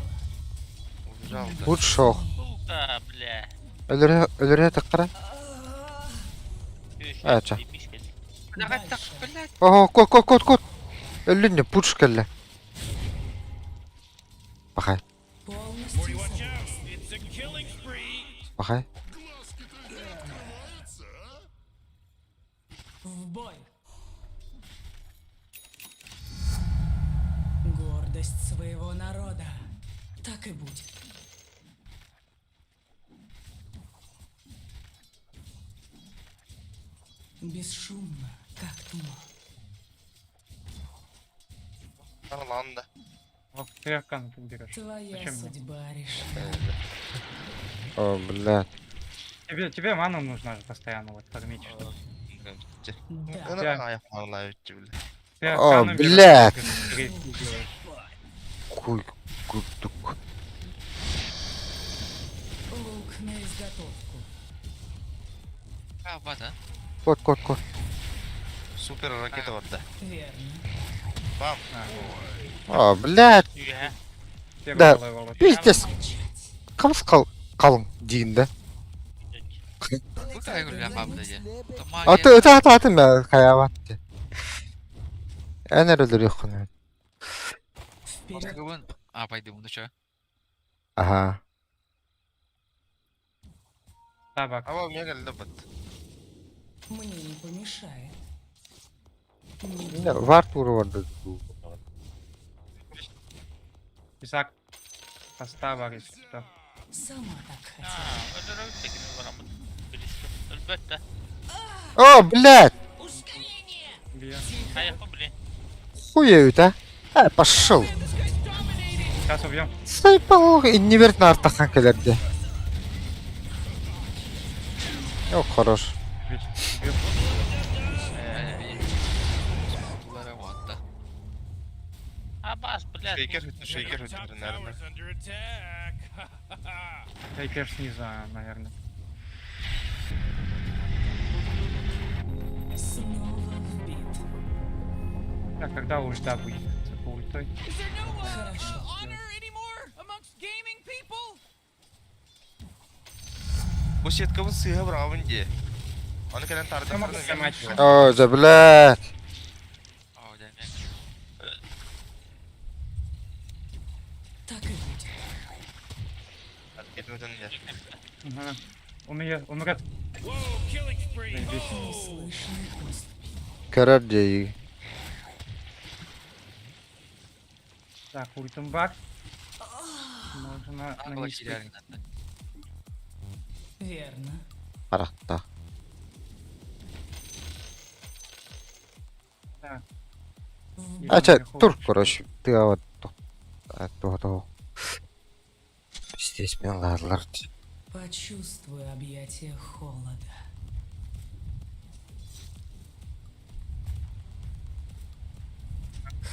Убежал, да. Vur şok. Сука, бля. Ölüre tıkıra. Evet, can. Блядь, так, блядь. Oho, kod. Ölünce puç kelle. Bakay. Полностью согласна. It's a killing spree. Bakay. В бой. Гордость своего народа. Так и будет. Бесшумно, как туман. Kan launda. Вот ты аркан берешь. Твоя Зачем мне? судьба решена. О, блядь. Тебе ману нужно же постоянно вот фармить что. Да. Ana ayaklarla ötçü bile. Ты О, арканом берешь, блядь. грейпки делаешь. Kuy kurduk. Лук на изготовку. Ha var da. Kod. Süper raketi var da. Верно. Bam. О, блядь. Yühe. Первый Да. левел. Пиздец. Молчать. Kalız kalın diyinde. Bu kadar gül yapam dedi. Atın ya kayavat. En öldürüyor konu. Вперед. Bugün apaydı bunu şu. Aha. Табак. Ama mega geldi bat. Мне не помешает. Ne var turu vardı. Исаак. Поста var işte. Сама так Ha, хотела. öldürür tekini var ama. Birisi. Elbette. О, блядь! Бьё. Ha yapma bile. Хуеют, а? Пошел. Сейчас убьем. Saypalı инверт артахан келерди. Yok хорош. Бьё. Bunlara bu hatta. Ha bas блядь. Шейкер өтір, наверное. Towers under attack. Тейкер снизу, наверное. Снова вбит. Так, когда ульта будет? По ультой. Is there no Хорошо. honor anymore amongst gaming people? Bu сеткабыз сыйға бұрағын де. Оны кәлен тарды. Tamam, снимать его. О, за блядь. Aa demek. Так и будет. Кетмеден де. Ага. Умрет. Whoa, killing spree. Заебись. Неслышный хвост. Karar diye. Так, ультимбак. Можно Akla нанести. girer zaten. Верно. Karakta. Так. Вбит. Aça dur короче. Ты вот. То. Здесь меня ладлар. Почувствуй объятие холода.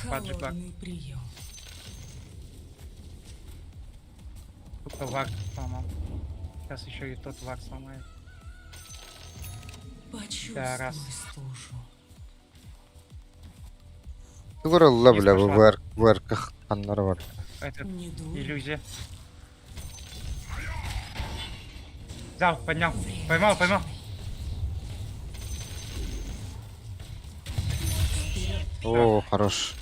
Паджик, так. Холодный прием. Только вак сломал. Сейчас еще и тот вак сломает. Почувствуй раз. стужу. Görüldü bile bu başlar. verkık anları var. Этот, Не дуй. иллюзия. Взял, поднял. Поймал. О, хорош.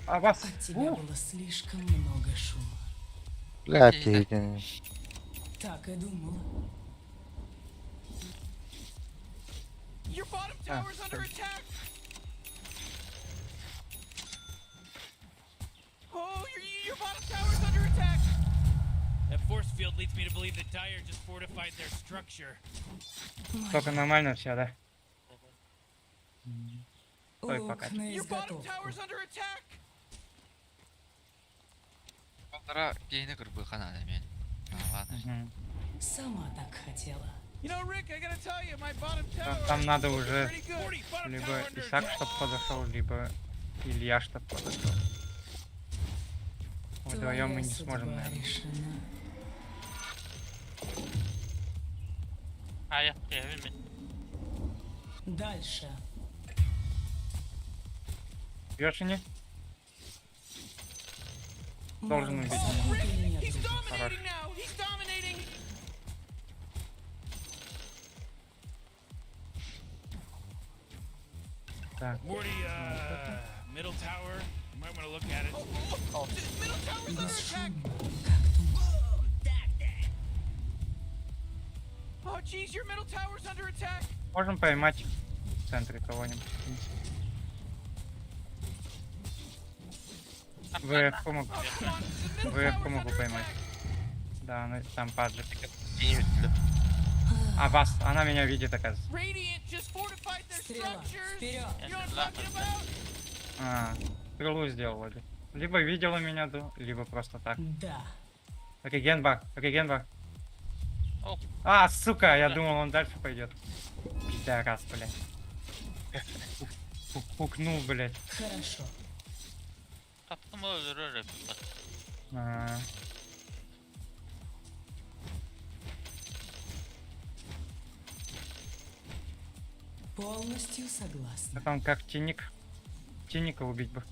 А вас. От тебя было слишком много шума. Блядь, един. Так и думала. Your bottom tower's under attack. Oh, your bottom tower's under attack. That force field leads me to believe that Dire just fortified their structure. Только нормально все, да? Стой, Лук пока. на Your bottom изготовку. tower's under attack. Onlara geyini kırpıyor kanada men. Ha, ладно. Мгм. Сама так хотела. You know, Rick, I gotta tell you, my bottom tower. Там надо is уже pretty good. Bottom либо tower under Исаак, attack. чтоб подошел, либо Илья, чтоб подошел. Вдвоем мы Твоя не сможем, судьба наверное. решена. Ha yap evim mi? Дальше. Бьешь и не? Должен Малыш, убить. ты меня He's тут. dominating now. He's dominating. Так. Morty, middle tower. You might want to look at it. Oh, middle tower's under attack. Oh, jeez, your middle tower's under attack. Можем поймать в центре кого-нибудь. в принципе. ВФ могу, Oh, come on. The middle ВФ tower's могу under поймать. attack. Да, ну, там паджик. Кейін өттілі. А вас, она меня видит, оказывается. Radiant just fortified their Стрела. structures. Вперед. You know what I'm talking about? А, стрелу сделал вроде. Либо видела меня, либо просто так. Да. Регенбах. О. А, сука, я думал, он дальше пойдет. Пидорас, блядь. Пукнул, блядь. Хорошо. Tatlımı öldürür hep. Bak. А, Полностью согласна. там как тенник. Тенника убить бы.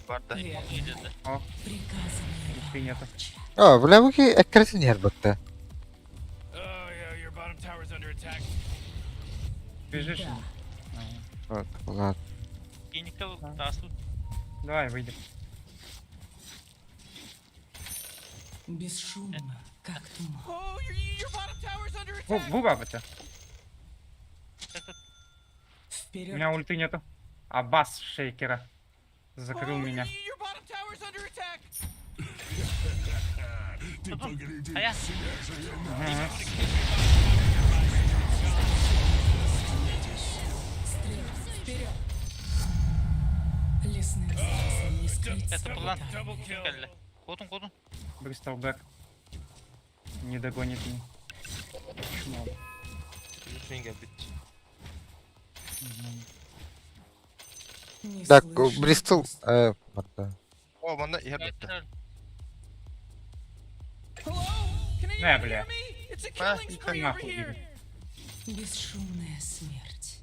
Var da. Верно. İyice de. Приказывай. Принято. Aa, bu bu ki ekretin yer baktı. Oh, yeah, your bottom tower's under attack. Бежишь? Да. А, Evet, ulan. Klinikal tasıl. давай, выйдем. Бесшумно, как туман. Oh, your bottom tower's under attack. Буба бы-то. У Вперед. меня ульты нету. А бас шейкера закрыл Oh, меня. Your bottom tower's under attack. Ая. Мгм. Стрела. Вперед. Лесным зайцем не скрыть Это свои план. тайны. Келли. Кодун. Бристол бэк. Не догонит меня. Чмо. Лифинге бит. Мгм. Не Так, слышно Бристол... пусто. Мында. О, манда я битті. Hello? Can anyone Не, бля. hear me? It's a А, killing иди spree over нахуй, here. Бесшумная смерть.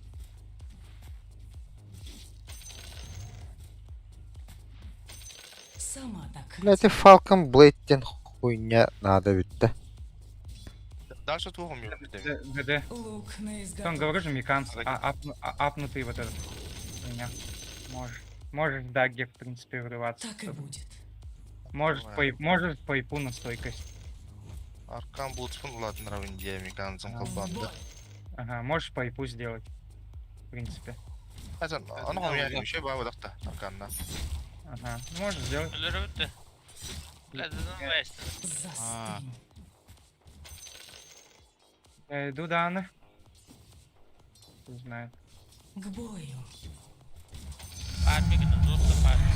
Сама так Блядь, и Falcon Blade хуйня надо ведь-то. Дальше твого мимо. ДД. Лук на Он изготовку. говорю же, Миканс, апнутый вот этот. Меня. Можешь даггер, в принципе, врываться. Так и будет. Можешь Давай. можешь по ипу на стойкость. Аркан бултфун улатын равенде меканизм В кылбанды. бой. Ага, можешь по ипу сделать. В принципе. Азан, аны хомя еще ба вадакта арканна. Ага. Можешь сделать. Өлері өтті. Ләзіздің бәсті. Застынь. Я иду, Дана. Не знаю. К бою. Пармигінің жоқты пармиг.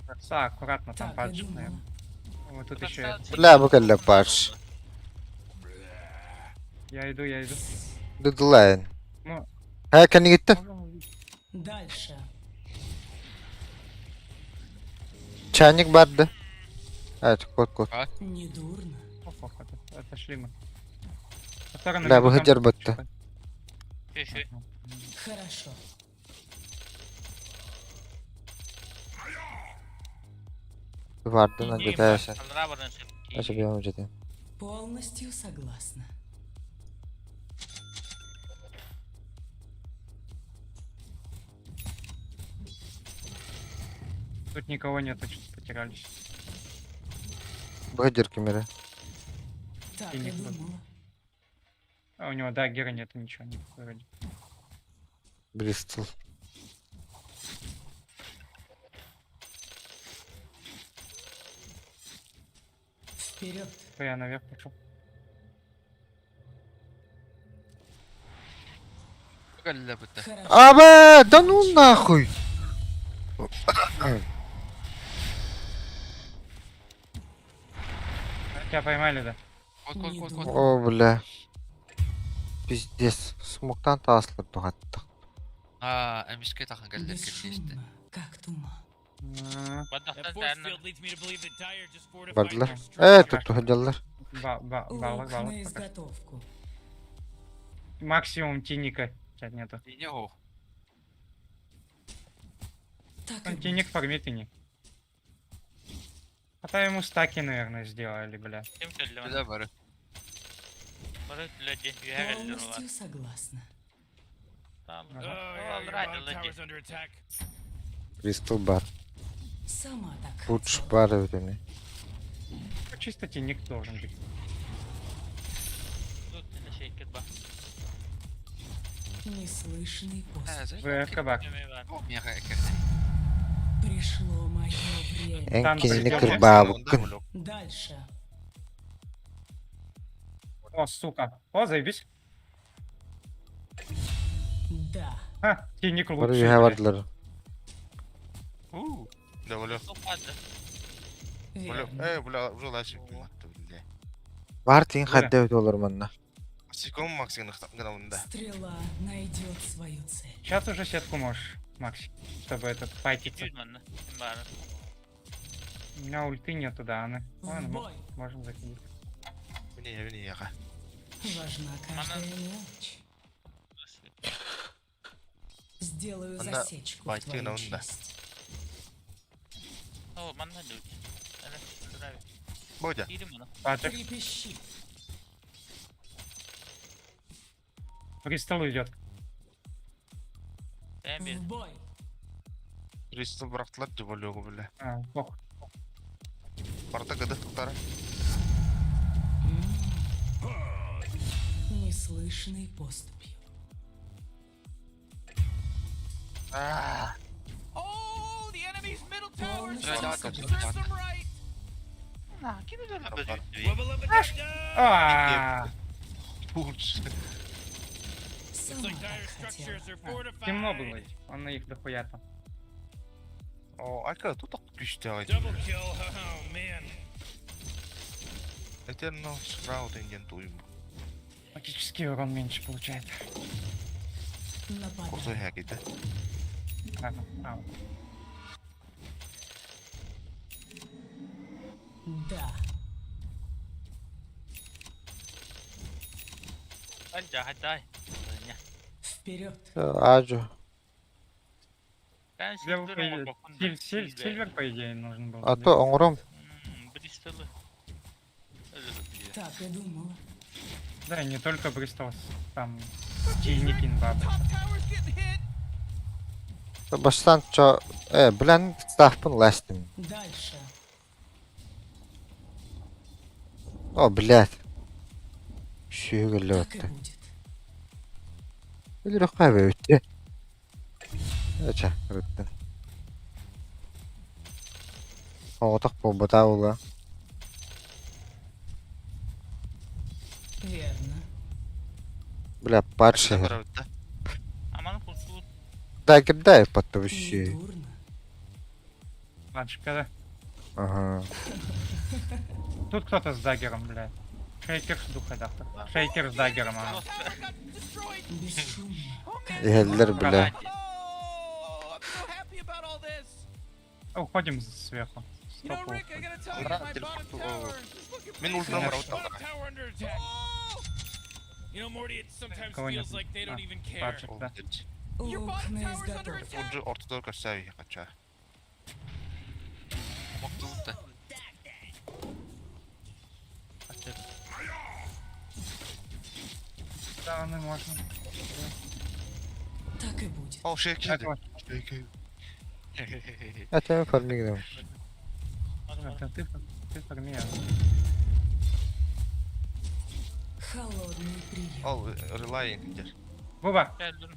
Краса, аккуратно там Так и падаешь, думала. наверное. Вот тут еще Бля, буквально парш. я иду. Дудулайн. Ну, Kan ni gittin? можем увидеть. Дальше. Çaynik vardı. Evet, kod. Недурно. Оп, отошли мы. Со стороны Да, меду там выходер бытты. что-то. Шүй. Ага. Хорошо. Vardı lan Iyiyim dedi ben. sen. Kaldıra barın sen. Nasıl bir önce de. Полностью согласна. Тут никого нету, что-то потерялись. Выходер камеры. Так И и не думала. А у него даггера нету, ничего нет вроде. Бристол. Вперед. Я наверх пошел. Келли бітті. Хорошо. Абе, да ну нахуй. Тебя поймали, да? Код. О, бля. Пиздец. Смоктан таслып тугаттык. Әмішке тақын келдер келдешті. Бесшумно, как туман. Баддақтан That force тәрінің. field leads me to believe that Dyer just fortified Бардылар. their structure. Тут тугадалар. Баллах, Лук на пока. изготовку. Максимум тиника тебя нету. Дейне о. Так и Он будет. тиник фармит и не. Хотя ему стаки, наверное, сделали, бля. Кем келді Біле мұны? бары. Бары тіледі. Үйәр әлдер олар. Полностью согласна. Tamam. Oh, yeah, your Alright, bottom Lady. tower's under attack. Бристол бар. Сама так Пуч хотела. бар ödemi. Ну, чисто тиник должен быть. Тут не шейкет ба. Неслышный поступ. ВФК бак. Yemeği var. О, мега екерді. Пришло мое время. En kinini Там kırbağı Onda bıkkın. blok. Дальше. О, сука. О, заебись. Да. Ха, тиник лучше. Barı блядь. vardılar. Да, бля. Topladı. Бля, Верно. бля, уже лачи. Бля. Var tiyin hadde öde olur manna. Секунд максимум гана бunda. Стрела найдет свою цель. Сейчас уже сетку можешь, Макси, чтобы этот файтиться. Yüz mü? Kim bari? У меня ульты нету, да, она. В Ладно, бой. можем закинуть. Біне, яға. Важна каждая мелочь. Сделаю Она засечку в пойти твою на унда. честь. О, bana dövüş. Evet, здравия. Бодя. Yedim onu. Патрик, Трепещи. Кристалл идет. Ben В bir. бой. Ристал бұрақтылар жібалуғы бля. А, похуй. Барта гады тұқтары. Неслышной поступью. Oh, the enemy's middle tower is Полностью да, согласна. serves them right. Пуч. Сама так хотела. Темно было. Он на их дохуя там. О, Айка, тут так күшті ағайды. Double kill. Oh man. Eternal Shroud деген туйым. Магический урон меньше получает. Курсой Нападай. хәкейді. Ага, ау. Да. Anja, hadi. Вперед. Аджу. Ben Тебе şimdi durma bakın. Сильвер, по идее, нужен был. А то оңром. Bristol'ı. Öyle bir Так и думала. Да, и не только Бристол, там Тинникин баба. Top tower's getting hit. Баштан чо... Білән стафпын ләстім. Дальше. О, блядь. Шүйгілі Так и өтті. будет. Білері қайбе өтті. Ача, кірітті. Оғытық бұл бұта ұлы. Верно. Бля, парши. Бір өтті. Aman kurtul. Да, кидай потты вообще. Недурно. Мальчика, да? Ага. Тут кто-то с даггером, блядь. Шейкер с духодавтор. Шейкер с даггером, ага. Tower got destroyed. Бесшумно. Егелдер, бля. Oh, I'm so happy about all this. Уходим сверху. You know, Стоп, Rick, I gotta tell you, Брат, my ты bottom что, tower is looking Мен pretty ультram good. бар өтті. Bottom tower under attack. You know, Morty, it sometimes Кого feels нет? like they don't А, even care. Паджик, Ол да. бітеді. Your Лук bottom на tower's under изготовку. attack. Оджы ортада көрсәві қача. Мактылыкта. Да, ну можно. Так и будет. О, шейк Так, келді. вот. Әтеме фармигдем. Это ты формируешь. Холодный прием. Ол, релай еңдер. Буба, Gel dur.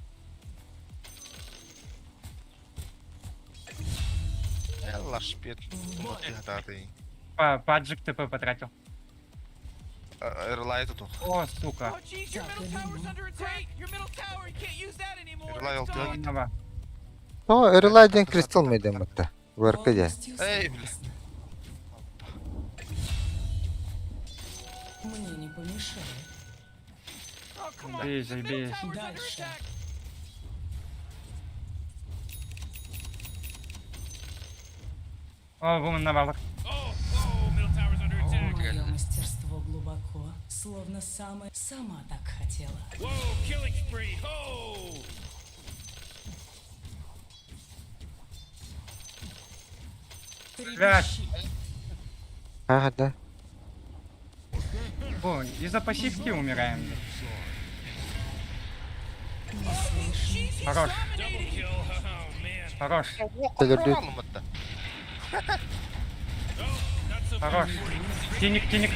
Элла шпет. Ұмытты хатады. паджик ТП потратил. Релай тут. О, сука. Oh, jeez, your Так, middle я tower's думаю. under attack. Your middle tower, you can't use that anymore. Rely It's on gone. Нова. О, Эрлайден кристал мейдем бұтты. Варқы де. Полностью Эй, согласна. Мне не помешает. Oh, come on. Бей, The middle бей. tower's under Дальше. attack. О, вумен на валах. Oh, middle tower's under attack. Мое мастерство глубоко, словно сама так хотела. Whoa, killing spree. Oh! Блядь. Трепещи. Ага, да. О, из-за пассивки умираем. Неслышный. Хорош, Double kill. Oh, man. хорош, Тәлерді. Алымытты. Not so хорош. Тиник, тиник,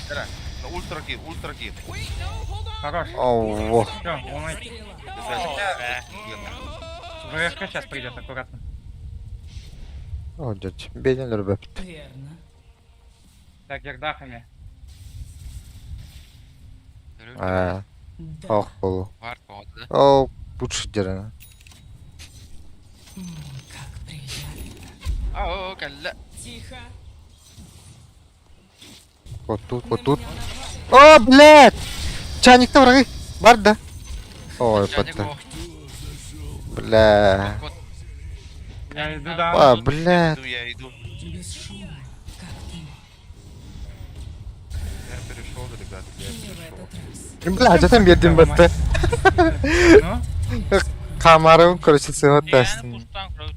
Әра, ультра кей. Wait, no, hold on. хорош. Оу. Все, он Стрела. ВРК сейчас придет, аккуратно. О, дядь. Беден рыбы. Верно. Так, ердахами. А, Да. ох, болу. Var oldu. О, бұтшы деріні. Как приятно. Aa kelle. Тихо. Вот тут, На вот тут. меня напали. О, блядь! Чайник-то враги. Бар, да? Ой, Çanik потты. o. Бля. Kod. Я иду, А, да. блядь. Иду, я иду. Бесшумно, как ты. Я перешел, ребят. Я Не в перешел. этот раз. Блядь, затем беден бұтты. Ну, Камарым, короче, сыйға Yani тәстім. kustan kuruldu.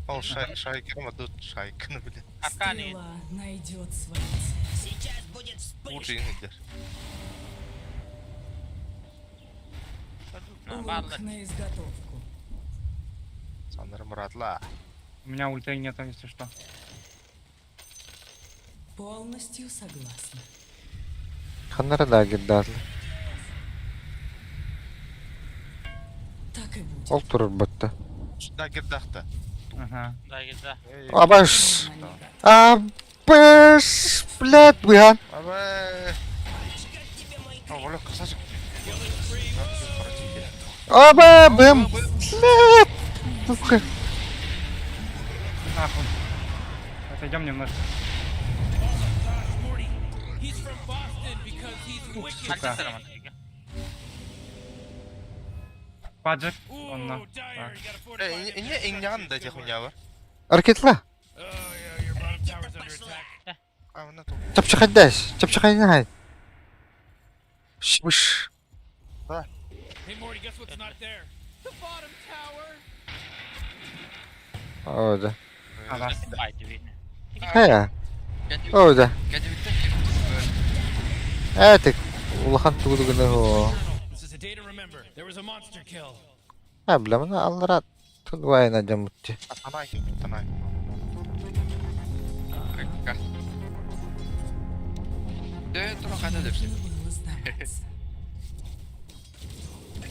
Ол шайкер ма тут шайкыны біле. Arkani. Стрела найдет свою цель. Лучше еңдер. Лук на изготовку. Саныр мұратла. у меня ульты нету, если что. Полностью согласна. Ханнара да гиддарлы. Так и будет. Ол турur батта. Сюда гердахта. Ага. Да, да. Абаш! Она не готова. Абаш! Блядь, быхан! Абай. Оля, красавчик. Аба, бэм! Блядь! Сука. Нахуй. Отойдем немножко. Morty, he's from Boston because he's wicked. Сука. Паджет. Он на. Ooh, Dyer, you gotta fortify Э, them не ингян да structures, тех Edward. меня ва. Аркетла! Oh, yeah, your bottom tower's under attack. А, вон это. Чапчахайдаш! Чапчахайнахай! Швыш! Hey, Morty, guess what's not there? The bottom tower. О, да. Ага. Haydi beni. Хая! Kendi О, да. kendi bitti. Этик! Улахан тугудугуна хо. This is a day to remember. There was a monster kill. Бля, мына аллара тулвайна жамутти. Танай, танай. Kanka. Dön dur hadi dersin. Нужно было сдаваться.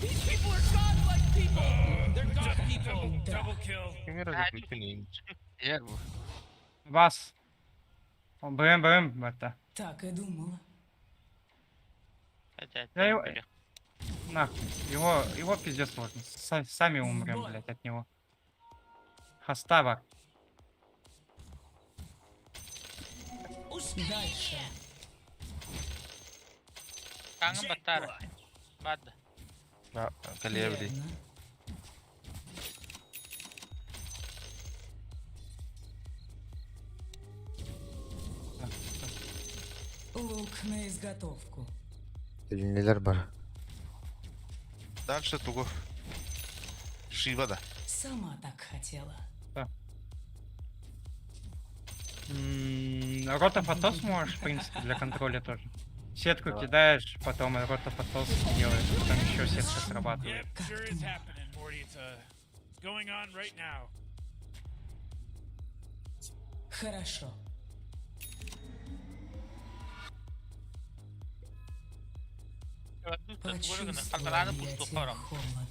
These people are godlike people. They're god people. Double kill. Кемера да ключи. Yer bu. Вас. БМ, это. Так и думала. Hadi Ya, hadi. yo- Böyle. Нахуй. Его пиздец сложно. Сами умрем, блядь, от него. Хастава. Дальше. Kanka batar. Bad. Да, колебри. Верно. Лук на изготовку. Нелер бар. Дальше туго. Шива да. Сама так хотела. Ротофотос можешь, в принципе, для контроля тоже. Сетку кидаешь, потом ротофотос делаешь, потом еще сетка срабатывает. Yep, sure is happening, Morty. It's going on right now. Хорошо. Почувствую, Почувствовала kalkalarını я buz тебя sokarım. холод.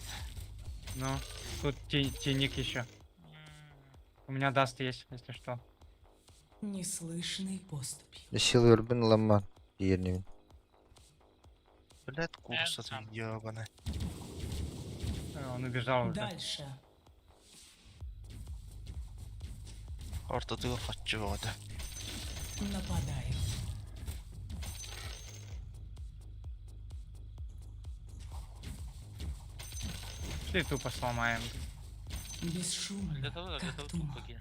Ну, тут тайник еще. У меня даст есть, если что. Неслышной поступью. Силы урбин ламан. Yerine. Блядь, курса ты сам. ебаный. Он убежал уже. Дальше. Ортадығы қатшы болады. Нападаю. Шли тупо сломаем. Бесшумно, Для того, для как того, туман. покинь.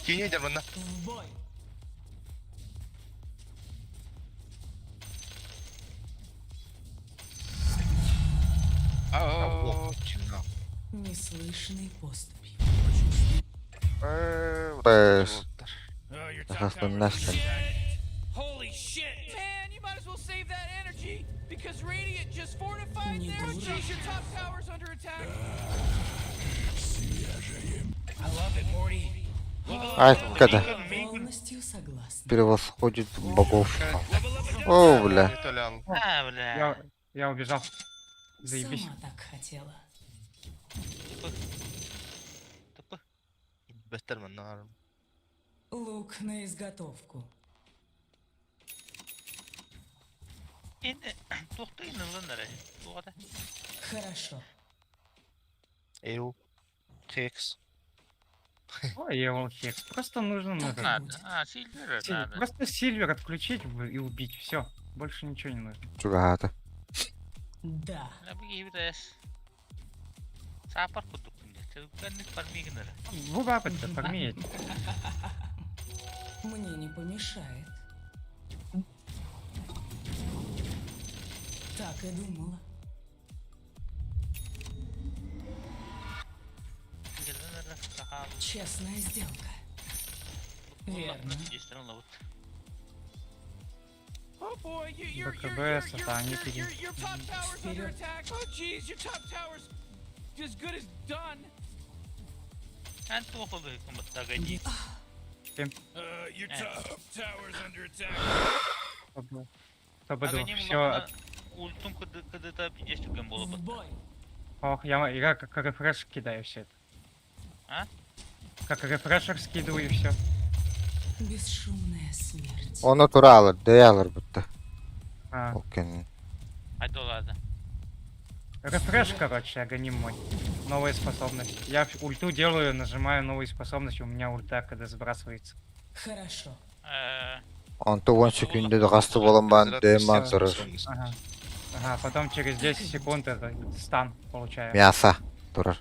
Тені дер мында. В бой. Aa. Чина. Неслышной поступью. Пэс. Oh, your Ага, top tower is настань. shit. Holy shit! Man, you might as well save that energy because Radiant just fortified Не their дура. structures. Your top tower's under attack. I love it, Morty. Ай, когда Полностью согласна. превосходит богов. О, бля. Итальян. Ha bile. Я убежал. Заебись. Сама так хотела. Tıpı. Бестер мында. Лук на изготовку. Şimdi tohtayın lan nereye? Doğada. Хорошо. Эйу. Хекс. Ой, я волхекс. Просто нужно Так надо. будет. Ha silver надо. Просто Сильвер отключить и убить. Все. Больше ничего не нужно. Чугата. Да. Ne bu gibi de. Sapar kurduk şimdi. Çocuklarını farmaya gider. Вугапать-то, фармить. Мне не помешает. Так и думала. Gelene daha Честная сделка. Верно. değiştirin lavut. Oh boy, БКБ, сатаники. your top tower's under Вперед. attack. Oh jeez, your top tower's as good as done. Ben tohulu hükümet tagadi. Your tower's under attack. Чтобы Аганим все. лапына ультум кыдыта пиздец жүрген В болуп атты. бой! Ох, я как рефреш кидаю все это. А? Как рефрешер скидываю и все. Бесшумная смерть. Onu tura alır, D alır bitti. А, Okey. Айдолады. рефреш, короче, агоним мой. Новая способность. Я ульту делаю, нажимаю новую способность, у меня ульта когда сбрасывается. Хорошо. 10 секунде de kastı olan ben D mantarı. Ага. Ага, потом через 10 секунд это стан получаю. Miyasa durur.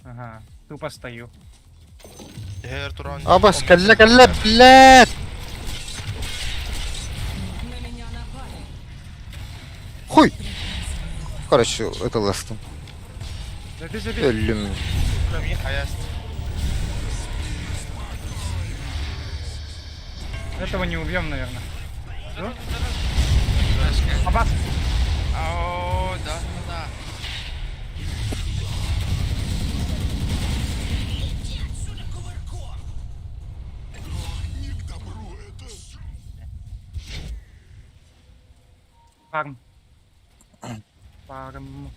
Ага. Тупо стою. Her turan. Abas kelle kelle блядь! На меня напали. Хуй! Короче, это ластım. Забей. Ölüm. Hayas. Этого не убьем, наверное. Абас! Ау, да, да. Фарм. Фарм.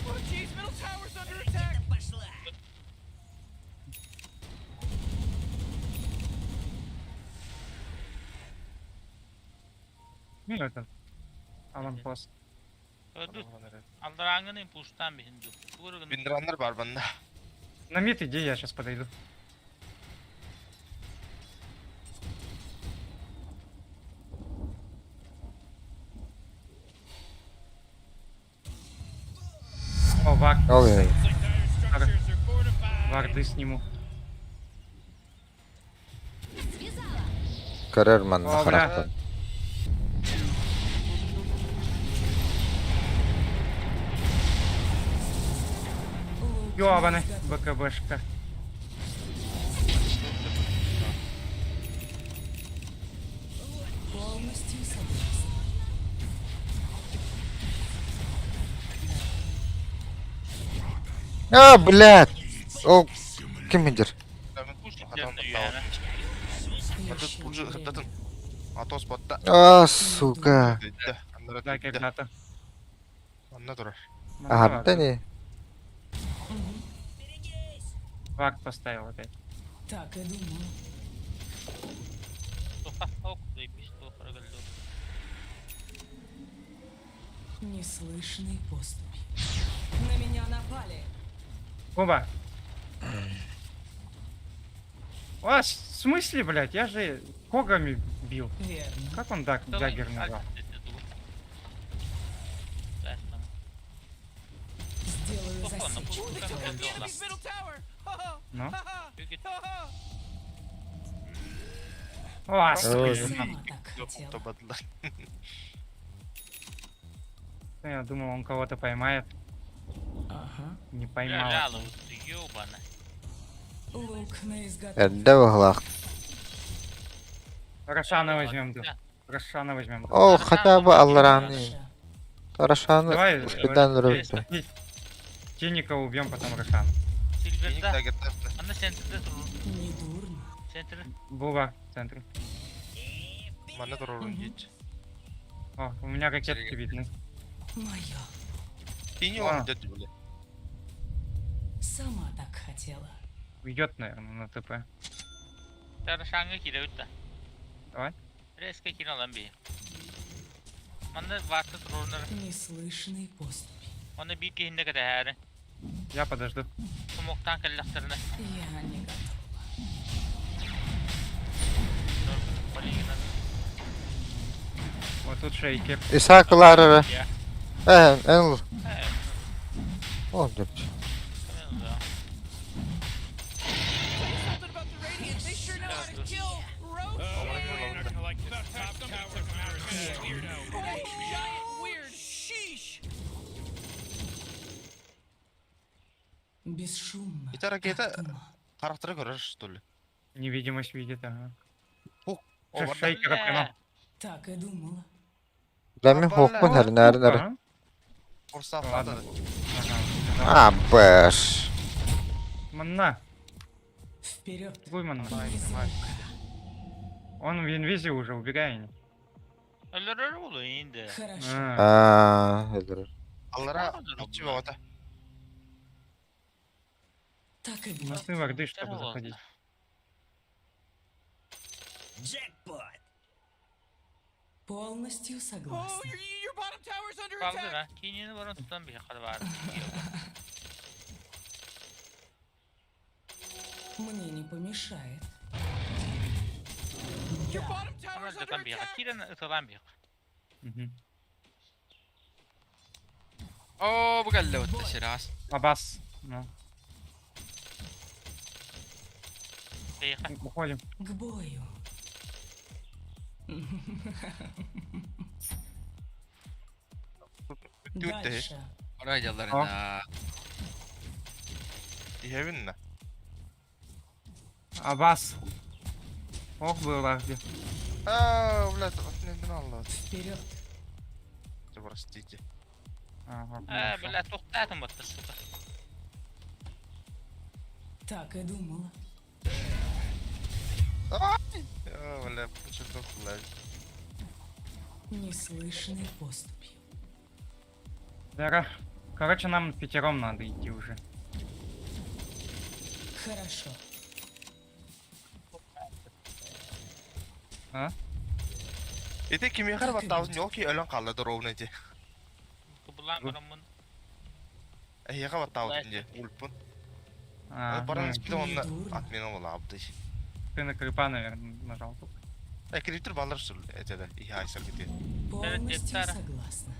Oh, jeez, middle tower's under attack. Ну, этот. Аванпост. Алдыраңын импульстан бихинду. Тугургын. Bindirenler var bende. На мид иди, я сейчас подойду. О, вар. Ne oluyor? Structures are fortified. Варды сниму. Karar man О, бля. характер. Ёбаный БКБшка. Полностью согласна. Блядь! O kim bilir? Adam da yani. Atos burcu hıtlatın. Atos botta. Сука. Да, когда-то. Anla durar. Ну, Ага, да ладно. не. Вард поставил опять. Так и думала. Тоха ок, заебись, тоха рыгальду. Неслышный поступь. На меня напали. Оба. А, в смысле, блядь? Я же когами бил. Верно. Как он даггер назвал? Сделаю Тоха, на засечку. пушку They took out the там enemy's middle tower. Ha ha. Ну? Ha ha. Ha ha. О, Ой. Сама так хотела. Topladılar. я думал, он кого-то поймает. Ага. Не поймал. Ляла, ёбана. Лук на изготовку. Elde bağlaq. Рошана возьмем, да. Рошана возьмем. O хотя бы Allah'ını. Хороша. Taraşanı Давай, birden öldü. Тиника убьем, потом Рошана. Minik Silver'da. dagetler. Anna sentrde durur. Не дурно. Sentre. Буба в центре. Bana durur geç. О, у меня ракетки видны. Мое. Tini А. var dedi böyle. Сама так хотела. Уйдет, наверное, на ТП. Tara şanga kire utta. Давай. Reske kire lan bir. Manna varta dururlar. Неслышный поступь. Onu bir kihinde kadar her. Я подожду. Kumuktan kallaklarına. Я не готова. Вот тут шейкер. İshakları. En. Evet. Oldu. Something about the Radiant. They sure know how to kill roads. Giant weird. Sheesh. Бесшумно. Bir tane rakete как туман. karakteri görür что ли. Невидимость видит, ага. O Что, var. шейкера поймал? Так и думала. Demin hokmun her nerede? Ага. Forsa Ладно. falan. Ага. Beş. Манна. Вперед. Гуйман. Незаметно. Он в инвизе уже, убегай. Öldürür ulu indi. Хорошо. Öldürür. Аллара ачы багата. Так и У быть. нас и варды, Güzel чтобы oldu. заходить. Полностью Oh, согласна. your bottom tower's under Kaldı attack. lan. Kinini varın tutan bir yakar var. Мне не помешает. Your Да. bottom Ama tower's under tutan bir yakar. attack. Kirin ıtılan bir yakar. Мгм. Oo bu geldi ötte şiraz. Абас. Ну, Bir yakar. уходим. К бою. Tüt de. Дальше. Oraya geldiler Tamam. ya. Yevin. Абас. Ох, был варды. Блядь, neden Allah. Вперед. Простите. Ага, Ee böyle toxtatım battı suda. Так и думала. Блядь, что блядь. Неслышной поступью. Вера. Короче, нам пятером надо идти уже. Хорошо. А? Ete kim yakar battağın yok ki ölen kaldı rovneci. Kubulan kırımın. Yakar battağın diye. Ulpun. А, Paranın ну, spide onunla Dur. atmena ol abdı. ты на крипа, наверное, нажал. тут. Kriptir ballar sürül etede. İyi aysar gidiyor. Полностью Тектара. согласна.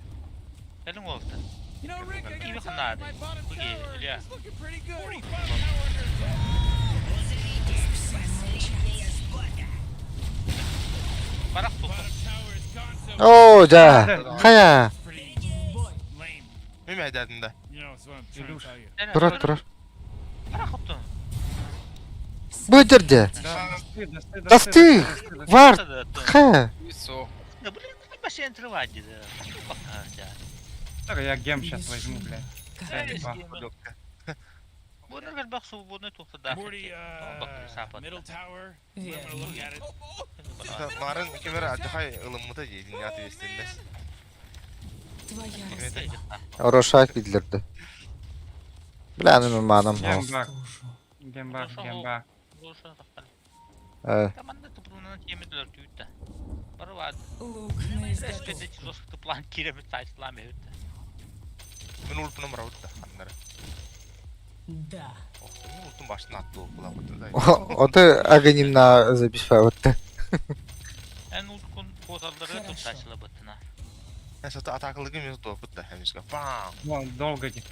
Elin oldu. You know, Rick, I Keep gotta it tell you, on my that. bottom Look at it, tower yeah. is looking pretty good. Bottom tower under attack. Barak tuttum. Oo ja. Haya. Mim ededinde. Илюш. Durur durur. Barak tuttum. Böldür de. Да, досты, Досты! Var. Ha. Висок. Да блин, вообще отрывать где-то. Пока, да. Так, я гем сейчас возьму, блядь. Как Эй, ба. Bunu gel bak su bunu tuttu da. Bak sapat. Верно. Marın kimere acıhay ılımıda yedin ya testinde. Твоя Evet. расправа. Oroşak bildirdi. Bilenim manam o. Гембак, Служу. гембак, Хорошо. гембак. Duruşa takal. Evet. Команда тупруна темедлер түйті. Бары вады. Лук на Эспеде изготовку. чизошты план киремет сайтлам эвді. Ben ulpunum ravut da hanları. Да. Ben ulpun başına attı o kulaklığı da. O da aganimna zabifavatti. En utkun pozalları Хорошо. tutsaçlı bıtına. Neyse ataklığı gibi toput da henüz ka. Bam. Ну, долго иди.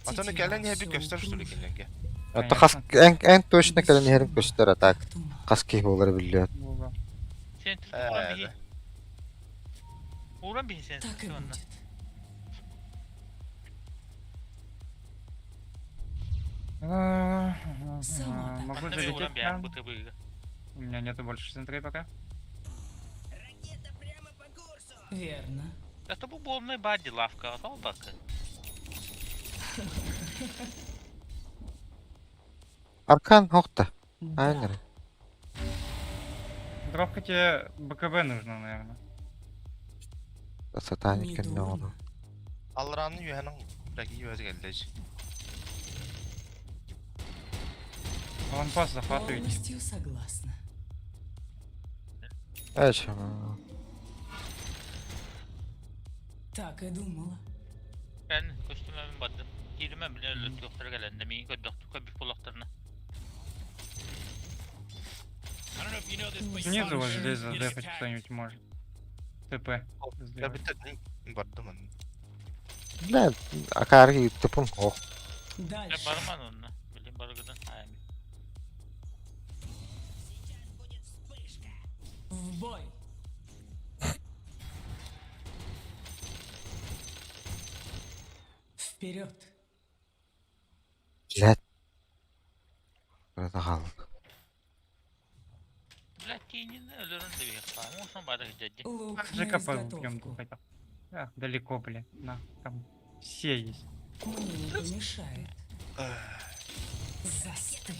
Atonu gelen ya bir göster üstüne ki. Hatta kas en точно kadar yerin göster atak. Как туман. Kas ki olur biliyor. Долго. Sen tütü uğran bihi. Evet. Uğran bihi sen Так и tütü onunla. будет. Сама Могу Bana bir залететь uğran bihi там. bu tıbığı. У меня нету больше центрей пока. Верно. Это bu bolmay badi lafka atal bakı. Arkan hokta. Да. Aynen. Дровка тебе БКБ нужно, наверное. Satanik ne oldu? Недурно. Alranın yühenin rəki yühəzi gəldi. Аванпост захватывайте. Полностью согласна. Evet. Так и думала. Ben kostümümü battım. Girmem bile öyle yoktur gelende. Meyin gördüktü köpük bulaklarına. Снизу вот здесь задефать кто-нибудь может. ТП. Ya сделать. bir tane vardı mı? Ne? Akar tıpın hok. Ben Дальше. barman onunla. Bileyim barıgıdan. Hayır. В бой. Вперед. Let. Burada kaldık. Блядь, ölürün de bir yapar. Olsun bari gidecek. Лук на Жека пойдем изготовку. хотя. Да, далеко, блядь. На, там все есть. Мне не помешает. Застынь.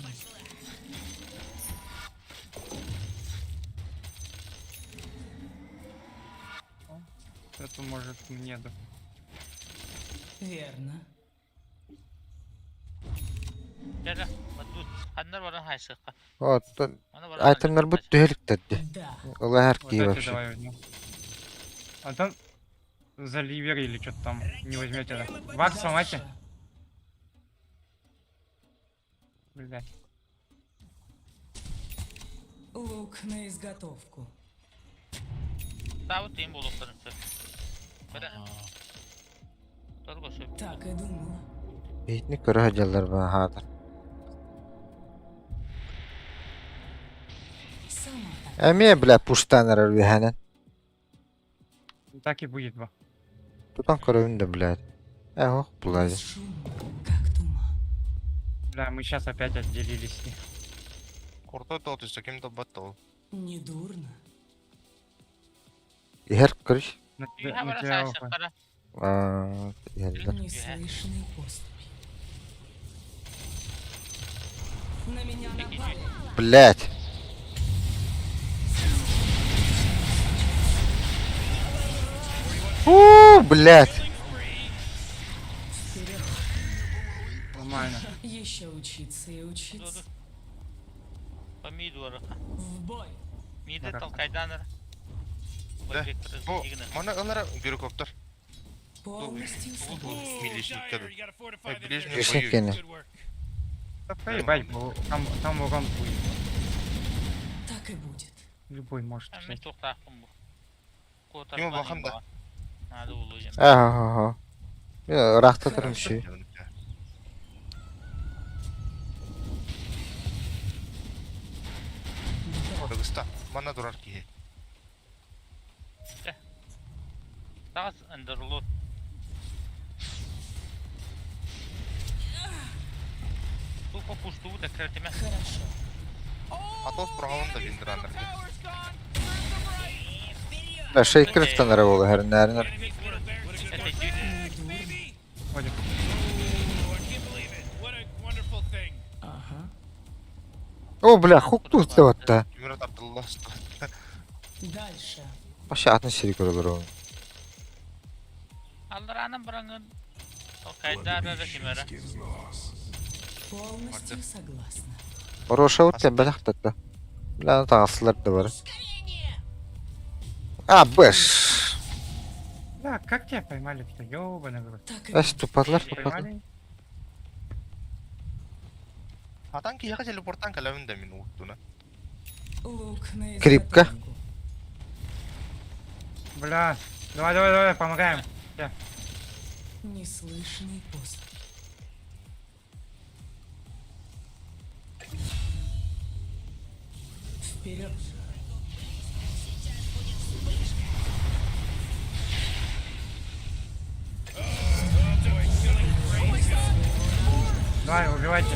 Это может мне да. Верно. Gel Badut. Hanlar bana haysıkka. Вот, Ana bana. айтемлер бут түһеликтерди. Да. Олар Вот әрки эти вообще. давай возьмем. А там за ливер или что-то там не возьмете, да? Вакс сломайте. Дальше. Блядь. Лук на изготовку. Davut diyeyim bu olukların sır. Böyle. Dur koşuyor. Так и думала. Бейтни көрө хаджалар ба хадыр. Сама так. Әме, бля, пуштанар үрбиханен. Так и будет, ба. Тутан көрөбүн да, блядь. Ох, блядь. Бесшумно, как туман. Бля, мы сейчас опять отделились с них. Корто толтуйса кимді бат ол. Недурно. Ихер көріш. На Bir тебя habere haysıklara. Елдер. Неслышный поступь. На меня напали. Блядь. Блядь. Вперед. Нормально. Еще учиться и учиться. По миду арaka. В бой. Mide Araka. talkaydanır. Бу, мана ылара бюрокоптор. Полностью согласна. Милишниктер. Ближний Лишник бою. ене. Да поебать, там урон будет. Так и будет. Любой может Ben mi взять. çok takım bu? Kotar Yo, bakın da. Hadi uluyacağım. Ага. Рахта тұрмшы. Дагыста. Мана дурар ки. Daha ındırılır. Тупо пусту да кертиме. Хорошо. Атос бұрғауын да бендірандар. Tower's gone. Turn them right. Да, шейкерстан ара болы хәрінәрінер. Ходим. I can't believe it. What a wonderful thing. Ага. О, бля, хук тут отта. Кемері таптылла. Дальше. Башы атын шері көрілер оғын. Aldıranın bırangın. Talkaydarı da kimere. Полностью согласна. Ороша өтте бәләқ тәтті. Бля, тағасылар да бар. А, бэш. Да, как тебя поймали-то? Ёбаный в рот. Так и Әш, будет. тупадлар, тупадлар. Поймали? Атан кияға телепорттан кәләуін да мен ұқтуна. Лук на Крипка. изготовку. Бля. Давай, помогаем. Неслышный поступь. Вперед. Давай, убивайте.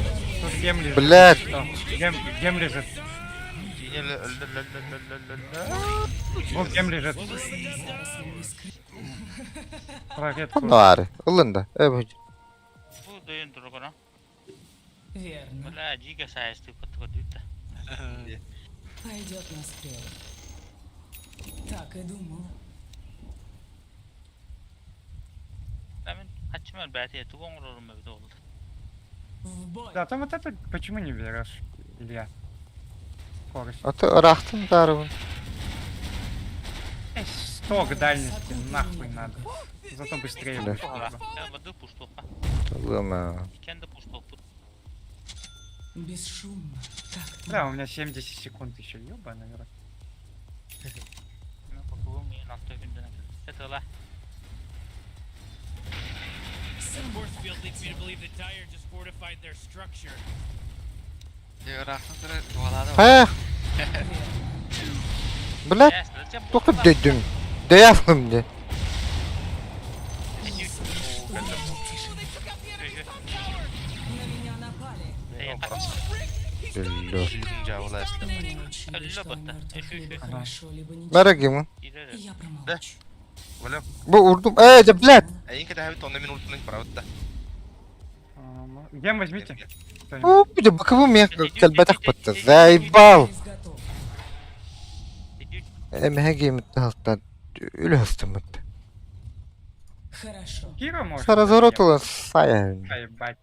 Тут гем лежит. Блядь. Что? Гем лежит. Кейнелі Вот гем лежит. Зарослями скры- Ракетку. Ну, ары. Улында. Әбі. Bu döyün durguna. Верно. Bula jiga sayesti kutu dütte. Пойдет на стрелы. Так и думала. Demin açımın bәti etti qoңururum evde oldu. В бой. Да, там вот это почему не берешь, Илья? Скорость. Аты ырақтың дарыбын. 100 к дальности, нахуй надо. Зато быстрее Да. будет. Ya bıdı puştuqa. Лыма. Kendi puştuq bu. Бесшумно. Как Да, у туман. меня 70 секунд еще, ёбаный в рот. Ben kurtulum yine hafta gündene. Et ola. The force field leads me to believe the Dire just fortified their structure. Raqın qırı dualadı var. Хая. Блядь, только дөдім. Дөяфым де. На меня напали. Блядь. Жүзін жауыла әсілі. Мне учили, Әлі что бата. мертвых либо Ага. хорошо, либо ничего. Бәрәгімін. Я промолчу. Білем, Бұл ұрдым. Де, блядь. әйін кәді әбіт онда мен ұлтының правытта. Гем возьмите. О, буде бақывы мен кәлбәтақ бітті. Зайбал. Изготов. Әмәге емітті халықта үлі хыстым бітті. Хорошо. Кира может. Со развороту сая. Ебать.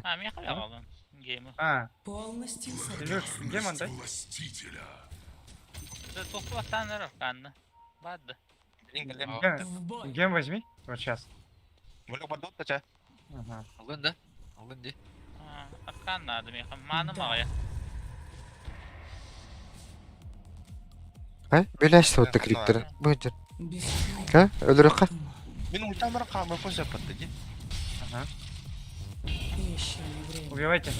А, мен қая қалдым. Геймі. А, Полностью Илюш, согласен. демон, да? Тоқты бастан ұрқанды. Бадды. В бой. Гем возьми. Вот сейчас. Mulai padot aja. Ага. Алдын да. Алдын де. Ұрқан нады мен. Маны мағая. Ай, беляшся вот так криктор. Будет. Без Ка? Өлөрөкка? Мен ультамара камы по западды. Ага. Еще не время. Убивайте.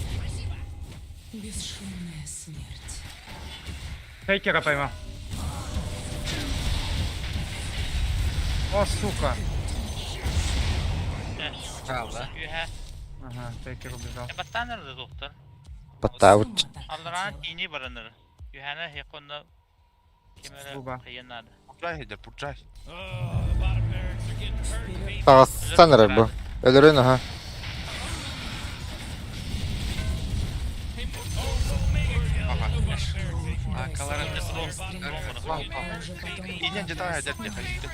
Бесшумная смерть. Фейкера поймал. О, сука. Правда. Үйә. Ага, фейкер убежал. Бастан ұрды тоқтар. Паттаут. Сама так Алдыран хотела. тini барыныр. Үйәні хеқонда кемері Буба. қиынады. Пуджай иде, пуджай. Вперед. Тагыстан бу. Өлөрөн аха. Акаларын А уже потом Инен жета айдат не хайты.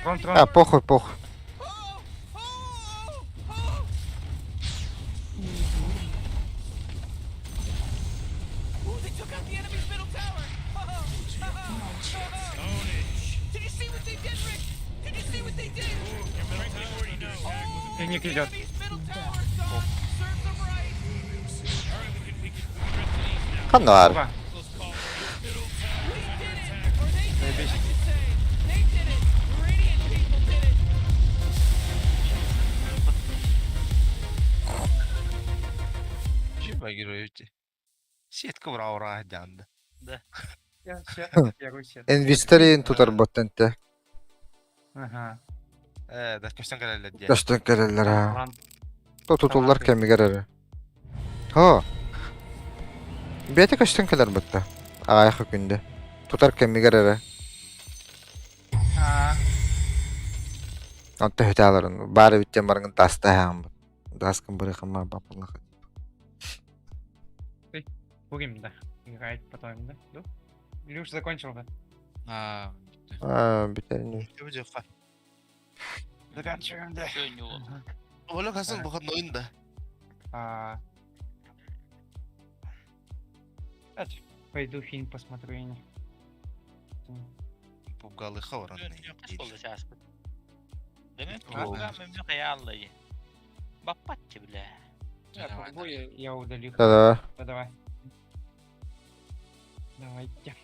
Трон, трон. А, похуй, похуй. Ooh, they took out the enemy's middle tower. Did you see what they did, Rick? Did you see what they did? Финик идет. Enemy's middle tower is gone. Serve them right. Канар. Буба. We did it. Or they did it, I should say. They did it. The Radiant people did it. Чима героевичи. Сетка враура жанды. Я сейчас первый сет. Инвесторин тутар боттенте. Ага. Да көстөн келелер де. Каштан келелер ha. Лан. Тутулар кемигер эре. Ho. Бете каштан келер бутта. Агайха күндө. Тутар кемигер эре. А, Онта хөталарын бары биттен барган таста хам. Даскын бары хама бапылах. будем, да. Играть потом, да? Да? Илюш закончил, да? А, битерин. Чөбү ха. Заканчиваем, да. Сөню ол. Ола касын бухат ойында. Давайте пойду фильм посмотрю, я не. Пугалы хавран. Сөню қаш болды шашқы. Демек, О. бұға мемнен қияллайы. Баппатчы біле. Я удалил. Да-да. Давай. Давайте.